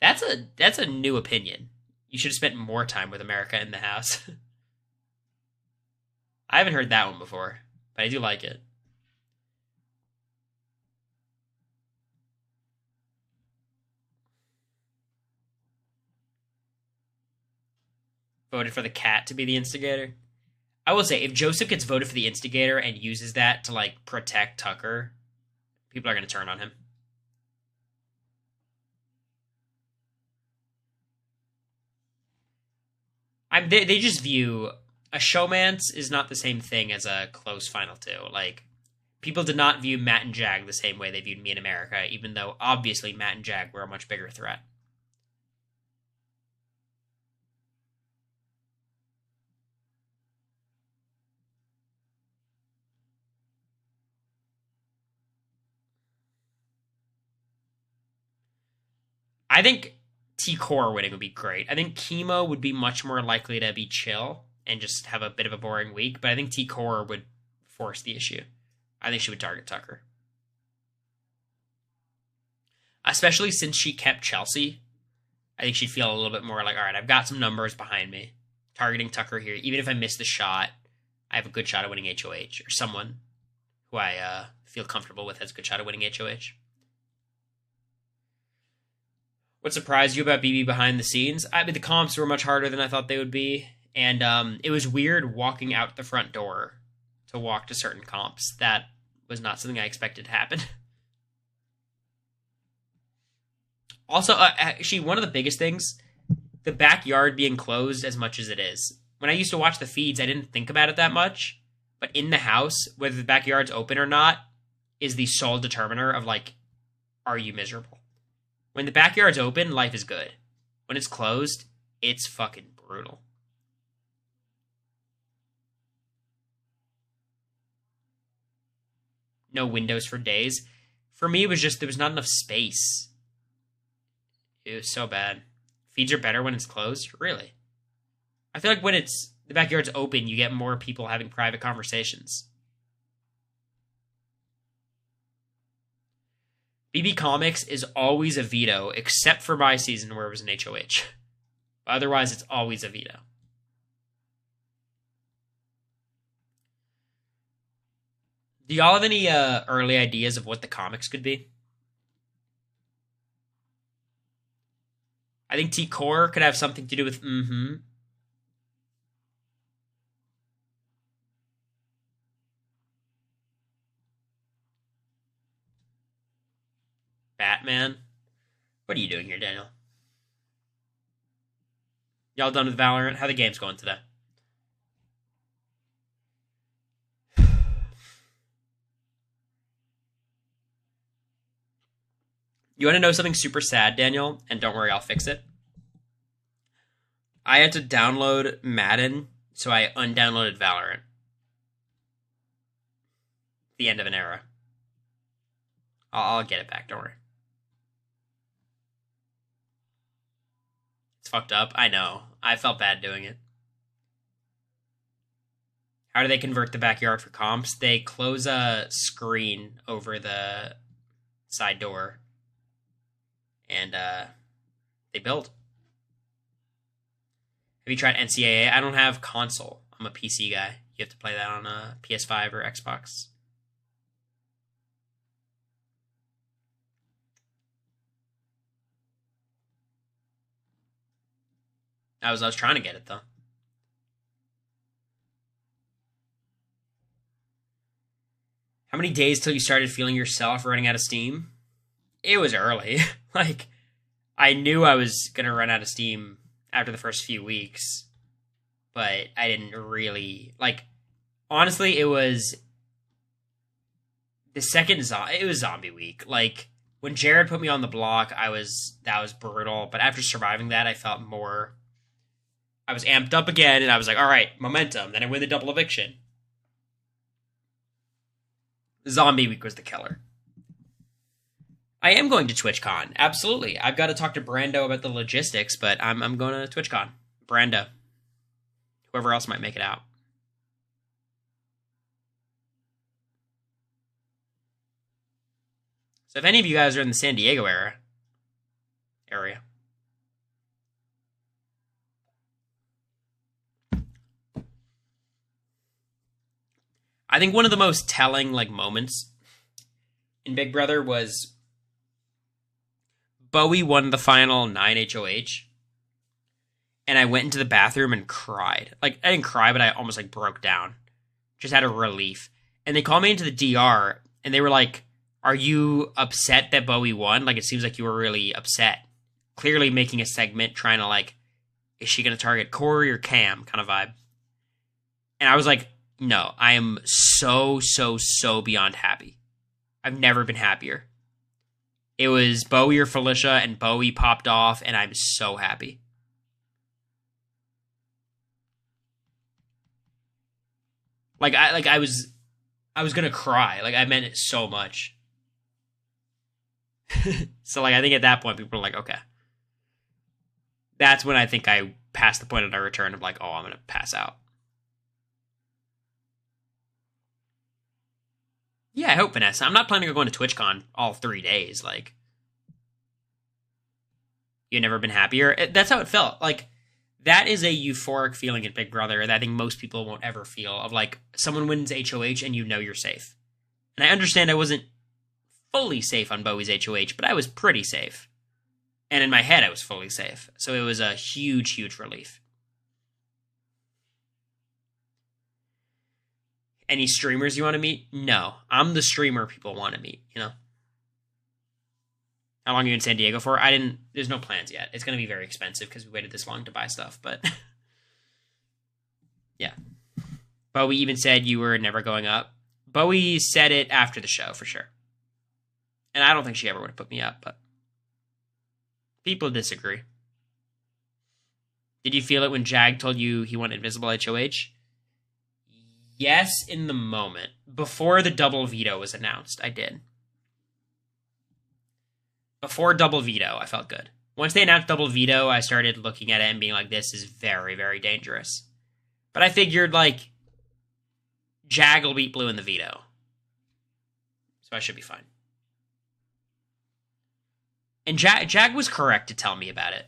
That's a new opinion. You should have spent more time with America in the house. I haven't heard that one before, but I do like it. Voted for the cat to be the instigator. I will say, if Joseph gets voted for the instigator and uses that to, like, protect Tucker, people are going to turn on him. They just view a showmance is not the same thing as a close final two. Like, people did not view Matt and Jag the same way they viewed me in America, even though obviously Matt and Jag were a much bigger threat. I think T-Core winning would be great. I think Chemo would be much more likely to be chill and just have a bit of a boring week, but I think T-Core would force the issue. I think she would target Tucker. Especially since she kept Chelsea. I think she'd feel a little bit more like, all right, I've got some numbers behind me. Targeting Tucker here. Even if I miss the shot, I have a good shot at winning HOH. Or someone who I feel comfortable with has a good shot at winning HOH. What surprised you about BB behind the scenes? I mean, the comps were much harder than I thought they would be. And it was weird walking out the front door to walk to certain comps. That was not something I expected to happen. Also, actually, one of the biggest things, the backyard being closed as much as it is. When I used to watch the feeds, I didn't think about it that much. But in the house, whether the backyard's open or not, is the sole determiner of, like, are you miserable? When the backyard's open, life is good. When it's closed, it's fucking brutal. No windows for days. For me, it was just there was not enough space. It was so bad. Feeds are better when it's closed? Really? I feel like when the backyard's open, you get more people having private conversations. BB Comics is always a veto, except for my season where it was an HOH. Otherwise, it's always a veto. Do y'all have any early ideas of what the comics could be? I think T-Core could have something to do with Batman. What are you doing here, Daniel? Y'all done with Valorant? How the game's going today? You want to know something super sad, Daniel? And don't worry, I'll fix it. I had to download Madden, so I undownloaded Valorant. The end of an era. I'll get it back, don't worry. It's fucked up, I know. I felt bad doing it. How do they convert the backyard for comps? They close a screen over the side door. And they build. Have you tried NCAA? I don't have console. I'm a PC guy. You have to play that on a PS5 or Xbox. I was trying to get it though. How many days till you started feeling yourself running out of steam? It was early. Like, I knew I was going to run out of steam after the first few weeks, but I didn't really, like, honestly, it was the second, it was zombie week. Like, when Jared put me on the block, that was brutal, but after surviving that, I felt more, I was amped up again, and I was like, all right, momentum, then I win the double eviction. Zombie week was the killer. I am going to TwitchCon. Absolutely. I've got to talk to Brando about the logistics, but I'm going to TwitchCon. Brando. Whoever else might make it out. So if any of you guys are in the San Diego area, I think one of the most telling moments in Big Brother was Bowie won the final 9 HOH, and I went into the bathroom and cried. Like, I didn't cry, but I almost broke down. Just had a relief. And they called me into the DR, and they were like, are you upset that Bowie won? Like, it seems like you were really upset. Clearly making a segment trying to is she going to target Cory or Cam kind of vibe. And I was like, No, I am so beyond happy. I've never been happier. It was Bowie or Felicia, and Bowie popped off, and I'm so happy. I was gonna cry. Like, I meant it so much. So, like, I think at that point, people were like, okay. That's when I think I passed the point of no return of like, oh, I'm gonna pass out. Yeah, I hope, Vanessa. I'm not planning on going to TwitchCon all 3 days. Like, you've never been happier. That's how it felt. Like, that is a euphoric feeling at Big Brother that I think most people won't ever feel, of like, someone wins HOH and you know you're safe. And I understand I wasn't fully safe on Bowie's HOH, but I was pretty safe. And in my head, I was fully safe. So it was a huge relief. Any streamers you want to meet? No. I'm the streamer people want to meet, you know? How long are you in San Diego for? There's no plans yet. It's going to be very expensive because we waited this long to buy stuff, but yeah. Bowie even said you were never going up. Bowie said it after the show, for sure. And I don't think she ever would have put me up, but people disagree. Did you feel it when Jag told you he won Invisible HOH? Yes, in the moment. Before the double veto was announced, I did. Before double veto, I felt good. Once they announced double veto, I started looking at it and being like, this is very dangerous. But I figured, like, Jag will beat Blue in the veto. So I should be fine. And Jag was correct to tell me about it.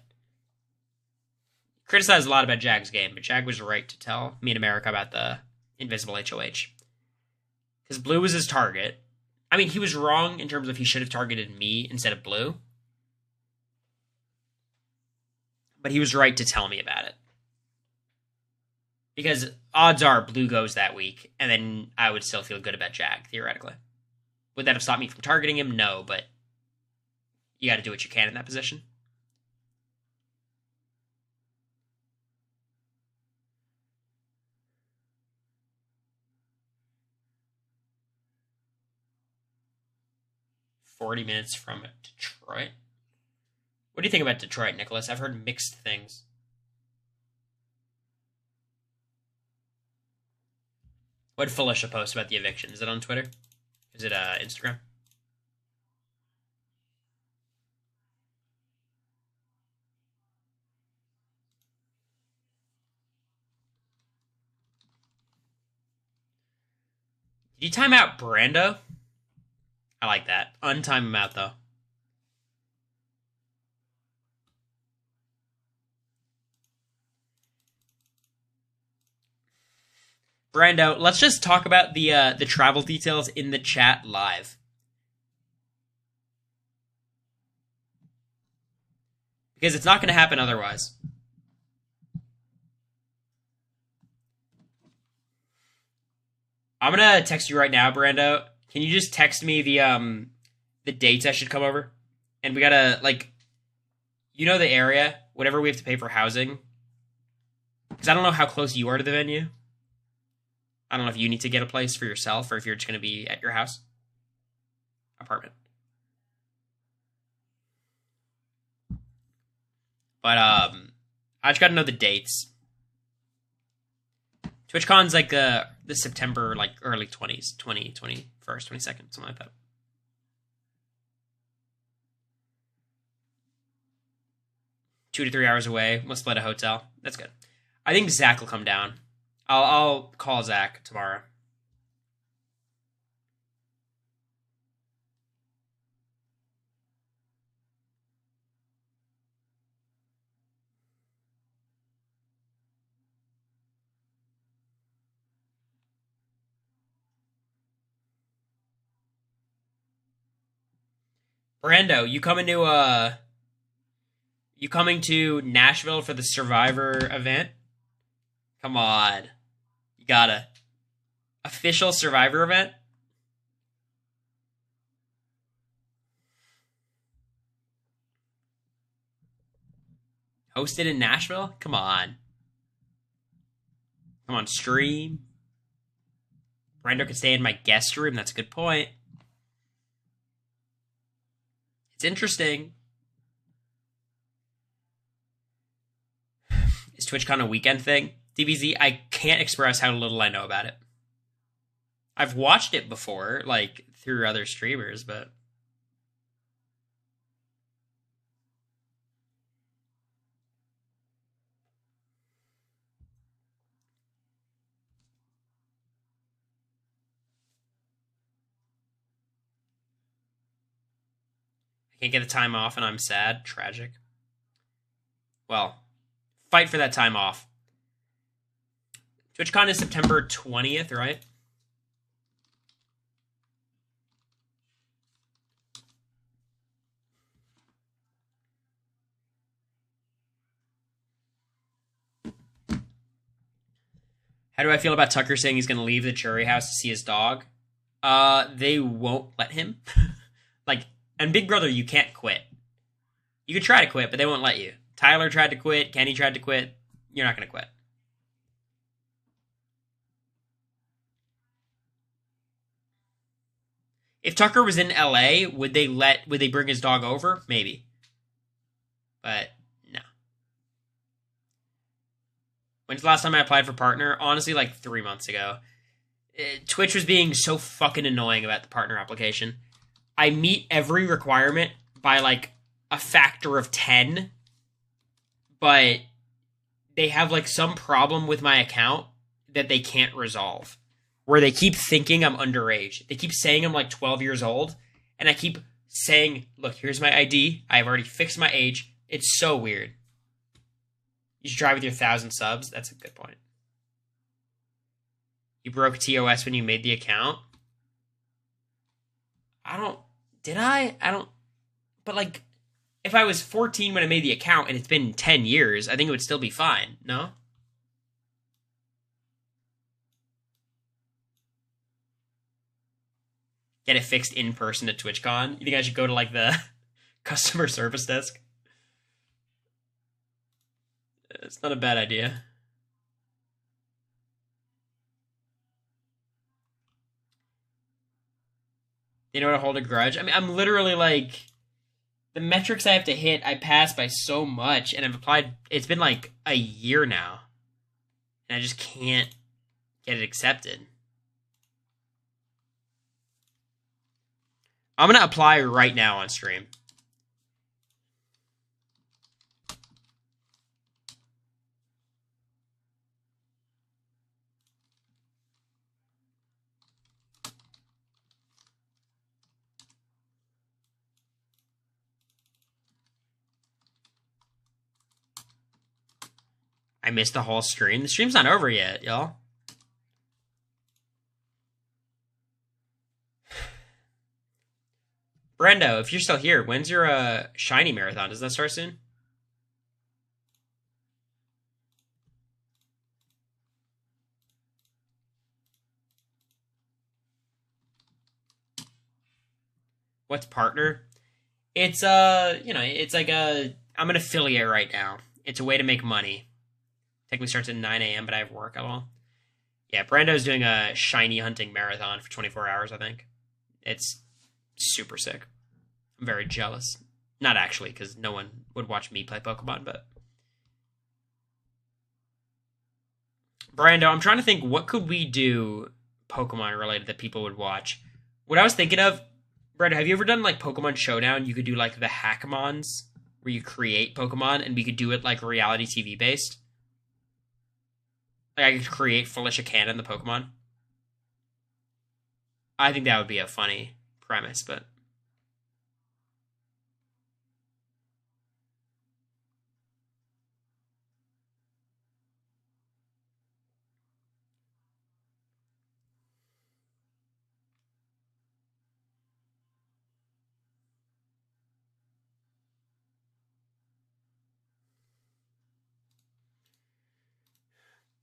Criticized a lot about Jag's game, but Jag was right to tell me in America about the Invisible HOH. Because Blue was his target. I mean, he was wrong in terms of he should have targeted me instead of Blue. But he was right to tell me about it. Because odds are Blue goes that week, and then I would still feel good about Jag, theoretically. Would that have stopped me from targeting him? No, but you got to do what you can in that position. "40 minutes from Detroit." What do you think about Detroit, Nicholas? I've heard mixed things. What did Felicia post about the eviction? Is it on Twitter? Is it Instagram? Did you time out Brando? I like that. Untime him out, though. Brando, let's just talk about the travel details in the chat live. Because it's not going to happen otherwise. I'm going to text you right now, Brando. Can you just text me the dates I should come over? And we gotta, like, you know the area, whatever we have to pay for housing. Because I don't know how close you are to the venue. I don't know if you need to get a place for yourself or if you're just going to be at your house. Apartment. But, I just gotta know the dates. TwitchCon's like the September, like early 20s, 21st, 22nd, something like that. Two to 3 hours away. We'll split a hotel. That's good. I think Zach will come down. I'll call Zach tomorrow. Brando, you coming to Nashville for the Survivor event? Come on. You gotta. Official Survivor event? Hosted in Nashville? Come on. Come on, stream. Brando could stay in my guest room. That's a good point. It's interesting. Is TwitchCon a weekend thing? DBZ, I can't express how little I know about it. I've watched it before, like, through other streamers, but... I can't get the time off and I'm sad. Tragic. Well, fight for that time off. TwitchCon is September 20th, right? How do I feel about Tucker saying he's going to leave the jury house to see his dog? They won't let him. Like, and Big Brother, you can't quit. You could try to quit, but they won't let you. Tyler tried to quit. Kenny tried to quit. You're not going to quit. If Tucker was in LA, would they bring his dog over? Maybe. But no. When's the last time I applied for partner? Honestly, like 3 months ago. Twitch was being so fucking annoying about the partner application. I meet every requirement by like a factor of 10, but they have like some problem with my account that they can't resolve, where they keep thinking I'm underage. They keep saying I'm like 12 years old, and I keep saying, look, here's my ID. I've already fixed my age. It's so weird. You should try with your 1,000 subs. That's a good point. You broke TOS when you made the account? Did I? But like, if I was 14 when I made the account and it's been 10 years, I think it would still be fine, no? Get it fixed in person at TwitchCon? You think I should go to like the customer service desk? It's not a bad idea. You know how to hold a grudge? I mean, I'm literally like, the metrics I have to hit, I pass by so much, and I've applied, it's been like a year now, and I just can't get it accepted. I'm gonna apply right now on stream. I missed the whole stream. The stream's not over yet, y'all. Brendo, if you're still here, when's your Shiny Marathon? Does that start soon? What's partner? It's it's like I'm an affiliate right now. It's a way to make money. Technically starts at 9 a.m., but I have work at all. Yeah, Brando's doing a shiny hunting marathon for 24 hours, I think. It's super sick. I'm very jealous. Not actually, because no one would watch me play Pokemon, but... Brando, I'm trying to think, what could we do Pokemon-related that people would watch? What I was thinking of... Brando, have you ever done, like, Pokemon Showdown? You could do, like, the Hackmons, where you create Pokemon, and we could do it, like, reality TV-based. Like, I could create Felicia Cannon, the Pokemon. I think that would be a funny premise, but...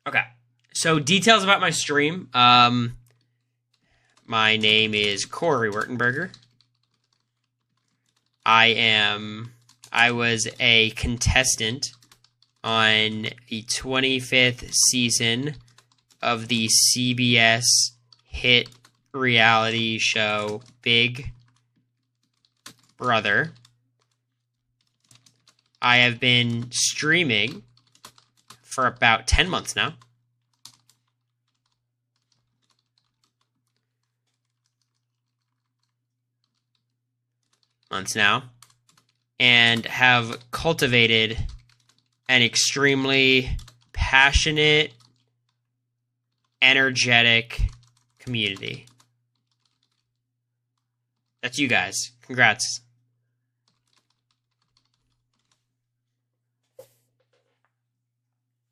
Okay, so details about my stream. My name is Cory Wertenberger. I was a contestant on the 25th season of the CBS hit reality show Big Brother. I have been streaming for about 10 months now. And have cultivated an extremely passionate, energetic community. That's you guys. Congrats.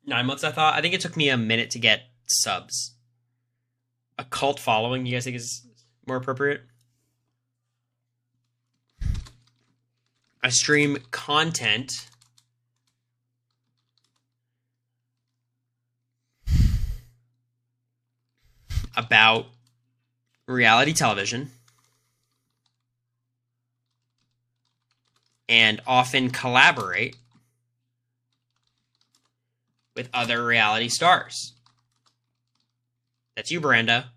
Nine months, I thought. I think it took me a minute to get subs. A cult following, you guys think is more appropriate? I stream content about reality television and often collaborate with other reality stars. That's you, Brenda.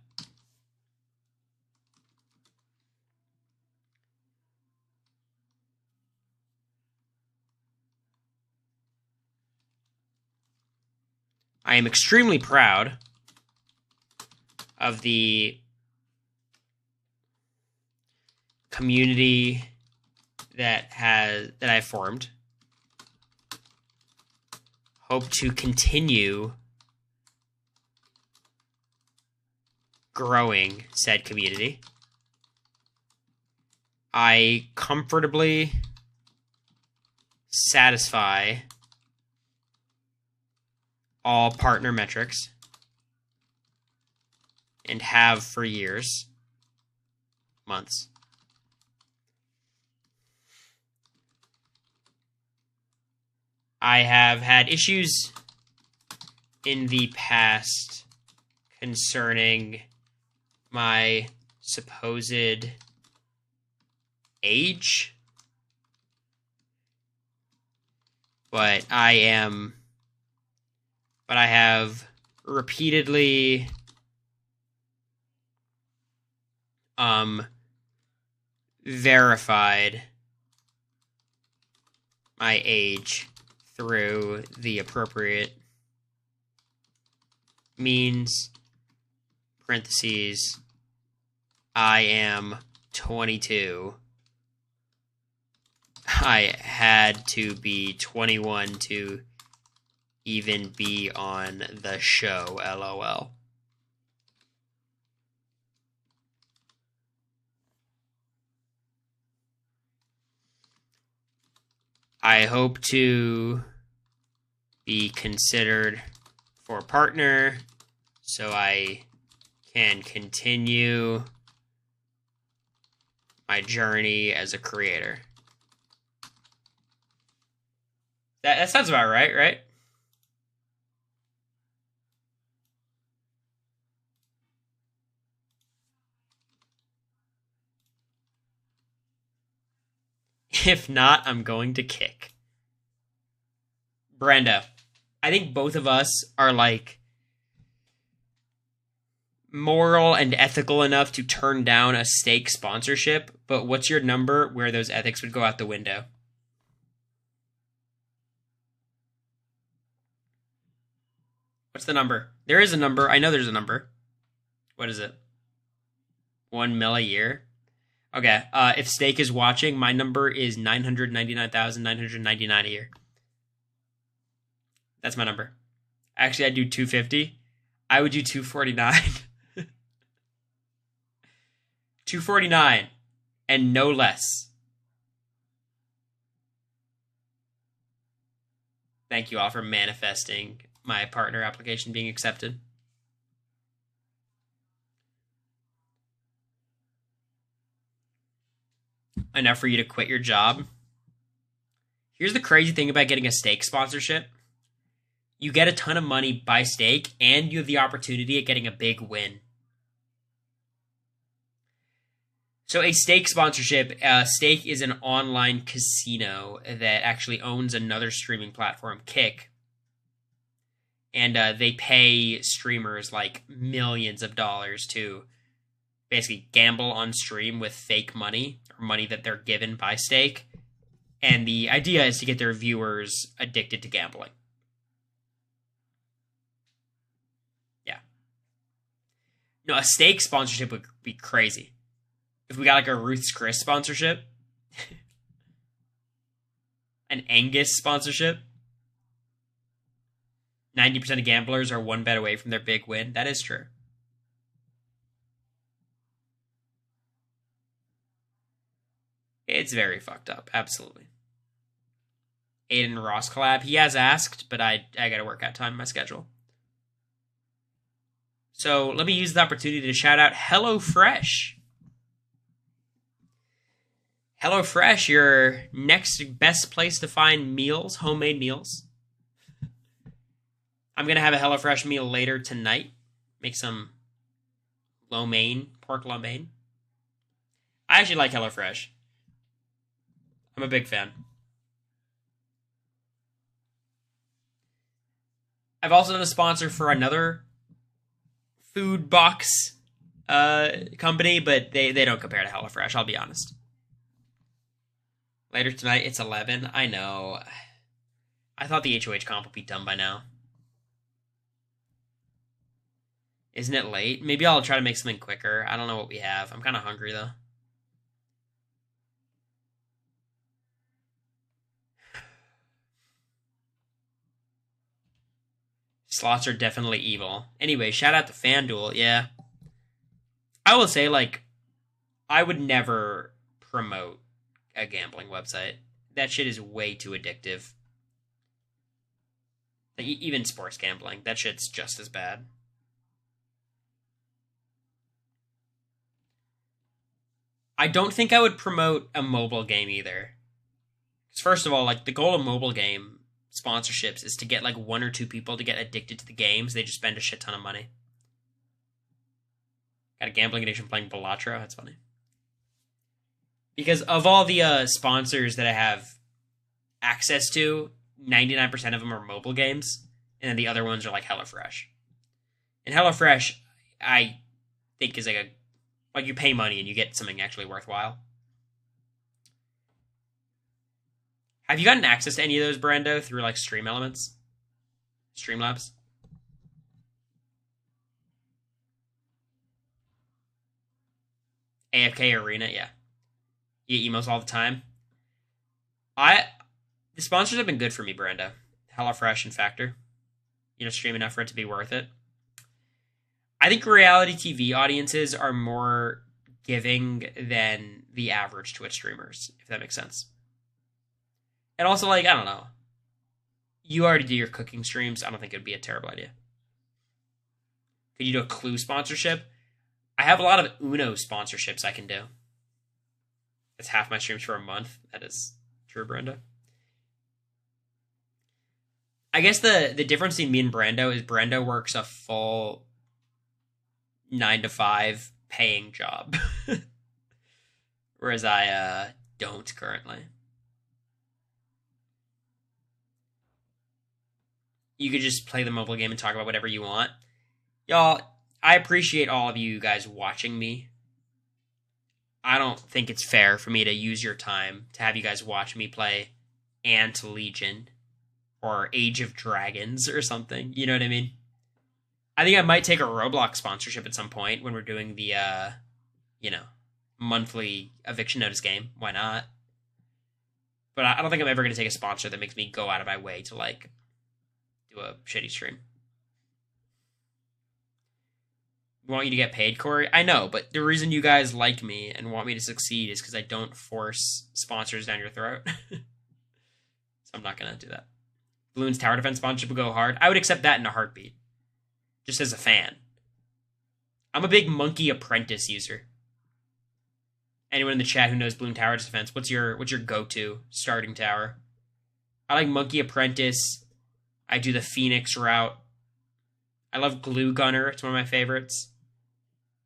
I am extremely proud of the community that I formed. Hope to continue growing said community. I comfortably satisfy all partner metrics and have for years, months. I have had issues in the past concerning my supposed age, but I have repeatedly verified my age through the appropriate means. Parentheses, I am 22. I had to be 21 to even be on the show, LOL. I hope to be considered for a partner so I can continue my journey as a creator. That sounds about right, right? If not, I'm going to kick. Brenda, I think both of us are like moral and ethical enough to turn down a steak sponsorship, but what's your number where those ethics would go out the window? What's the number? There is a number. I know there's a number. What is it? 1 mil a year? Okay, if Steak is watching, my number is 999,999 a year. That's my number. Actually, I'd do 250. I would do 249. 249 and no less. Thank you all for manifesting my partner application being accepted. Enough for you to quit your job. Here's the crazy thing about getting a steak sponsorship. You get a ton of money by steak, and you have the opportunity of getting a big win. So a steak sponsorship, Steak is an online casino that actually owns another streaming platform, Kick. And they pay streamers like millions of dollars to basically gamble on stream with fake money or money that they're given by stake. And the idea is to get their viewers addicted to gambling. Yeah. No, a stake sponsorship would be crazy. If we got like a Ruth's Chris sponsorship, an Angus sponsorship, 90% of gamblers are one bet away from their big win. That is true. It's very fucked up. Absolutely. Aiden Ross collab. He has asked, but I gotta work out time in my schedule. So let me use the opportunity to shout out HelloFresh. HelloFresh, your next best place to find meals, homemade meals. I'm going to have a HelloFresh meal later tonight. Make some lo mein, pork lo mein. I actually like HelloFresh. I'm a big fan. I've also done a sponsor for another food box company, but they don't compare to HelloFresh, I'll be honest. Later tonight, it's 11. I know. I thought the HoH comp would be done by now. Isn't it late? Maybe I'll try to make something quicker. I don't know what we have. I'm kind of hungry, though. Slots are definitely evil. Anyway, shout out to FanDuel. Yeah. I will say, like, I would never promote a gambling website. That shit is way too addictive. Like, even sports gambling, that shit's just as bad. I don't think I would promote a mobile game either. Because first of all, like, the goal of mobile game sponsorships is to get like 1 or 2 people to get addicted to the games. They just spend a shit ton of money. Got a gambling addiction playing Balatro. That's funny. Because of all the sponsors that I have access to, 99% of them are mobile games, and then the other ones are like HelloFresh. And HelloFresh, I think, is like you pay money and you get something actually worthwhile. Have you gotten access to any of those, Brando, through like Stream Elements? Streamlabs? AFK Arena, yeah. You get emails all the time. The sponsors have been good for me, Brando. HelloFresh and Factor. You know, stream enough for it to be worth it. I think reality TV audiences are more giving than the average Twitch streamers, if that makes sense. And also, like, I don't know. You already do your cooking streams. I don't think it would be a terrible idea. Could you do a Clue sponsorship? I have a lot of Uno sponsorships I can do. It's half my streams for a month. That is true, Brando. I guess the difference between me and Brando is Brando works a full 9 to 5 paying job. Whereas I don't currently. You could just play the mobile game and talk about whatever you want. Y'all, I appreciate all of you guys watching me. I don't think it's fair for me to use your time to have you guys watch me play Ant Legion or Age of Dragons or something. You know what I mean? I think I might take a Roblox sponsorship at some point when we're doing the, monthly eviction notice game. Why not? But I don't think I'm ever going to take a sponsor that makes me go out of my way to, like, do a shitty stream. I want you to get paid, Cory. I know, but the reason you guys like me and want me to succeed is because I don't force sponsors down your throat. So I'm not going to do that. Bloons Tower Defense sponsorship would go hard. I would accept that in a heartbeat. Just as a fan. I'm a big Monkey Apprentice user. Anyone in the chat who knows Bloons Tower Defense, what's your go-to starting tower? I like Monkey Apprentice. I do the Phoenix route. I love Glue Gunner. It's one of my favorites.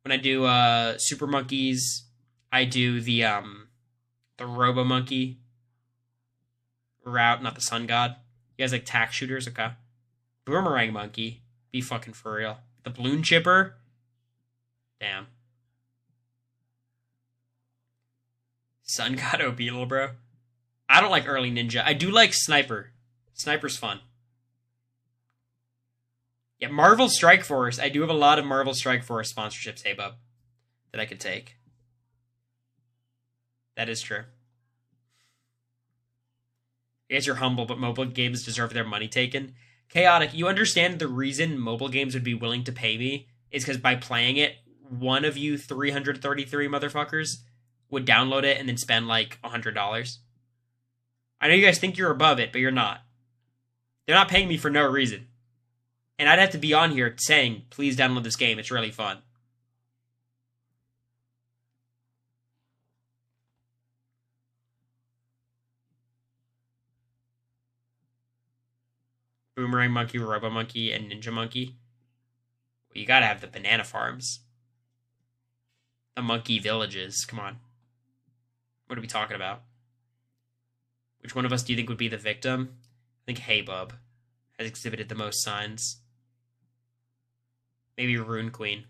When I do Super Monkeys, I do the Robo Monkey route, not the Sun God. You guys like tack shooters? Okay. Boomerang Monkey. Be fucking for real. The Balloon Chipper? Damn. Sun God O Beetle, bro. I don't like early ninja. I do like Sniper. Sniper's fun. Yeah, Marvel Strike Force. I do have a lot of Marvel Strike Force sponsorships, hey bub, that I could take. That is true. I guess you're humble, but mobile games deserve their money taken. Chaotic, you understand the reason mobile games would be willing to pay me is because by playing it, one of you 333 motherfuckers would download it and then spend like $100. I know you guys think you're above it, but you're not. They're not paying me for no reason. And I'd have to be on here saying, please download this game, it's really fun. Boomerang Monkey, Robo Monkey, and Ninja Monkey. Well, you gotta have the banana farms. The monkey villages. Come on. What are we talking about? Which one of us do you think would be the victim? I think Hey Bub has exhibited the most signs. Maybe Rune Queen.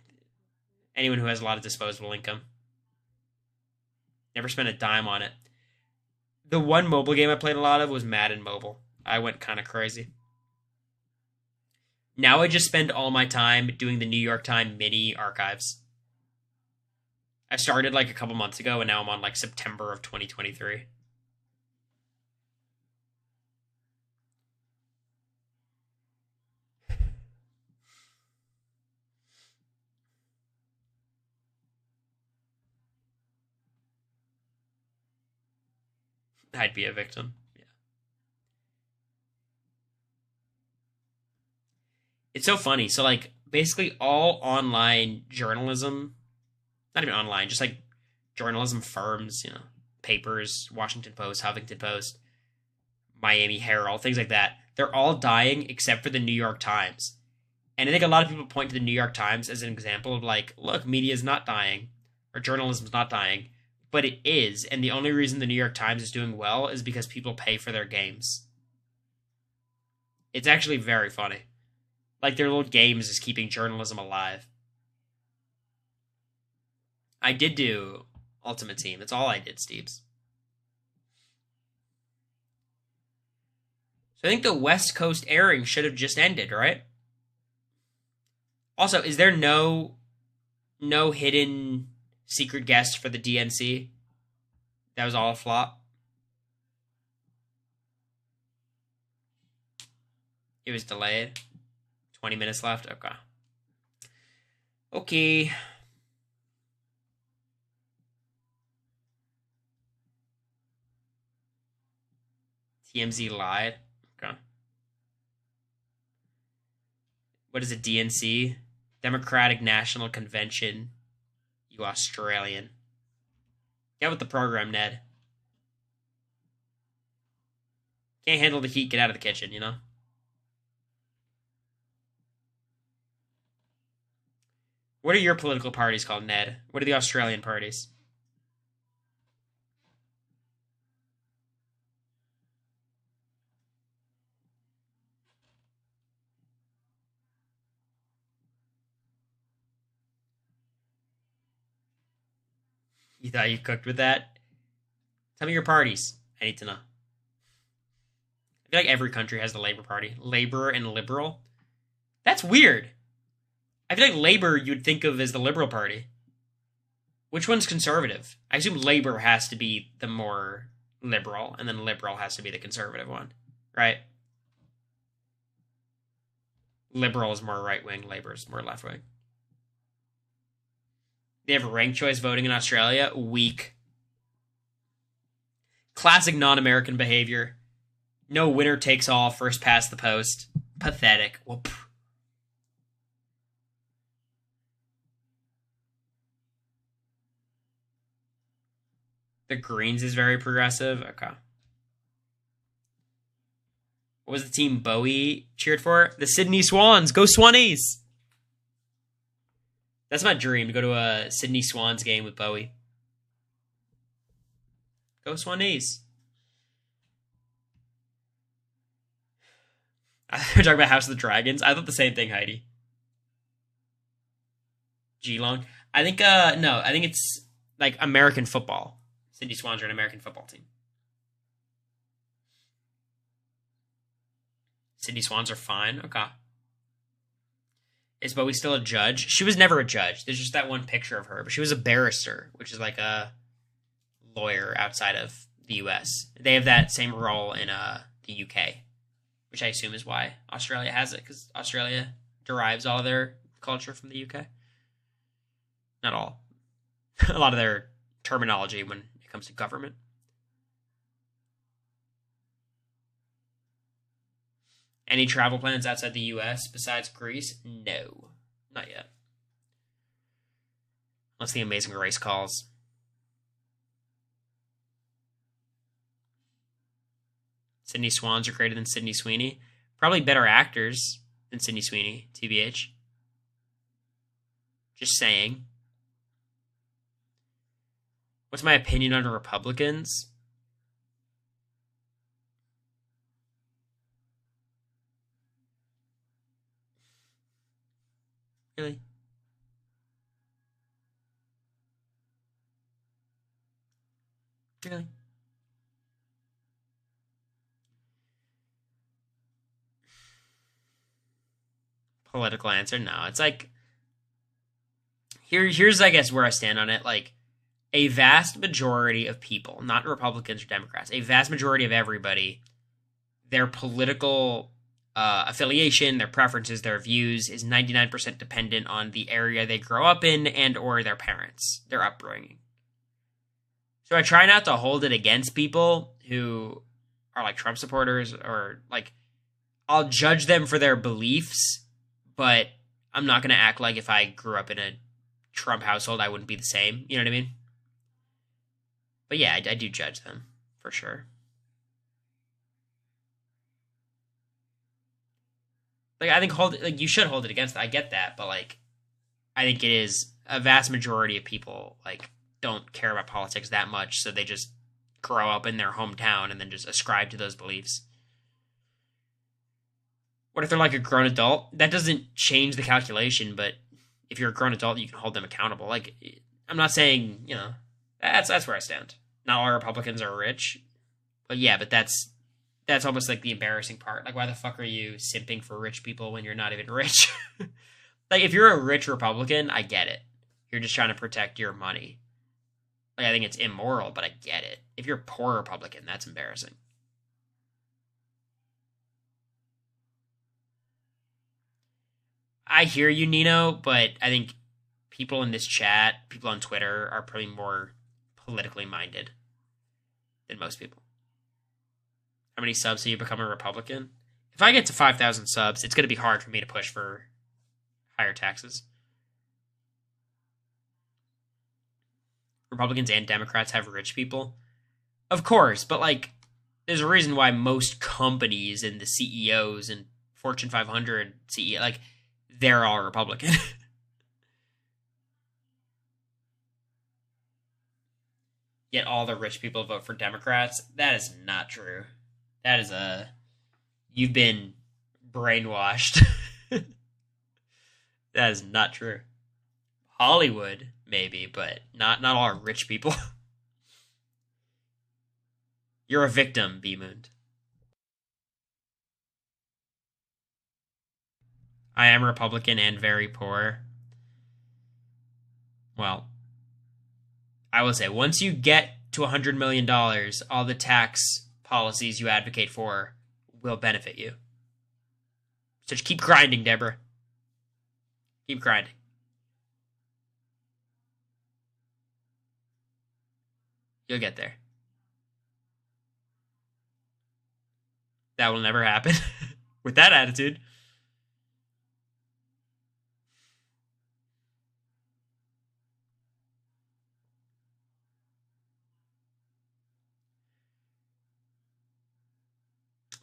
Anyone who has a lot of disposable income. Never spent a dime on it. The one mobile game I played a lot of was Madden Mobile. I went kind of crazy. Now I just spend all my time doing the New York Times mini archives. I started like a couple months ago, and now I'm on like September of 2023. I'd be a victim. Yeah. It's so funny. So like basically all online journalism, not even online, just like journalism firms, you know, papers, Washington Post, Huffington Post, Miami Herald, things like that. They're all dying except for the New York Times. And I think a lot of people point to the New York Times as an example of like, look, media's not dying or journalism's not dying. But it is, and the only reason the New York Times is doing well is because people pay for their games. It's actually very funny. Like, their little games is keeping journalism alive. I did do Ultimate Team. That's all I did, Steves. So I think the West Coast airing should have just ended, right? Also, is there no hidden secret guest for the DNC? That was all a flop. It was delayed. 20 minutes left. Okay. Okay. TMZ lied. Okay. What is a DNC? Democratic National Convention. You Australian. Get with the program, Ned. Can't handle the heat, get out of the kitchen, you know? What are your political parties called, Ned? What are the Australian parties? You thought you cooked with that? Tell me your parties. I need to know. I feel like every country has the Labour Party. Labour and Liberal. That's weird. I feel like Labour you'd think of as the Liberal Party. Which one's conservative? I assume Labour has to be the more liberal, and then Liberal has to be the conservative one. Right? Liberal is more right-wing, Labour is more left-wing. They have ranked choice voting in Australia. Weak. Classic non-American behavior. No winner takes all, first past the post. Pathetic. Whoop. The Greens is very progressive. Okay. What was the team Bowie cheered for? The Sydney Swans. Go Swannies! That's my dream, to go to a Sydney Swans game with Bowie. Go Swannies. We're talking about House of the Dragons. I thought the same thing, Heidi. Geelong. I think, no, I think it's like American football. Cindy Swans are an American football team. Cindy Swans are fine. Okay. Is Bowie still a judge? She was never a judge. There's just that one picture of her, but she was a barrister, which is like a lawyer outside of the U.S. They have that same role in the U.K., which I assume is why Australia has it, because Australia derives all of their culture from the U.K. Not all. A lot of their terminology when it comes to government. Any travel plans outside the U.S. besides Greece? No. Not yet. Unless the Amazing Race calls. Sydney Swans are greater than Sydney Sweeney. Probably better actors than Sydney Sweeney, TBH. Just saying. What's my opinion on Republicans? Really? Really? Political answer? No. It's like here's I guess where I stand on it. Like, a vast majority of people, not Republicans or Democrats, a vast majority of everybody, their political affiliation, their preferences, their views is 99% dependent on the area they grow up in and or their parents, their upbringing. So I try not to hold it against people who are like Trump supporters, or like, I'll judge them for their beliefs, but I'm not going to act like if I grew up in a Trump household, I wouldn't be the same. You know what I mean? But yeah, I do judge them, for sure. Like, I think you should hold it against them. I get that, but like, I think it is a vast majority of people like don't care about politics that much, so they just grow up in their hometown and then just ascribe to those beliefs. What if they're like a grown adult? That doesn't change the calculation, but if you're a grown adult, you can hold them accountable. Like, I'm not saying, you know, that's where I stand. Not all Republicans are rich, but yeah, but that's almost like the embarrassing part. Like, why the fuck are you simping for rich people when you're not even rich? Like, if you're a rich Republican, I get it. You're just trying to protect your money. Like, I think it's immoral, but I get it. If you're a poor Republican, that's embarrassing. I hear you, Nino, but I think people in this chat, people on Twitter, are probably more politically minded than most people. How many subs do you become a Republican? If I get to 5,000 subs, it's going to be hard for me to push for higher taxes. Republicans and Democrats have rich people. Of course, but like, there's a reason why most companies and the CEOs and Fortune 500 CEO, like, they're all Republican. Yet all the rich people vote for Democrats. That is not true. That is you've been brainwashed. That is not true. Hollywood, maybe, but not all rich people. You're a victim, B-Moon. I am Republican and very poor. Well, I will say, once you get to $100 million, all the tax policies you advocate for will benefit you. So just keep grinding, Deborah. Keep grinding. You'll get there. That will never happen. With that attitude.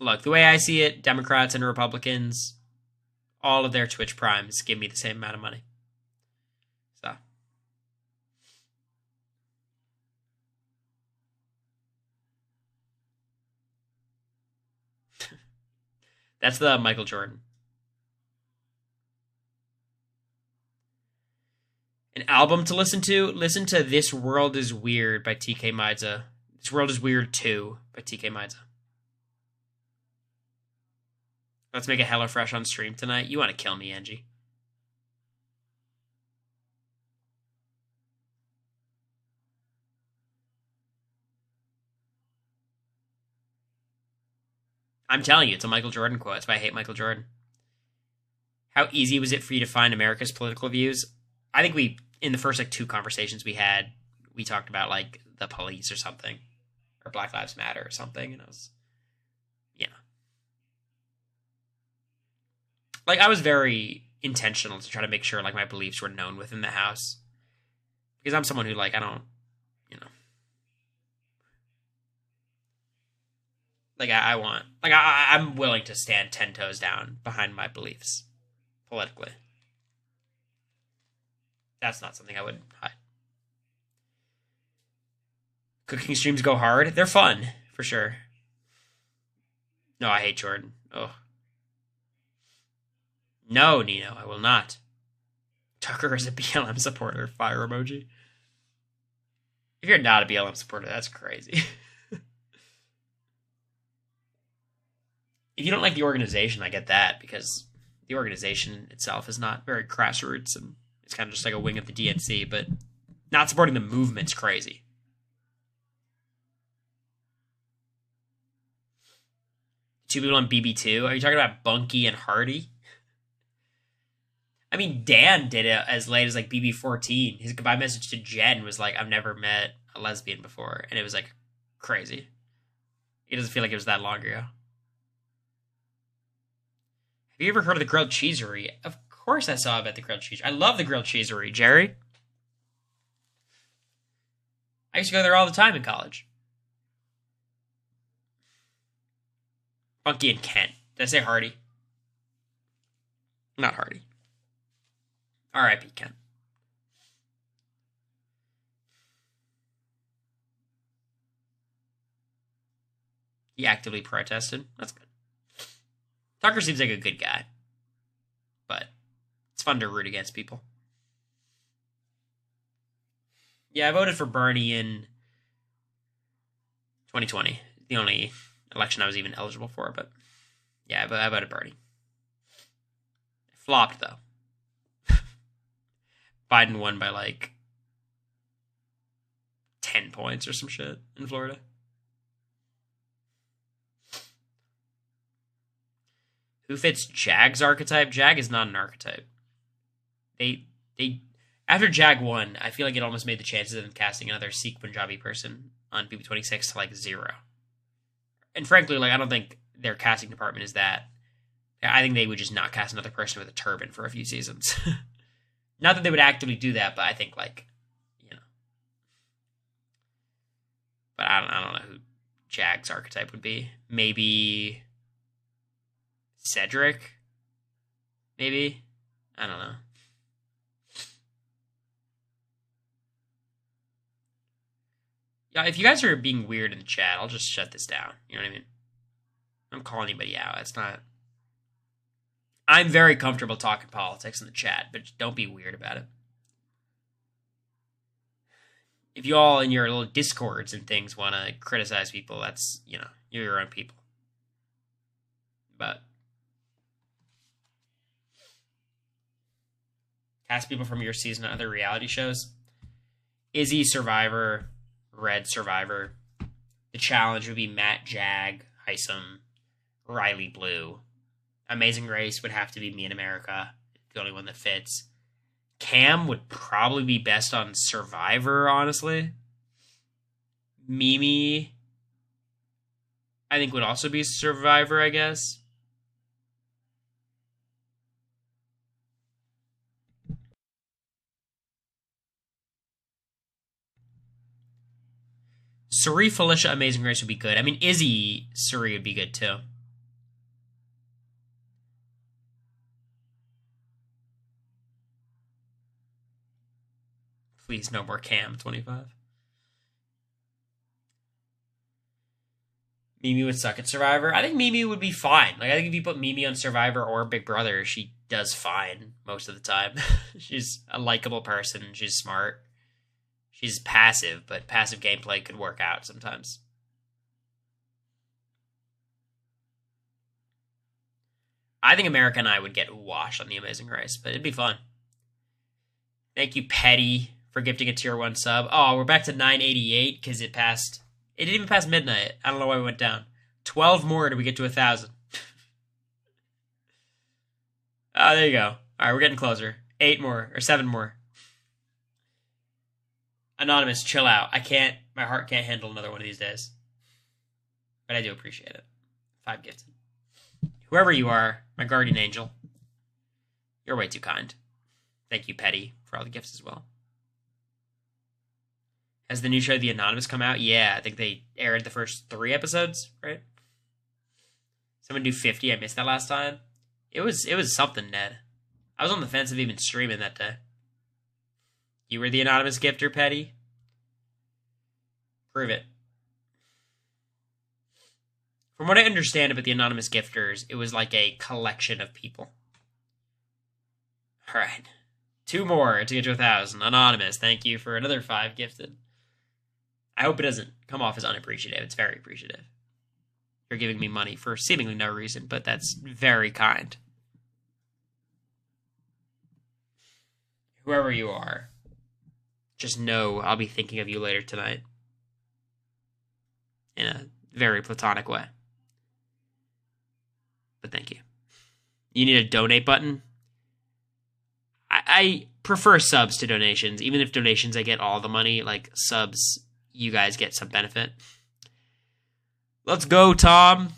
Look, the way I see it, Democrats and Republicans, all of their Twitch primes give me the same amount of money. So. That's the Michael Jordan. An album to listen to? Listen to This World Is Weird by TK Maidza. This World Is Weird 2 by TK Maidza. Let's make a HelloFresh on stream tonight. You want to kill me, Angie. I'm telling you, it's a Michael Jordan quote. That's why I hate Michael Jordan. How easy was it for you to find America's political views? I think in the first like 2 conversations we had, we talked about like the police or something, or Black Lives Matter or something, and I was, like, I was very intentional to try to make sure like my beliefs were known within the house, because I'm someone who like I don't, like I want like I'm willing to stand 10 toes down behind my beliefs politically. That's not something I would hide. Cooking streams go hard. They're fun, for sure. No, I hate Jordan. Oh. No, Nino, I will not. Tucker is a BLM supporter. Fire emoji. If you're not a BLM supporter, that's crazy. If you don't like the organization, I get that, because the organization itself is not very grassroots, and it's kind of just like a wing of the DNC, but not supporting the movement's crazy. Two people on BB2? Are you talking about Bunky and Hardy? I mean, Dan did it as late as like BB14. His goodbye message to Jen was like, I've never met a lesbian before. And it was like crazy. It doesn't feel like it was that long ago. Have you ever heard of the Grilled Cheesery? Of course I saw about the Grilled Cheesery. I love the Grilled Cheesery, Jerry. I used to go there all the time in college. Bunky and Kent. Did I say Hardy? Not Hardy. R.I.P. Kent. He actively protested. That's good. Tucker seems like a good guy. But it's fun to root against people. Yeah, I voted for Bernie in 2020. The only election I was even eligible for, but yeah, I voted Bernie. It flopped, though. Biden won by like 10 points or some shit in Florida. Who fits Jag's archetype? Jag is not an archetype. They after Jag won, I feel like it almost made the chances of them casting another Sikh Punjabi person on BB26 to like 0. And frankly, like I don't think their casting department is that. I think they would just not cast another person with a turban for a few seasons. Not that they would actively do that, but I think like, But I don't know who Jag's archetype would be. Maybe Cedric? Maybe? I don't know. Yeah, if you guys are being weird in the chat, I'll just shut this down. You know what I mean? I don't call anybody out. It's not... I'm very comfortable talking politics in the chat, but don't be weird about it. If you all in your little discords and things want to criticize people, that's, you're your own people. But cast people from your season on other reality shows. Izzy, Survivor. Red, Survivor. The challenge would be Matt, Jag, Heisem, Riley, Blue. Amazing Race would have to be Me in America, the only one that fits. Cam would probably be best on Survivor, honestly. Mimi, I think, would also be Survivor, I guess. Suri, Felicia, Amazing Race would be good. I mean, Izzy, Suri would be good, too. Please, no more Cam 25. Mimi would suck at Survivor. I think Mimi would be fine. Like, I think if you put Mimi on Survivor or Big Brother, she does fine most of the time. She's a likable person. She's smart. She's passive, but passive gameplay could work out sometimes. I think America and I would get washed on The Amazing Race, but it'd be fun. Thank you, Petty, for gifting a tier 1 sub. Oh, we're back to 988 because it passed... It didn't even pass midnight. I don't know why we went down. 12 more till we get to 1,000. Oh, there you go. All right, we're getting closer. 8 more, or 7 more. Anonymous, chill out. My heart can't handle another one of these days. But I do appreciate it. 5 gifted. Whoever you are, my guardian angel, you're way too kind. Thank you, Petty, for all the gifts as well. Has the new show The Anonymous come out? Yeah, I think they aired the first 3 episodes, right? Someone do 50. I missed that last time. It was something, Ned. I was on the fence of even streaming that day. You were the anonymous gifter, Petty? Prove it. From what I understand about the anonymous gifters, it was like a collection of people. Alright. 2 more to get to 1,000. Anonymous, thank you for another 5 gifted. I hope it doesn't come off as unappreciative. It's very appreciative. You're giving me money for seemingly no reason, but that's very kind. Whoever you are, just know I'll be thinking of you later tonight. In a very platonic way. But thank you. You need a donate button? I prefer subs to donations. Even if donations I get all the money, like subs, you guys get some benefit. Let's go, Tom.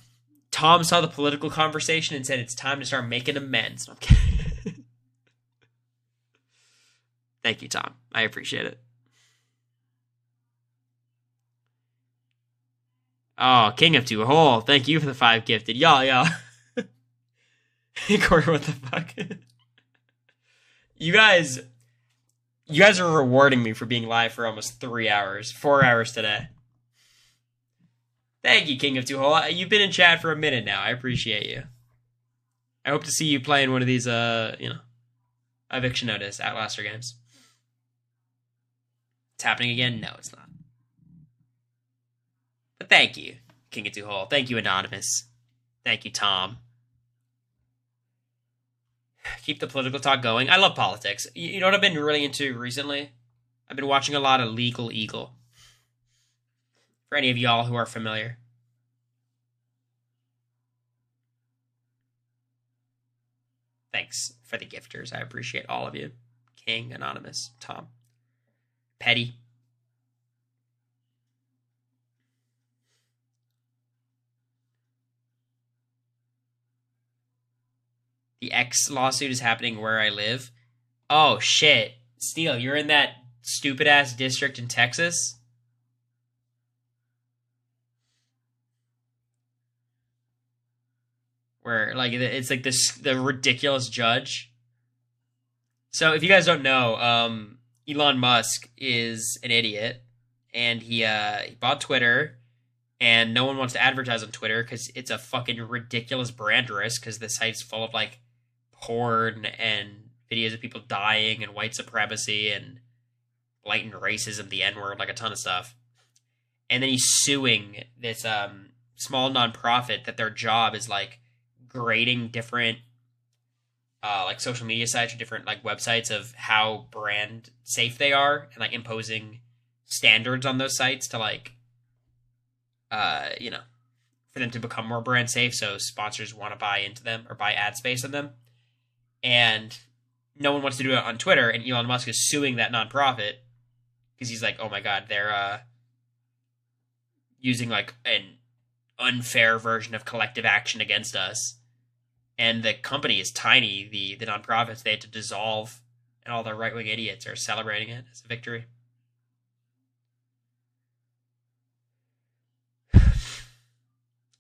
Tom saw the political conversation and said it's time to start making amends. No, I'm kidding. Thank you, Tom. I appreciate it. Oh, King of Two Hole. Thank you for the 5 gifted. Y'all. Cory, what the fuck? You guys are rewarding me for being live for almost 3 hours. 4 hours today. Thank you, King of Two Hole. You've been in chat for a minute now. I appreciate you. I hope to see you playing one of these, eviction notice Outlaster games. It's happening again? No, it's not. But thank you, King of Two Hole. Thank you, Anonymous. Thank you, Tom. Keep the political talk going. I love politics. You know what I've been really into recently? I've been watching a lot of Legal Eagle. For any of y'all who are familiar. Thanks for the gifters. I appreciate all of you. King, Anonymous, Tom, Petty. The X lawsuit is happening where I live. Oh, shit. Steele, you're in that stupid-ass district in Texas? Where, like, it's like the ridiculous judge. So, if you guys don't know, Elon Musk is an idiot. And he bought Twitter. And no one wants to advertise on Twitter because it's a fucking ridiculous brand risk because the site's full of, like, porn and videos of people dying and white supremacy and blatant racism, the N-word, like a ton of stuff. And then he's suing this small nonprofit that their job is, like, grading different like social media sites or different like websites of how brand safe they are and like imposing standards on those sites to like for them to become more brand safe so sponsors want to buy into them or buy ad space on them. And no one wants to do it on Twitter, and Elon Musk is suing that nonprofit because he's like, oh my god, they're using like an unfair version of collective action against us. And the company is tiny, the nonprofits, they had to dissolve, and all the right-wing idiots are celebrating it as a victory.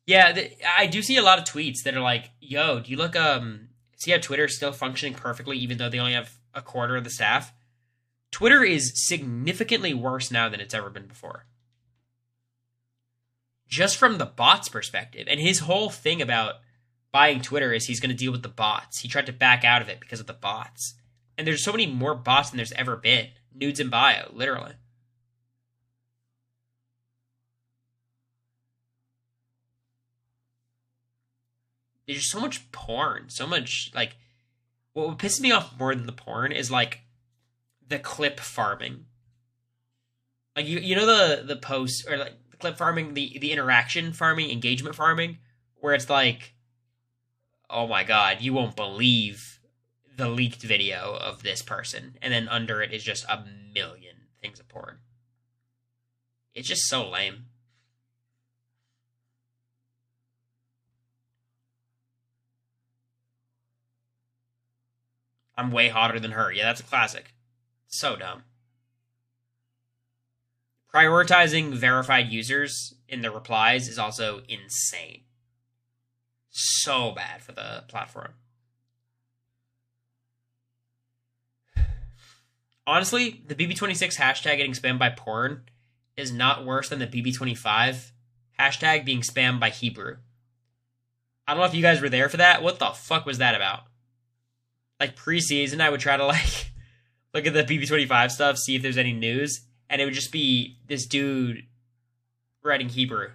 Yeah, I do see a lot of tweets that are like, yo, do you look, see how Twitter is still functioning perfectly even though they only have a quarter of the staff? Twitter is significantly worse now than it's ever been before. just from the bots' perspective. And his whole thing about buying Twitter is he's going to deal with the bots. He tried to back out of it because of the bots. And there's so many more bots than there's ever been. Nudes in bio, literally. There's just so much porn. So much, like... What pisses me off more than the porn is, like, the clip farming. Like, you know the posts, or, like, the clip farming, the interaction farming, engagement farming, where it's like, oh my god, you won't believe the leaked video of this person. And then under it is just a million things of porn. It's just so lame. I'm way hotter than her. Yeah, that's a classic. So dumb. Prioritizing verified users in the replies is also insane. So bad for the platform. Honestly, the BB26 hashtag getting spammed by porn is not worse than the BB25 hashtag being spammed by Hebrew. I don't know if you guys were there for that. What the fuck was that about? Like, preseason, I would try to, like, look at the BB25 stuff, see if there's any news, and it would just be this dude writing Hebrew.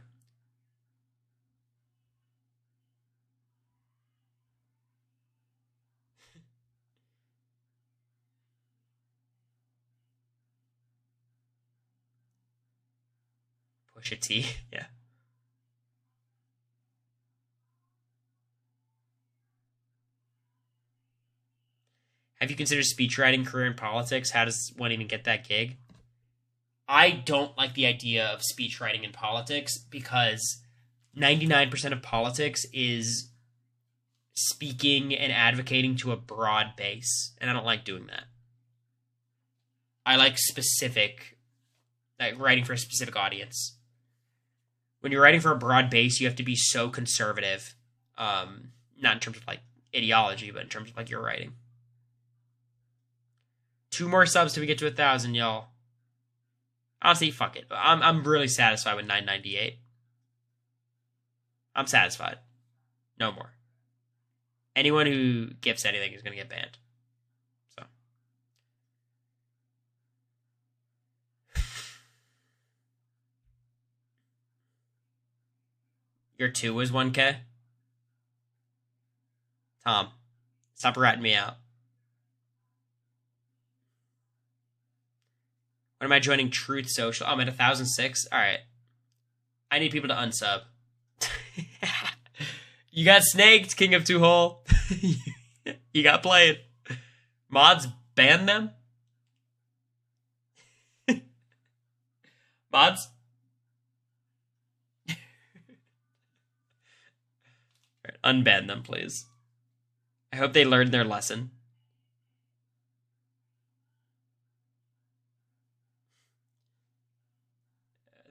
Pusha T, yeah. Have you considered speechwriting career in politics? How does one even get that gig? I don't like the idea of speechwriting in politics because 99% of politics is speaking and advocating to a broad base, and I don't like doing that. I like specific, like writing for a specific audience. When you're writing for a broad base, you have to be so conservative, not in terms of like ideology, but in terms of like your writing. 2 more subs till we get to 1,000, y'all. Honestly, fuck it. I'm really satisfied with 998. I'm satisfied. No more. Anyone who gifts anything is going to get banned. So. Your 2 was 1K? Tom, stop ratting me out. When am I joining Truth Social? I'm at 1,006. All right. I need people to unsub. You got snaked, King of Two Hole. You got played. Mods, ban them? Mods? Right, unban them, please. I hope they learned their lesson.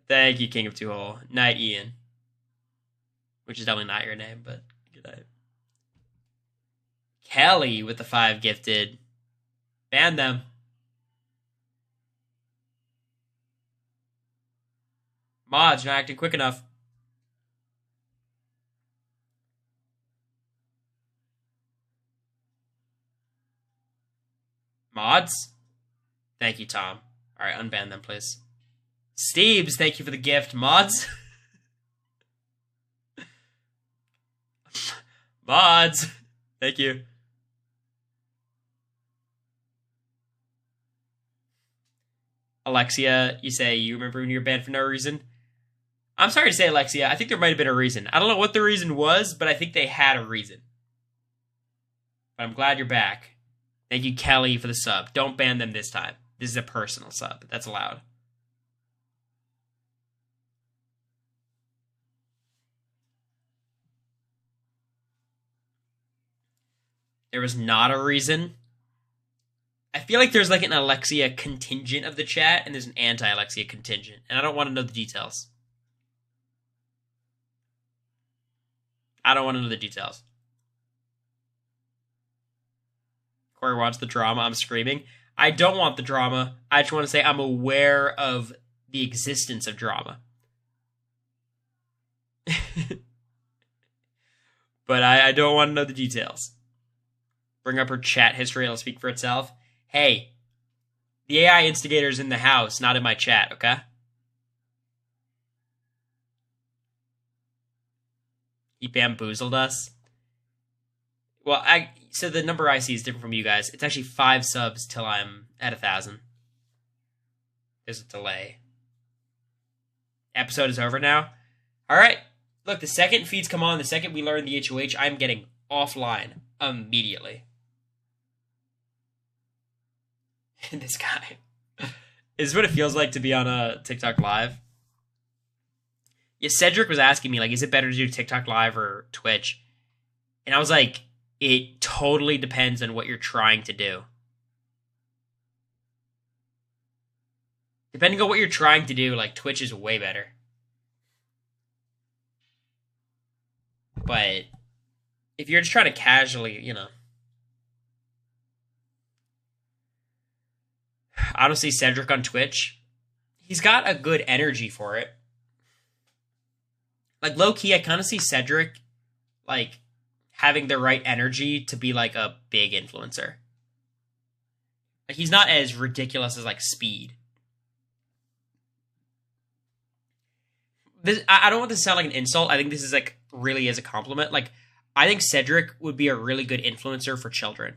Thank you, King of Two Hole. Night, Ian. Which is definitely not your name, but good night. Kelly with the 5 gifted. Ban them. Mods, you're not acting quick enough. Mods? Thank you, Tom. Alright, unban them, please. Steebs, thank you for the gift. Mods? Mods! Thank you. Alexia, you say you remember when you were banned for no reason? I'm sorry to say, Alexia, I think there might have been a reason. I don't know what the reason was, but I think they had a reason. But I'm glad you're back. Thank you, Kelly, for the sub. Don't ban them this time. This is a personal sub. That's allowed. There was not a reason. I feel like there's like an Alexia contingent of the chat, and there's an anti-Alexia contingent, and I don't want to know the details. I don't want to know the details. Cory wants the drama. I'm screaming. I don't want the drama. I just want to say I'm aware of the existence of drama. But I don't want to know the details. Bring up her chat history, it'll speak for itself. Hey, the AI instigator's in the house, not in my chat, okay? He bamboozled us. Well, so the number I see is different from you guys. It's actually 5 subs till I'm at 1,000. There's a delay. Episode is over now. All right. Look, the second feeds come on, the second we learn the HOH, I'm getting offline immediately. This guy. This is what it feels like to be on a TikTok live. Yeah, Cedric was asking me, like, is it better to do TikTok live or Twitch? And I was like, it totally depends on what you're trying to do. Depending on what you're trying to do, like, Twitch is way better. But if you're just trying to casually, you know. Honestly, Cedric on Twitch, he's got a good energy for it. Like, low-key, I kind of see Cedric, like, having the right energy to be, like, a big influencer. Like, he's not as ridiculous as, like, Speed. I don't want this to sound like an insult. I think this is, like, really as a compliment. Like, I think Cedric would be a really good influencer for children.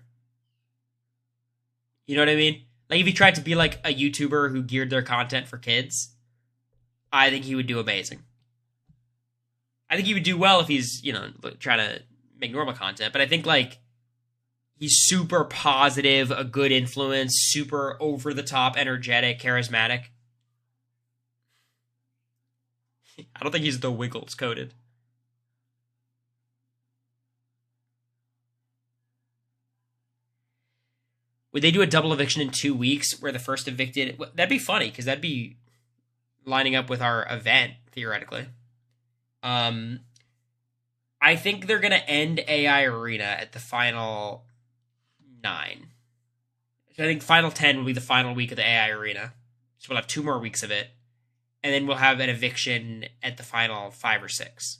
You know what I mean? Like, if he tried to be, like, a YouTuber who geared their content for kids, I think he would do amazing. I think he would do well if he's, you know, trying to make normal content. But I think, like, he's super positive, a good influence, super over-the-top, energetic, charismatic. I don't think he's the Wiggles coded. Would they do a double eviction in 2 weeks where the first evicted... That'd be funny, because that'd be lining up with our event, theoretically. I think they're going to end AI Arena at the final 9. So I think final 10 will be the final week of the AI Arena. So we'll have 2 more weeks of it. And then we'll have an eviction at the final 5 or 6.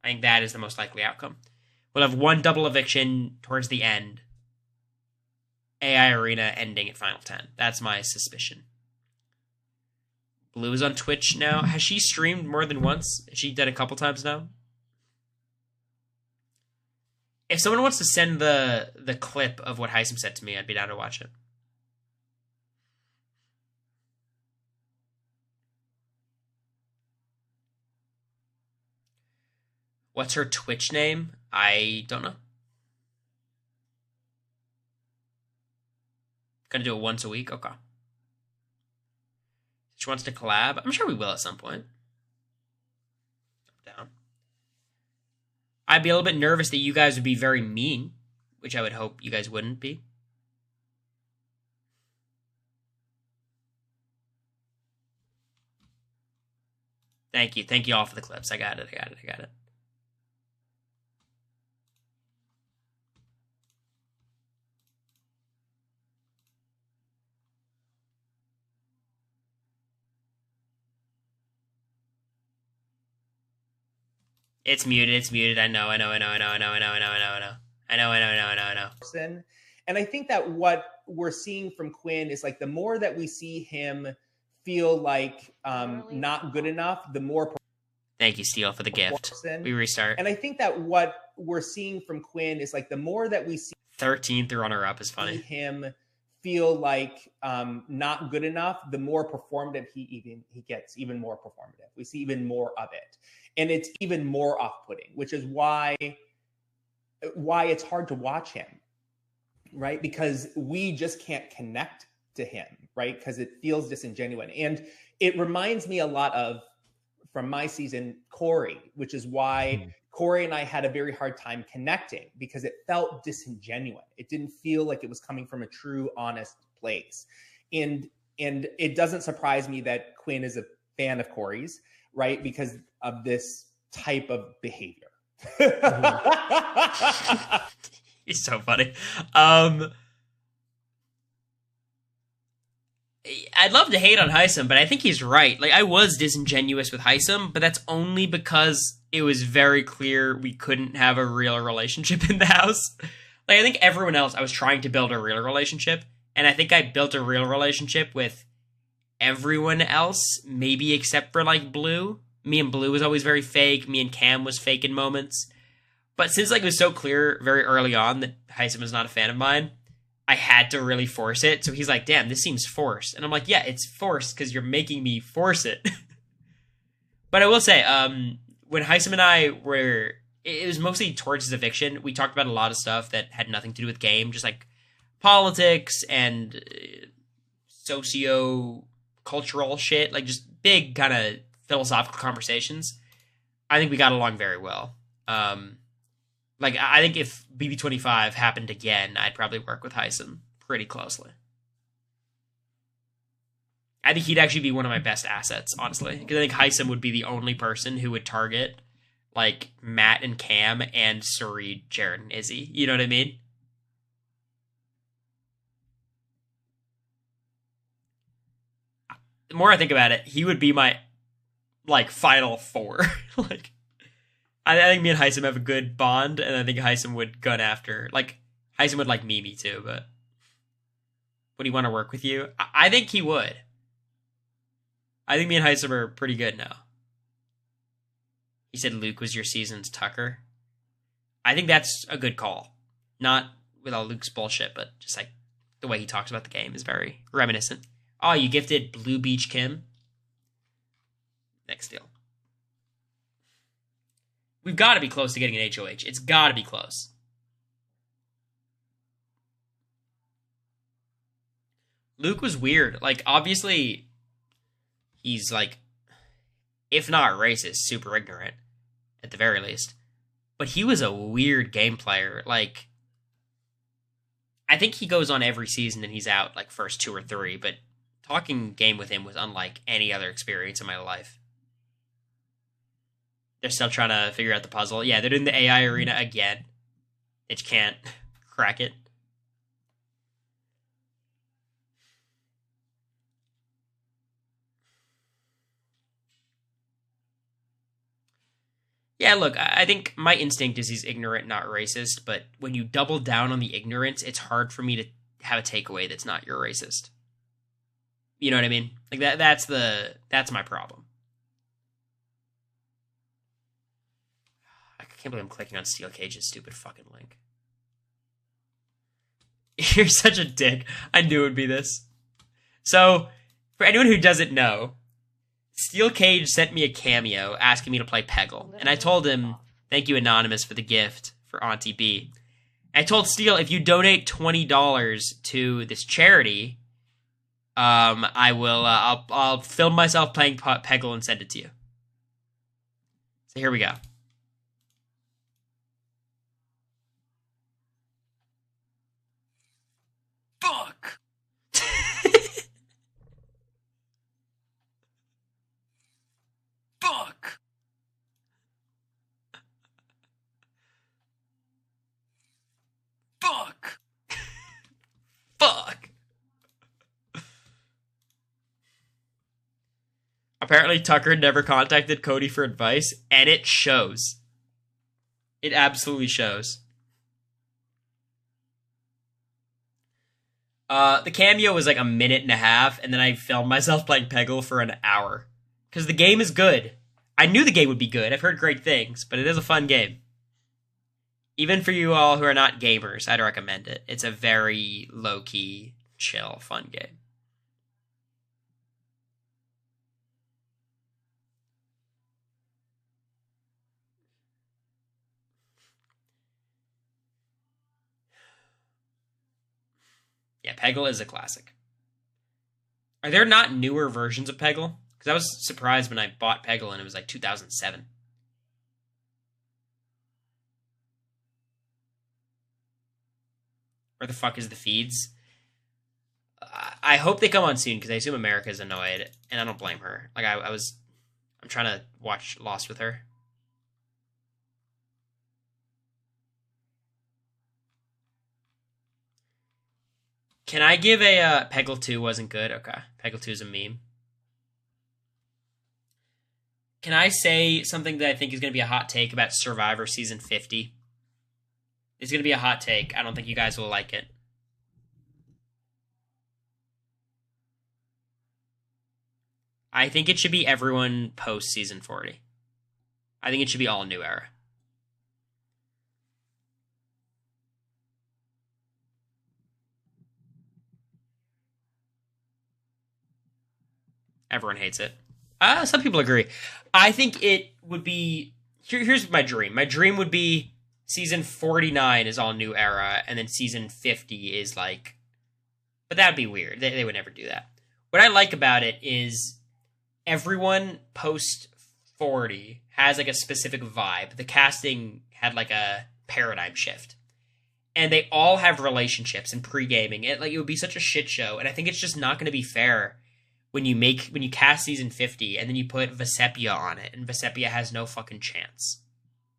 I think that is the most likely outcome. We'll have 1 double eviction towards the end. AI Arena ending at final 10. That's my suspicion. Blue is on Twitch now. Has she streamed more than once? Has she done a couple times now? If someone wants to send the clip of what Heisem said to me, I'd be down to watch it. What's her Twitch name? I don't know. Gonna do it once a week? Okay. She wants to collab? I'm sure we will at some point. I'm down. I'd be a little bit nervous that you guys would be very mean, which I would hope you guys wouldn't be. Thank you. Thank you all for the clips. I got it. It's muted. I know. Person. And I think that what we're seeing from Quinn is like the more that we see him feel like not good enough, the more. Thank you, Steele, for the gift. We restart. And I think that what we're seeing from Quinn is like the more that we see 13th runner-up is funny. Him feel like not good enough, the more performative he gets, even more performative. We see even more of it. And it's even more off-putting, which is why it's hard to watch him, right? Because we just can't connect to him, right? Because it feels disingenuous. And it reminds me a lot of, from my season, Cory, which is why Cory and I had a very hard time connecting because it felt disingenuous. It didn't feel like it was coming from a true, honest place. And it doesn't surprise me that Quinn is a fan of Cory's, right? Because of this type of behavior. He's so funny. I'd love to hate on Heisem, but I think he's right. Like, I was disingenuous with Heisem, but that's only because it was very clear we couldn't have a real relationship in the house. Like, I think everyone else, I was trying to build a real relationship, and I think I built a real relationship with everyone else, maybe except for, like, Blue. Me and Blue was always very fake. Me and Cam was fake in moments. But since, like, it was so clear very early on that Heisem was not a fan of mine, I had to really force it. So he's like, damn, this seems forced. And I'm like, yeah, it's forced because you're making me force it. But I will say, when Heisem and I were, it was mostly towards his eviction. We talked about a lot of stuff that had nothing to do with game, just like politics and socio-cultural shit, like just big kind of philosophical conversations. I think we got along very well. Like, I think if BB25 happened again, I'd probably work with Heisem pretty closely. I think he'd actually be one of my best assets, honestly. Because I think Heisem would be the only person who would target, like, Matt and Cam and Suri, Jared, and Izzy. You know what I mean? The more I think about it, he would be my, like, final four. Like, I think me and Heisem have a good bond, and I think Heisem would gun after. Like, Heisem would like me too, but would he want to work with you? I think he would. I think me and Heisem are pretty good now. He said Luke was your season's Tucker. I think that's a good call. Not with all Luke's bullshit, but just like the way he talks about the game is very reminiscent. Oh, you gifted Blue Beach Kim? Next deal. We've got to be close to getting an HOH. It's got to be close. Luke was weird. Like, obviously, he's, like, if not racist, super ignorant, at the very least. But he was a weird game player. Like, I think he goes on every season and he's out, like, first 2 or 3. But talking game with him was unlike any other experience in my life. They're still trying to figure out the puzzle. Yeah, they're doing the AI arena again. They just can't crack it. Yeah, look, I think my instinct is he's ignorant, not racist, but when you double down on the ignorance, it's hard for me to have a takeaway that's not you're racist. You know what I mean? Like that's my problem. I can't believe I'm clicking on Steel Cage's stupid fucking link. You're such a dick. I knew it would be this. So, for anyone who doesn't know, Steel Cage sent me a cameo asking me to play Peggle. And I told him, thank you, Anonymous, for the gift for Auntie B. And I told Steel, if you donate $20 to this charity, I'll film myself playing Peggle and send it to you. So here we go. Fuck! Fuck! Fuck! Fuck! Apparently Tucker never contacted Cody for advice, and it shows. It absolutely shows. The cameo was like a minute and a half, and then I filmed myself playing Peggle for an hour. Because the game is good. I knew the game would be good. I've heard great things, but it is a fun game. Even for you all who are not gamers, I'd recommend it. It's a very low-key, chill, fun game. Yeah, Peggle is a classic. Are there not newer versions of Peggle? Because I was surprised when I bought Peggle and it was like 2007. Where the fuck is the feeds? I hope they come on soon because I assume America's annoyed, and I don't blame her. Like I'm trying to watch Lost with her. Can I give a Peggle 2 wasn't good? Okay. Peggle 2 is a meme. Can I say something that I think is going to be a hot take about Survivor Season 50? It's going to be a hot take. I don't think you guys will like it. I think it should be everyone post Season 40. I think it should be all new era. Everyone hates it. Some people agree. I think it would be... Here's my dream. My dream would be Season 49 is all new era, and then Season 50 is like... But that would be weird. They would never do that. What I like about it is everyone post 40 has like a specific vibe. The casting had like a paradigm shift. And they all have relationships and pre-gaming. It would be such a shit show, and I think it's just not going to be fair when you cast Season 50 and then you put Vesepia on it, and Vesepia has no fucking chance.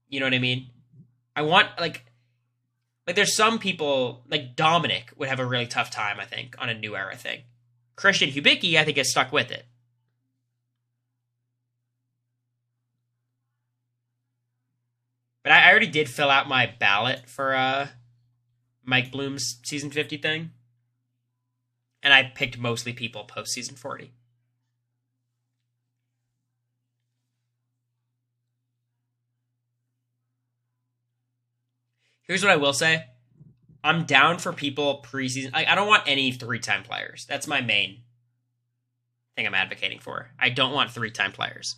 You know what I mean? I want, like there's some people, like Dominic would have a really tough time, I think, on a new era thing. Christian Hubicki, I think, is stuck with it. But I already did fill out my ballot for Mike Bloom's Season 50 thing. And I picked mostly people post Season 40. Here's what I will say. I'm down for people preseason. I don't want any 3-time players. That's my main thing I'm advocating for. I don't want 3-time players.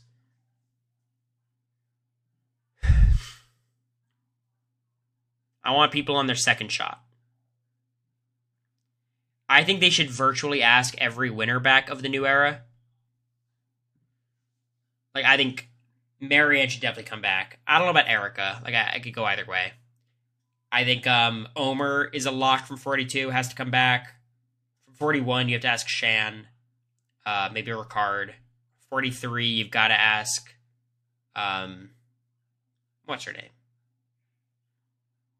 I want people on their second shot. I think they should virtually ask every winner back of the new era. Like, I think Marianne should definitely come back. I don't know about Erica. Like, I could go either way. I think Omer is a lock from 42, has to come back. From 41, you have to ask Shan. Maybe Ricard. 43, you've got to ask... what's her name?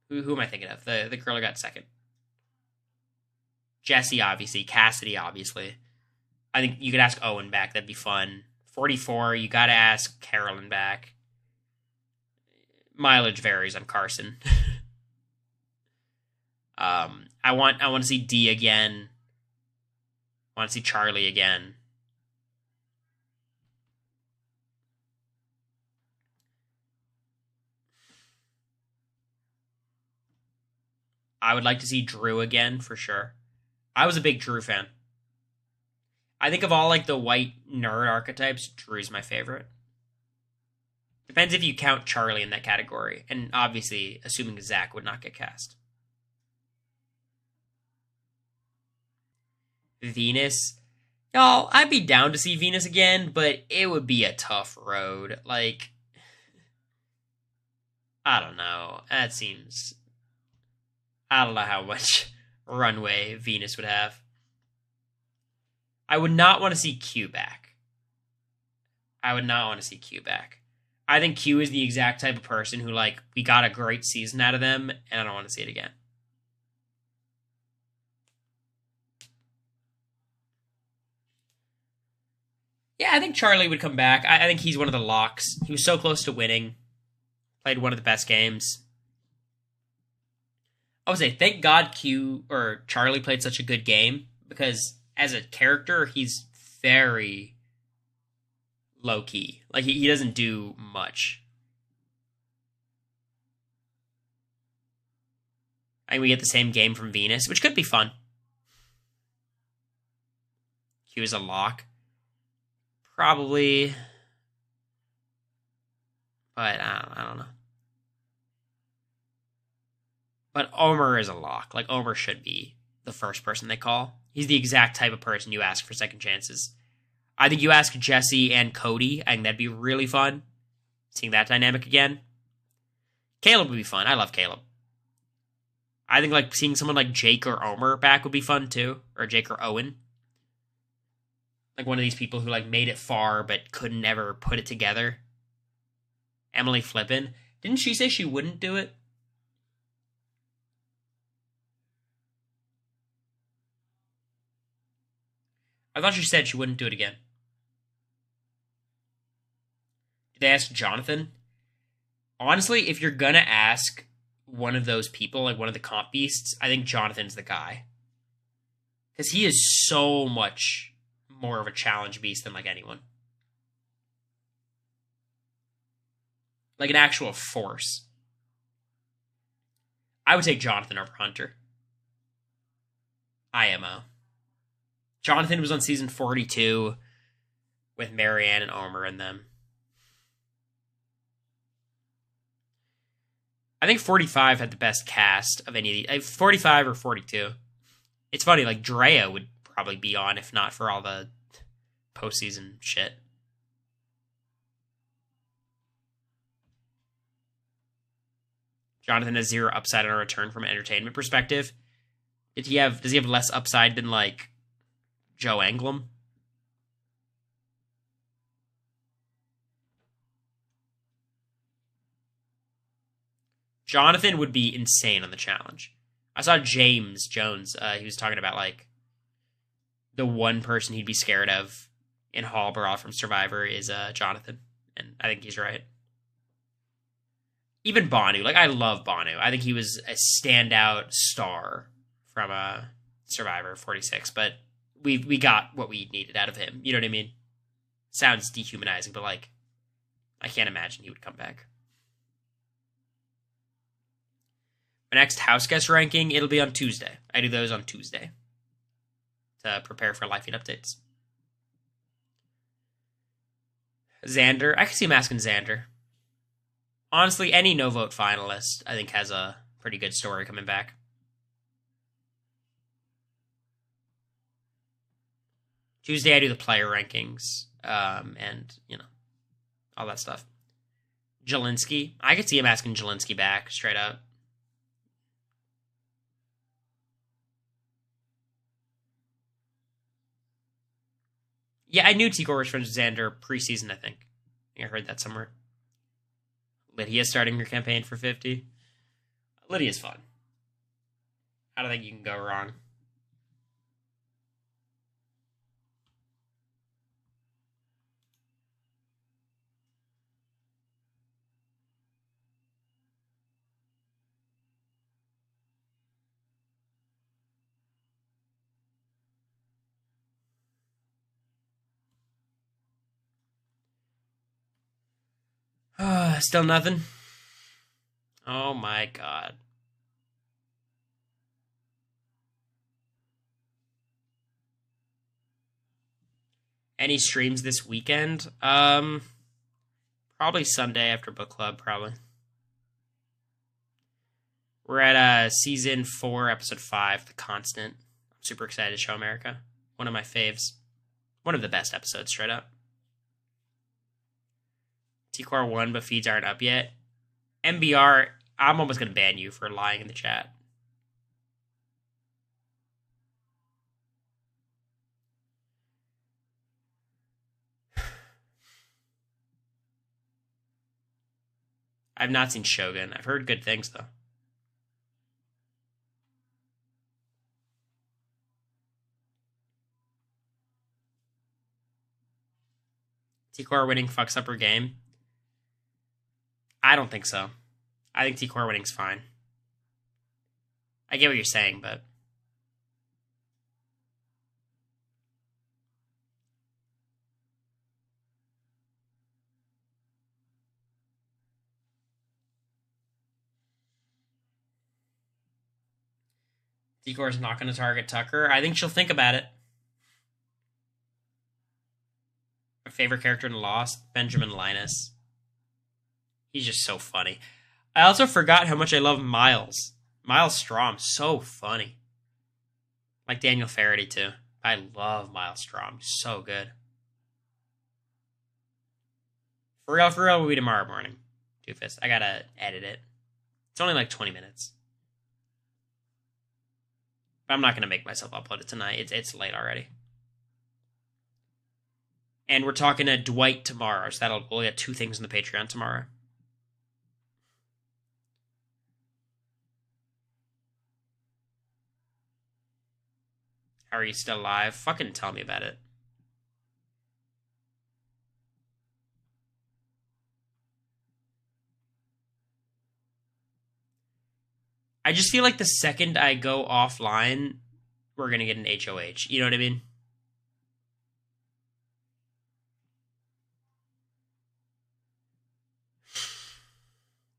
Who am I thinking of? The girl who got second. Jesse, obviously. Cassidy, obviously. I think you could ask Owen back. That'd be fun. 44, you got to ask Carolyn back. Mileage varies on Carson. I want to see Dee again. I want to see Charlie again. I would like to see Drew again, for sure. I was a big Drew fan. I think of all, like, the white nerd archetypes, Drew's my favorite. Depends if you count Charlie in that category. And obviously, assuming Zach would not get cast. Venus. Y'all, I'd be down to see Venus again, but it would be a tough road. Like, I don't know. That seems... I don't know how much runway Venus would have. I would not want to see Q back. I would not want to see Q back. I think Q is the exact type of person who, like, we got a great season out of them, and I don't want to see it again. Yeah, I think Charlie would come back. I think he's one of the locks. He was so close to winning. Played one of the best games. I would say, thank God Charlie played such a good game, because as a character, he's very low-key. Like, he doesn't do much. I think we get the same game from Venus, which could be fun. Q is a lock. Probably. But I don't know. But Omer is a lock. Like, Omer should be the first person they call. He's the exact type of person you ask for second chances. I think you ask Jesse and Cody. I think that'd be really fun. Seeing that dynamic again. Caleb would be fun. I love Caleb. I think, like, seeing someone like Jake or Omer back would be fun, too. Or Jake or Owen. Like, one of these people who, like, made it far but couldn't ever put it together. Emily Flippin. Didn't she say she wouldn't do it? I thought she said she wouldn't do it again. Did they ask Jonathan? Honestly, if you're gonna ask one of those people, like one of the comp beasts, I think Jonathan's the guy. Because he is so much more of a challenge beast than like anyone. Like an actual force. I would take Jonathan over Hunter. IMO. Jonathan was on season 42 with Marianne and Omer and them. I think 45 had the best cast of any of these. 45 or 42. It's funny, like Drea would probably be on if not for all the postseason shit. Jonathan has zero upside on a return from an entertainment perspective. Does he have less upside than like Joe Anglim? Jonathan would be insane on the challenge. I saw James Jones. He was talking about like the one person he'd be scared of in Hall Brawl from Survivor is Jonathan, and I think he's right. Even Banu, like I love Banu. I think he was a standout star from Survivor 46, but we got what we needed out of him. You know what I mean? Sounds dehumanizing, but like I can't imagine he would come back. My next house guest ranking, it'll be on Tuesday. I do those on Tuesday to prepare for live feed updates. Xander, I can see him asking Xander. Honestly, any no-vote finalist, I think, has a pretty good story coming back. Tuesday, I do the player rankings, and, you know, all that stuff. Jelinski, I could see him asking Jelinski back, straight up. Yeah, I knew T-Core was friends with Xander preseason, I think. I heard that somewhere. Lydia starting her campaign for 50. Lydia's fun. I don't think you can go wrong. Still nothing? Oh my god. Any streams this weekend? Probably Sunday after book club, probably. We're at season 4, episode 5, The Constant. I'm super excited to show America. One of my faves. One of the best episodes, straight up. T-Core won, but feeds aren't up yet. MBR, I'm almost going to ban you for lying in the chat. I've not seen Shogun. I've heard good things, though. T-Core winning fucks up her game. I don't think so. I think T-Core winning's fine. I get what you're saying, but... T-Core's not going to target Tucker. I think she'll think about it. My favorite character in Lost, Benjamin Linus. He's just so funny. I also forgot how much I love Miles. Miles Strom, so funny. Like Daniel Faraday, too. I love Miles Strom. So good. For real, will be tomorrow morning. Doofus. I gotta edit it. It's only like 20 minutes. But I'm not gonna make myself upload it tonight. It's late already. And we're talking to Dwight tomorrow, so we'll get 2 things on the Patreon tomorrow. How are you still alive? Fucking tell me about it. I just feel like the second I go offline, we're gonna get an HOH. You know what I mean?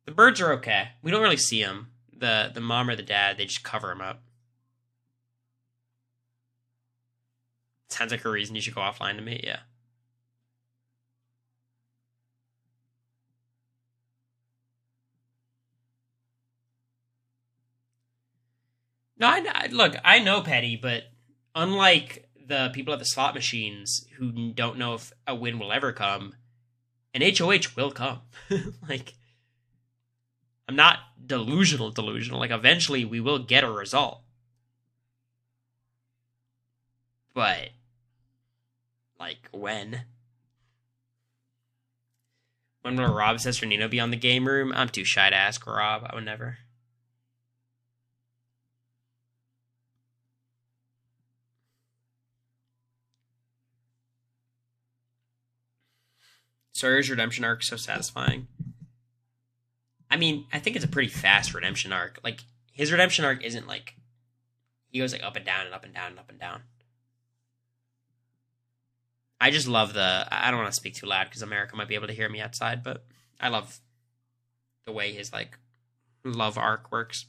The birds are okay. We don't really see them. The mom or the dad, they just cover them up. Sounds like a reason you should go offline to me, yeah. No, look, I know Petty, but unlike the people at the slot machines who don't know if a win will ever come, an HOH will come. Like, I'm not delusional. Like, eventually we will get a result. But, like, when? When will Rob Sesternino be on the game room? I'm too shy to ask Rob. I would never. Sawyer's redemption arc is so satisfying. I mean, I think it's a pretty fast redemption arc. Like, his redemption arc isn't like, he goes like up and down and up and down and up and down. I just love I don't want to speak too loud because America might be able to hear me outside, but I love the way his like love arc works.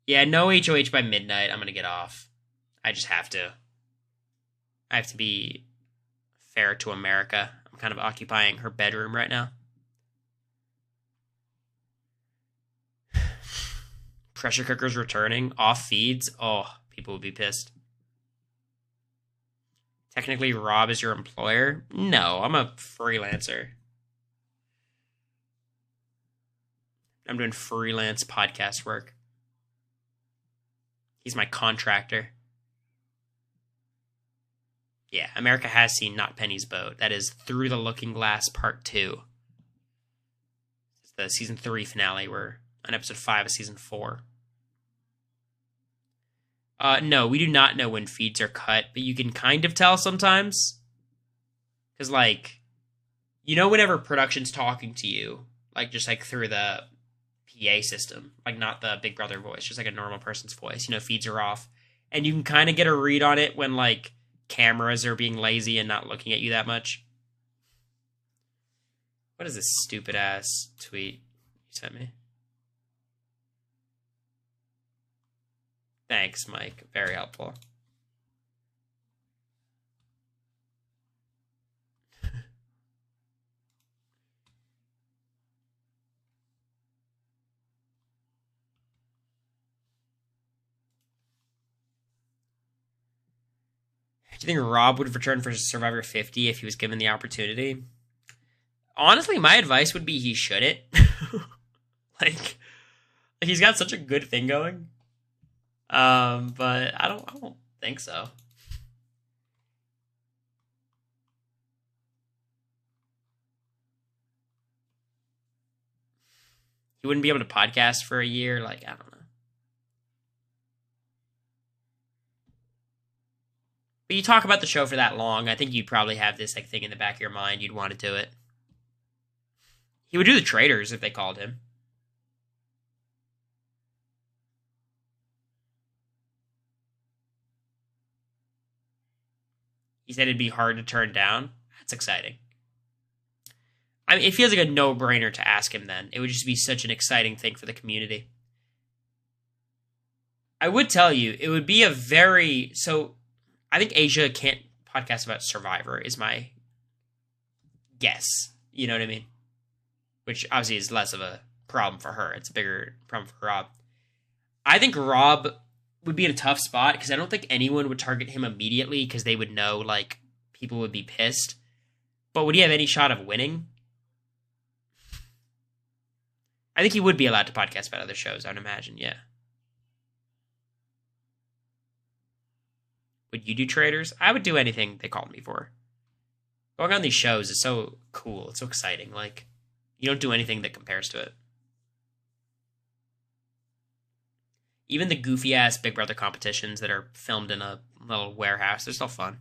Yeah, no HOH by midnight. I'm going to get off. I just have to. I have to be fair to America. I'm kind of occupying her bedroom right now. Pressure cookers returning. Off feeds. Oh, people would be pissed. Technically, Rob is your employer? No, I'm a freelancer. I'm doing freelance podcast work. He's my contractor. Yeah, America has seen Not Penny's Boat. That is Through the Looking Glass Part 2. It's the Season 3 finale. We're on Episode 5 of Season 4. No, we do not know when feeds are cut, but you can kind of tell sometimes. Because, like, you know whenever production's talking to you, like, just, like, through the PA system, like not the Big Brother voice, just like a normal person's voice, you know, feeds are off. And you can kind of get a read on it when like cameras are being lazy and not looking at you that much. What is this stupid ass tweet you sent me? Thanks, Mike. Very helpful. Do you think Rob would return for Survivor 50 if he was given the opportunity? Honestly, my advice would be he shouldn't. like he's got such a good thing going. But I don't think so. He wouldn't be able to podcast for a year. Like, I don't know. But you talk about the show for that long, I think you'd probably have this like thing in the back of your mind. You'd want to do it. He would do the Traitors if they called him. He said it'd be hard to turn down. That's exciting. I mean, it feels like a no-brainer to ask him then. It would just be such an exciting thing for the community. I would tell you, it would be a very... So, I think Asia can't podcast about Survivor, is my guess. You know what I mean? Which obviously is less of a problem for her. It's a bigger problem for Rob. I think Rob would be in a tough spot because I don't think anyone would target him immediately because they would know, like, people would be pissed. But would he have any shot of winning? I think he would be allowed to podcast about other shows, I would imagine, yeah. Would you do Traitors? I would do anything they called me for. Going on these shows is so cool. It's so exciting. Like, you don't do anything that compares to it. Even the goofy-ass Big Brother competitions that are filmed in a little warehouse, they're still fun.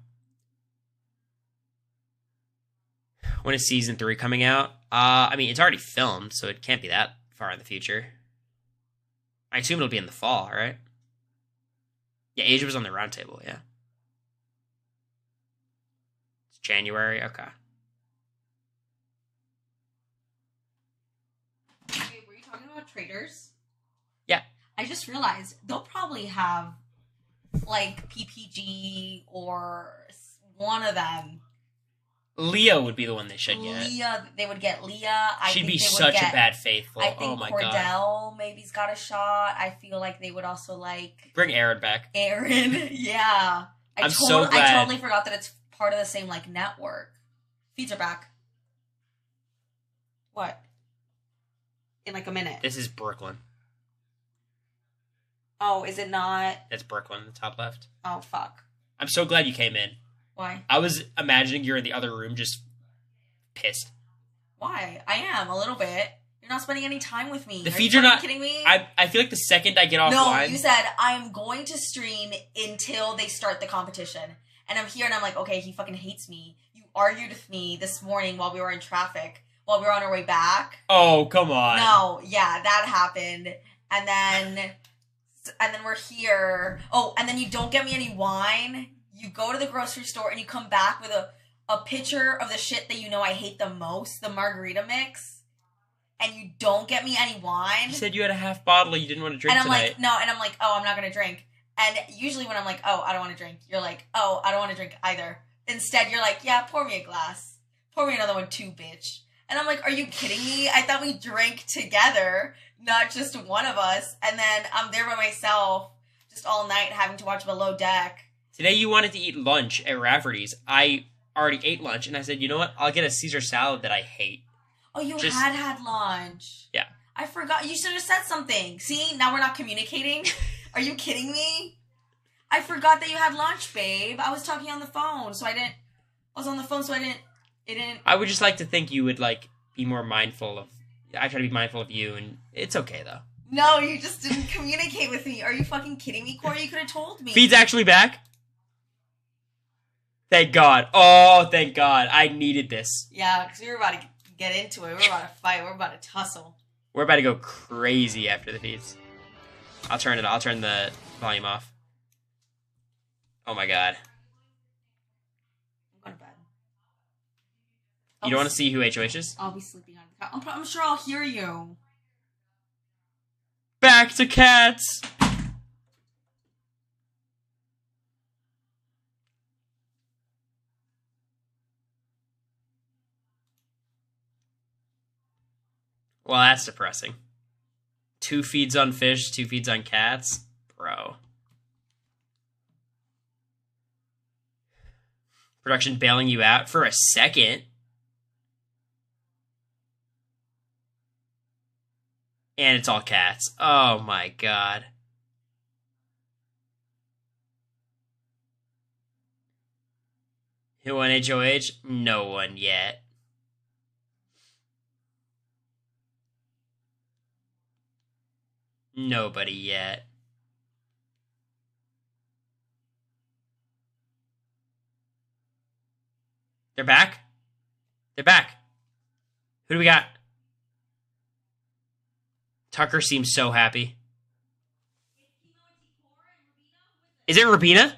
When is season 3 coming out? I mean, it's already filmed, so it can't be that far in the future. I assume it'll be in the fall, right? Yeah, Asia was on the roundtable, yeah. It's January, okay. Wait, were you talking about traders? Yeah. I just realized they'll probably have like PPG or one of them. Leah would be the one they should get. Leah, they would get Leah. She'd be such a bad faithful. I think oh my Cordell god. maybe's got a shot. I feel like they would also like Bring Aaron back. Aaron. Yeah. I'm so glad. I totally forgot that it's part of the same like network. Feeds are back. What? In like a minute. This is Brooklyn. Oh, is it not? That's Brooklyn, the top left. Oh, fuck. I'm so glad you came in. Why? I was imagining you're in the other room just pissed. Why? I am, a little bit. You're not spending any time with me. The Are feeds you are not... kidding me? I feel like the second I get offline... No, you said, I'm going to stream until they start the competition. And I'm here and I'm like, okay, he fucking hates me. You argued with me this morning while we were in traffic, while we were on our way back. Oh, come on. No, yeah, that happened. And then we're here. Oh, and then you don't get me any wine. You go to the grocery store and you come back with a picture of the shit that you know I hate the most, the margarita mix. And you don't get me any wine. You said you had a half bottle you didn't want to drink and I'm tonight. like, no, and I'm like, oh, I'm not going to drink. And usually when I'm like, oh, I don't want to drink, you're like, oh, I don't want to drink either. Instead, you're like, yeah, pour me a glass. Pour me another one too, bitch. And I'm like, are you kidding me? I thought we drank together, not just one of us. And then I'm there by myself just all night having to watch Below Deck. Today you wanted to eat lunch at Rafferty's. I already ate lunch, and I said, you know what? I'll get a Caesar salad that I hate. Oh, you had lunch. Yeah. I forgot. You should have said something. See, now we're not communicating. Are you kidding me? I forgot that you had lunch, babe. I was talking on the phone, so I didn't... I was on the phone, so it didn't... I would just like to think you would, like, be more mindful of... I try to be mindful of you, and it's okay, though. No, you just didn't communicate with me. Are you fucking kidding me, Cory? You could have told me. Feed's actually back? Thank God. Oh, thank God. I needed this. Yeah, because we were about to get into it. We were about to fight. We were about to tussle. We're about to go crazy after the feeds. I'll turn the volume off. Oh my God. I'm going to bed. You don't want to see who HOH is? I'll be sleeping on the couch. I'm sure I'll hear you. Back to cats! Well, that's depressing. 2 feeds on fish, 2 feeds on cats? Bro. Production bailing you out for a second? And it's all cats. Oh my God. Who won HOH? No one yet. Nobody yet. They're back? They're back. Who do we got? Tucker seems so happy. Is it Rubina?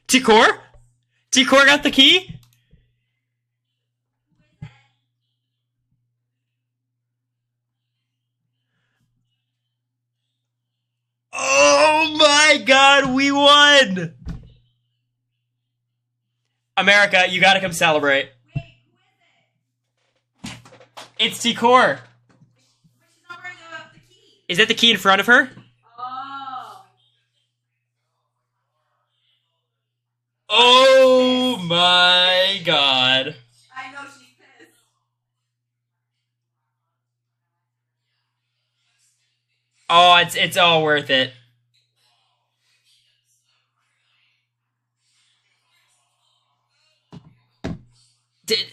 T-Core? T-Core got the key? Oh my God, we won! America, you gotta come celebrate. Wait, who is it? It's T-Core. But she's not wearing the key. Is that the key in front of her? Oh. Oh my god. I know she's pissed. Oh, it's all worth it.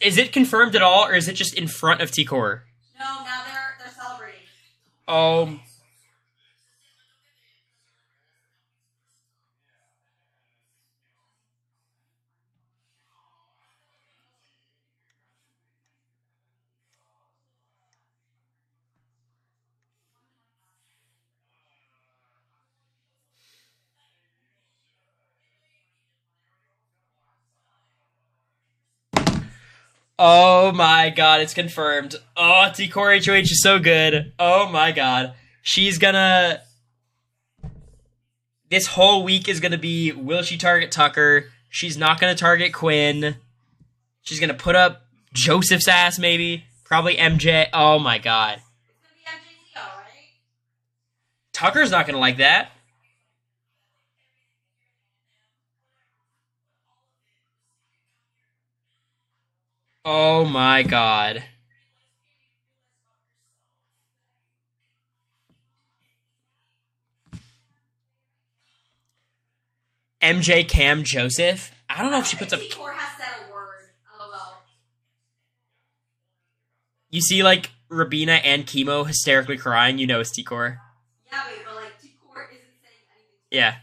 Is it confirmed at all, or is it just in front of T-Core? No, now they're celebrating. Oh. Oh my god, it's confirmed. Oh, T-Core HoH is so good. Oh my god. She's gonna... This whole week is gonna be, will she target Tucker? She's not gonna target Quinn. She's gonna put up Joseph's ass, maybe. Probably MJ. Oh my god. It's gonna be MJ Leo, right? Tucker's not gonna like that. Oh my god. MJ Cam Joseph? I don't know if she puts up... T-Core has said a word. LOL. You see, like, Rabina and Chemo hysterically crying, you know it's T-Core. Yeah, wait, but like T-Core isn't saying anything. Yeah.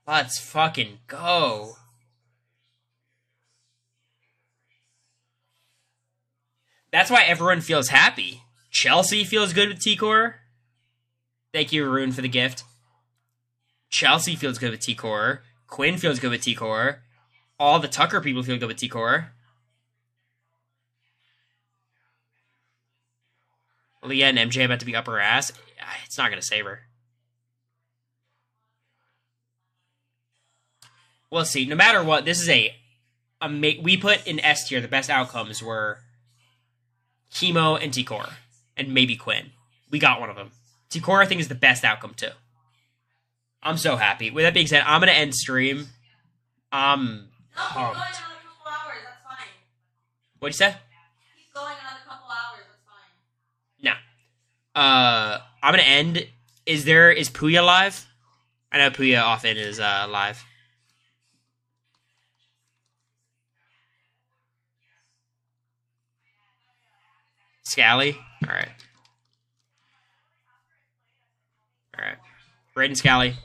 Let's fucking go. That's why everyone feels happy. Chelsea feels good with T-Core. Thank you, Arun, for the gift. Chelsea feels good with T-Core. Quinn feels good with T-Core. All the Tucker people feel good with T-Core. Leah and MJ about to be up her ass. It's not going to save her. We'll see. No matter what, this is we put in S tier, the best outcomes were Chemo and T-Core. And maybe Quinn. We got one of them. T-Core, I think, is the best outcome, too. I'm so happy. With that being said, I'm going to end stream. I'm No, keep going pumped. another couple hours. That's fine. What'd you say? Keep going another couple hours. That's fine. No. I'm going to end. Is Puya live? I know Puya often is live. Scally? Alright. Alright. Raiden Scally.